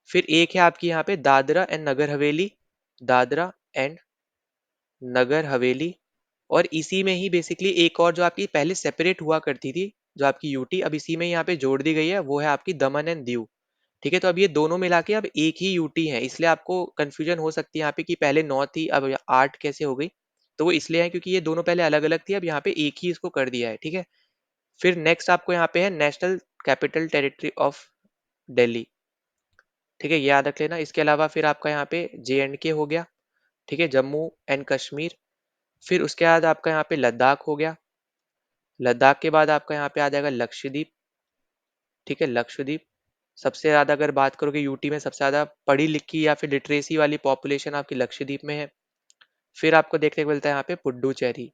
फिर एक है आपकी यहाँ पे दादरा एंड नगर हवेली, दादरा एंड नगर हवेली। और इसी में ही बेसिकली एक और जो आपकी पहले सेपरेट हुआ करती थी, जो आपकी यूटी, अब इसी में यहाँ पे जोड़ दी गई है, वो है आपकी दमन एंड दीव। ठीक है, तो अब ये दोनों मिला के अब एक ही यूटी है, इसलिए आपको कंफ्यूजन हो सकती है यहाँ पे कि पहले 9 थी अब 8 कैसे हो गई। तो वो इसलिए है क्योंकि ये दोनों पहले अलग अलग थी, अब यहाँ पे एक ही इसको कर दिया है। ठीक है, फिर नेक्स्ट आपको यहाँ पे है national capital territory of Delhi. ठीक है, ये याद रख लेना। इसके अलावा फिर आपका यहाँ पे जे एंड के हो गया। ठीक है, जम्मू एंड कश्मीर। फिर उसके बाद आपका यहाँ पे लद्दाख हो गया। लद्दाख के बाद आपका यहाँ पे आ जाएगा लक्षद्वीप। ठीक है, लक्षद्वीप। सबसे ज्यादा अगर बात करोगे यूटी में, सबसे ज्यादा पढ़ी लिखी या फिर लिटरेसी वाली पॉपुलेशन आपकी लक्षद्वीप में है। फिर आपको देखने को मिलता है यहाँ पे पुडुचेरी।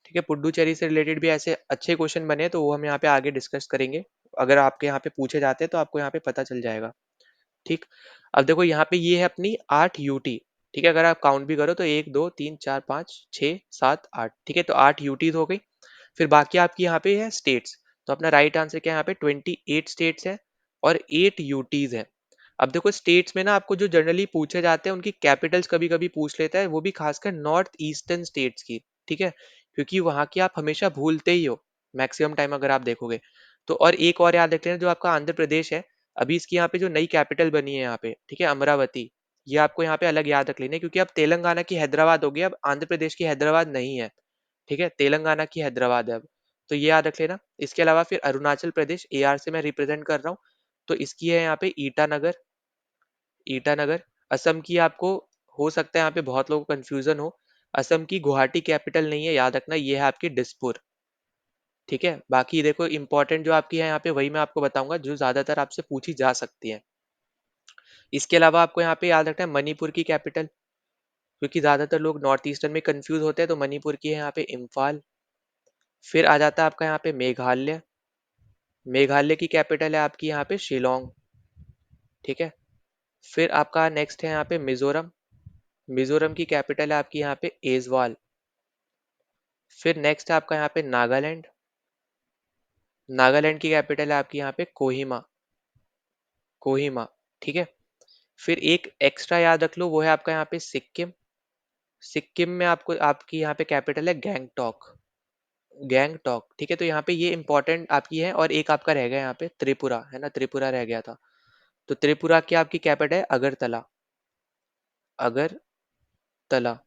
ठीक है, पुडुचेरी से रिलेटेड भी ऐसे अच्छे क्वेश्चन बने, तो वो हम यहाँ पे आगे डिस्कस करेंगे। अगर आपके यहाँ पे पूछे जाते हैं तो आपको यहाँ पे पता चल जाएगा। ठीक, अब देखो यहाँ पे ये है अपनी 8 यूटी। ठीक है, अगर आप काउंट भी करो तो 1 2 3 4 5 6 7 8। ठीक है, तो 8 यूटीज हो गई। फिर बाकी आपकी यहाँ पे है स्टेट्स। तो अपना राइट आंसर क्या है, यहाँ पे 28 स्टेट्स है और 8 यूटीज है। अब देखो स्टेट्स में ना आपको जो जनरली पूछे जाते हैं, उनकी कैपिटल्स कभी कभी पूछ लेता है, वो भी खासकर नॉर्थ ईस्टर्न स्टेट्स की। ठीक है, क्योंकि वहां की आप हमेशा भूलते ही हो मैक्सिमम टाइम अगर आप देखोगे तो। और एक और याद रख लेना, जो आपका आंध्र प्रदेश है, अभी इसकी यहाँ पे जो नई कैपिटल बनी है यहाँ पे, ठीक है, अमरावती। ये आपको यहाँ पे अलग याद रख लेना है, क्योंकि अब तेलंगाना की हैदराबाद हो गई, अब आंध्र प्रदेश की हैदराबाद नहीं है। ठीक है, तेलंगाना की हैदराबाद है अब, तो ये याद रख लेना। इसके अलावा फिर अरुणाचल प्रदेश AR से मैं रिप्रेजेंट कर रहा हूँ, तो इसकी है यहाँ पे ईटानगर। ईटानगर। असम की आपको हो सकता है यहाँ पे बहुत लोगों को कंफ्यूजन हो, असम की गुवाहाटी कैपिटल नहीं है, याद रखना ये है आपकी दिसपुर। ठीक है, बाकी देखो इंपॉर्टेंट जो आपकी है यहाँ पे वही मैं आपको बताऊंगा जो ज्यादातर आपसे पूछी जा सकती है। इसके अलावा आपको यहाँ पे याद रखना है मणिपुर की कैपिटल, क्योंकि ज्यादातर लोग नॉर्थ ईस्टर्न में कंफ्यूज होते हैं, तो मणिपुर की है यहाँ पे इम्फाल। फिर आ जाता है आपका यहाँ पे मेघालय। मेघालय की कैपिटल है आपकी यहाँ पे शिलोंग। ठीक है। फिर आपका नेक्स्ट है यहाँ पे मिजोरम। मिजोरम की कैपिटल है आपकी यहाँ पे एजवाल। फिर नेक्स्ट है आपका यहाँ पे नागालैंड। नागालैंड की कैपिटल है आपकी यहाँ पे कोहिमा। कोहिमा। ठीक है। फिर एक एक्स्ट्रा याद रख लो, वो है आपका यहाँ पे सिक्किम। सिक्किम में आपको आपकी यहाँ पे कैपिटल है गैंगटॉक। गैंगटॉक। ठीक है, तो यहाँ पे ये इंपॉर्टेंट आपकी है, और एक आपका रह गया यहाँ पे त्रिपुरा, है ना, त्रिपुरा रह गया था। तो त्रिपुरा की आपकी कैपिटल है अगरतला। अगरतला।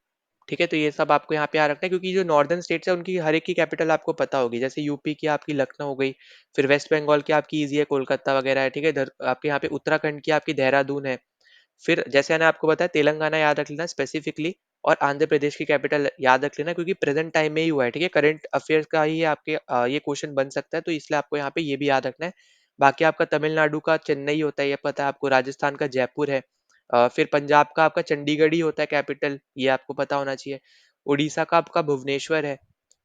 ठीक है, तो ये सब आपको यहाँ पे याद रखना है, क्योंकि जो नॉर्दर्न स्टेट्स है उनकी हर एक की कैपिटल आपको पता होगी। जैसे यूपी की आपकी लखनऊ हो गई, फिर वेस्ट बंगाल की आपकी इजी है कोलकाता वगैरह है। ठीक है, इधर आपके यहाँ पे उत्तराखंड की आपकी देहरादून है। फिर जैसे मैंने आपको बताया तेलंगाना याद रख लेना स्पेसिफिकली, और आंध्र प्रदेश की कैपिटल याद रख लेना, क्योंकि प्रेजेंट टाइम में ही हुआ है। ठीक है, करंट अफेयर्स का ही आपके ये क्वेश्चन बन सकता है, तो इसलिए आपको यहाँ पे ये भी याद रखना है। बाकी आपका तमिलनाडु का चेन्नई होता है, ये पता है आपको। राजस्थान का जयपुर है। फिर पंजाब का आपका चंडीगढ़ ही होता है कैपिटल, ये आपको पता होना चाहिए। उड़ीसा का आपका भुवनेश्वर है।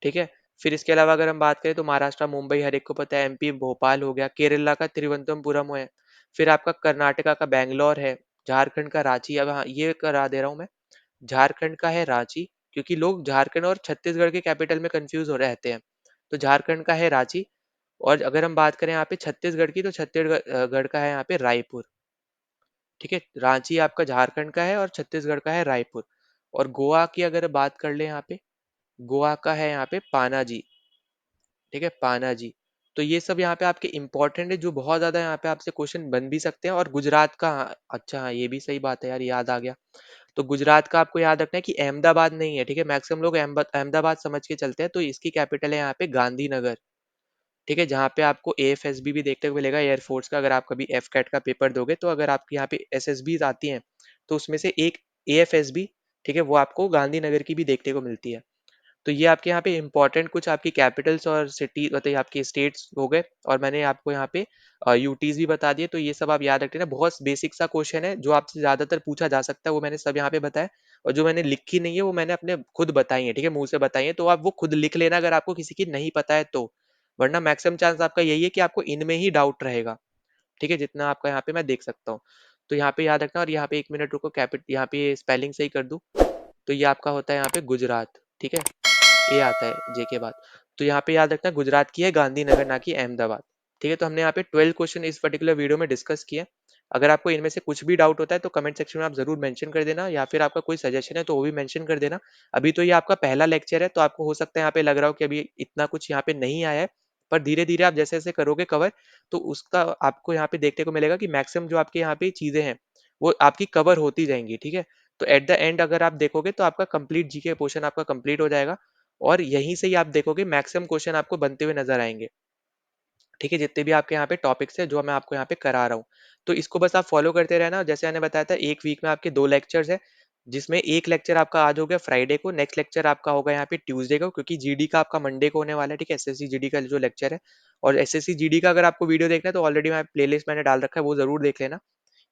ठीक है। फिर इसके अलावा अगर हम बात करें तो महाराष्ट्र मुंबई हर एक को पता है, MP भोपाल हो गया, केरला का तिरुवनंतपुरम है। फिर आपका कर्नाटका का बैंगलोर है। झारखंड का रांची। अब हाँ, ये करा दे रहा हूँ मैं, झारखंड का है रांची, क्योंकि लोग झारखंड और छत्तीसगढ़ के कैपिटल में कंफ्यूज हो रहते हैं। तो झारखंड का है रांची। और अगर हम बात करें यहाँ पे छत्तीसगढ़ की, तो छत्तीसगढ़ गढ़ का है यहाँ पे रायपुर। ठीक है, रांची आपका झारखंड का है और छत्तीसगढ़ का है रायपुर। और गोवा की अगर बात कर ले यहाँ पे, गोवा का है यहाँ पे पानाजी। ठीक है, पानाजी। तो ये सब यहाँ पे आपके इंपॉर्टेंट है, जो बहुत ज्यादा यहाँ पे आपसे क्वेश्चन बन भी सकते हैं। और गुजरात का, हाँ, अच्छा हाँ, ये भी सही बात है यार, याद आ गया। तो गुजरात का आपको याद रखना है कि अहमदाबाद नहीं है। ठीक है, मैक्सिमम लोग अहमदाबाद समझ के चलते हैं, तो इसकी कैपिटल है यहाँ पे गांधीनगर। ठीक है, जहाँ पे आपको AFSB भी देखने को मिलेगा, एयरफोर्स का। अगर आप कभी FCAT का पेपर दोगे, तो अगर आपके यहाँ पे SSB आती हैं, तो उसमें से एक AFSB, ठीक है, वो आपको गांधीनगर की भी देखने को मिलती है। तो ये आपके यहाँ पे इंपॉर्टेंट कुछ आपकी कैपिटल्स और सिटी मतलब आपके स्टेट्स हो गए, और मैंने आपको यहाँ पे यूटीज भी बता दिए। तो ये सब आप याद रखते ना, बहुत बेसिक सा क्वेश्चन है जो आपसे ज्यादातर पूछा जा सकता है, वो मैंने सब यहाँ पे बताया। और जो मैंने लिखी नहीं है वो मैंने अपने खुद बताई है। ठीक है, मुंह से बताई है, तो आप वो खुद लिख लेना अगर आपको किसी की नहीं पता है तो। वरना मैक्सिमम चांस आपका यही है कि आपको इनमें ही डाउट रहेगा। ठीक है, जितना आपका यहाँ पे मैं देख सकता हूँ। तो यहाँ पे याद रखना, और यहाँ पे 1 मिनट रुको, कैपिट यहाँ पे स्पेलिंग सही कर दूं। तो ये आपका होता है यहाँ पे गुजरात। ठीक है, ए आता है जे के बाद। तो यहाँ पे याद रखना गुजरात की है गांधीनगर, ना कि अहमदाबाद। ठीक है, तो हमने यहाँ पे 12 क्वेश्चन इस पर्टिकुलर वीडियो में डिस्कस किए। अगर आपको इनमें से कुछ भी डाउट होता है तो कमेंट सेक्शन में आप जरूर मेंशन कर देना, या फिर आपका कोई सजेशन है तो वो भी मेंशन कर देना। अभी तो ये आपका पहला लेक्चर है, तो आपको हो सकता है यहाँ पे लग रहा हो कि अभी इतना कुछ यहाँ पे नहीं आया है। पर धीरे धीरे आप जैसे जैसे करोगे कवर, तो उसका आपको यहाँ पे देखने को मिलेगा कि मैक्सिमम जो आपके यहाँ पे चीजें हैं वो आपकी कवर होती जाएंगी। ठीक है, तो एट द एंड अगर आप देखोगे तो आपका कंप्लीट GK पोर्शन आपका कंप्लीट हो जाएगा। और यहीं से ही आप देखोगे मैक्सिमम क्वेश्चन आपको बनते हुए नजर आएंगे। ठीक है, जितने भी आपके यहाँ पे टॉपिक्स है जो मैं आपको यहाँ पे करा रहा हूँ, तो इसको बस आप फॉलो करते रहना। जैसे मैंने बताया था, एक वीक में आपके 2 लेक्चर्स है, जिसमें एक लेक्चर आपका आज हो गया फ्राइडे को, नेक्स्ट लेक्चर आपका होगा यहाँ पे ट्यूसडे को, क्योंकि GD का आपका मंडे को होने वाला है। ठीक है, SSC GD का जो लेक्चर है। और SSC GD का अगर आपको वीडियो देखना है तो ऑलरेडी मैं प्लेलिस्ट मैंने डाल रखा है, वो जरूर देख लेना।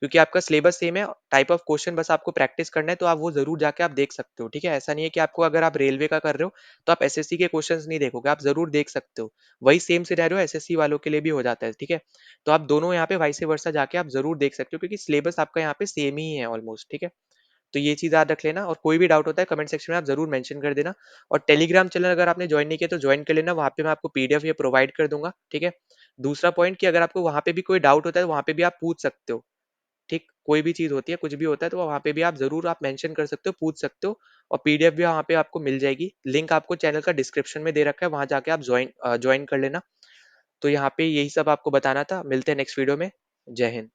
क्योंकि आपका सिलेबस सेम है, टाइप ऑफ क्वेश्चन बस आपको प्रैक्टिस करना है, तो आप वो जरूर जाके आप देख सकते हो। ठीक है, ऐसा नहीं है कि आपको अगर आप रेलवे का कर रहे हो तो आप SSC के क्वेश्चंस नहीं देखोगे, आप जरूर देख सकते हो। वही सेम सिनेरियो SSC वालों के लिए भी हो जाता है। ठीक है, तो आप दोनों यहाँ पे वाइस वर्सा जाके आप जरूर देख सकते हो, क्योंकि सिलेबस आपका यहाँ पे सेम ही है ऑलमोस्ट। ठीक है, तो ये चीज याद रख लेना, और कोई भी डाउट होता है कमेंट सेक्शन में आप जरूर मेंशन कर देना। और टेलीग्राम चैनल अगर आपने ज्वाइन नहीं किया तो ज्वाइन कर लेना, वहाँ पे मैं आपको PDF ये प्रोवाइड कर दूंगा। ठीक है, दूसरा पॉइंट कि अगर आपको वहाँ पे भी कोई डाउट होता है तो वहाँ पे भी आप पूछ सकते हो। ठीक, कोई भी चीज होती है, कुछ भी होता है, तो वहाँ पे भी आप जरूर आप मेंशन कर सकते हो, पूछ सकते हो। और PDF भी वहाँ पे आपको मिल जाएगी, लिंक आपको चैनल का डिस्क्रिप्शन में दे रखा है, वहां जाके आप ज्वाइन कर लेना। तो यहाँ पे यही सब आपको बताना था, मिलते हैं नेक्स्ट वीडियो में। जय हिंद।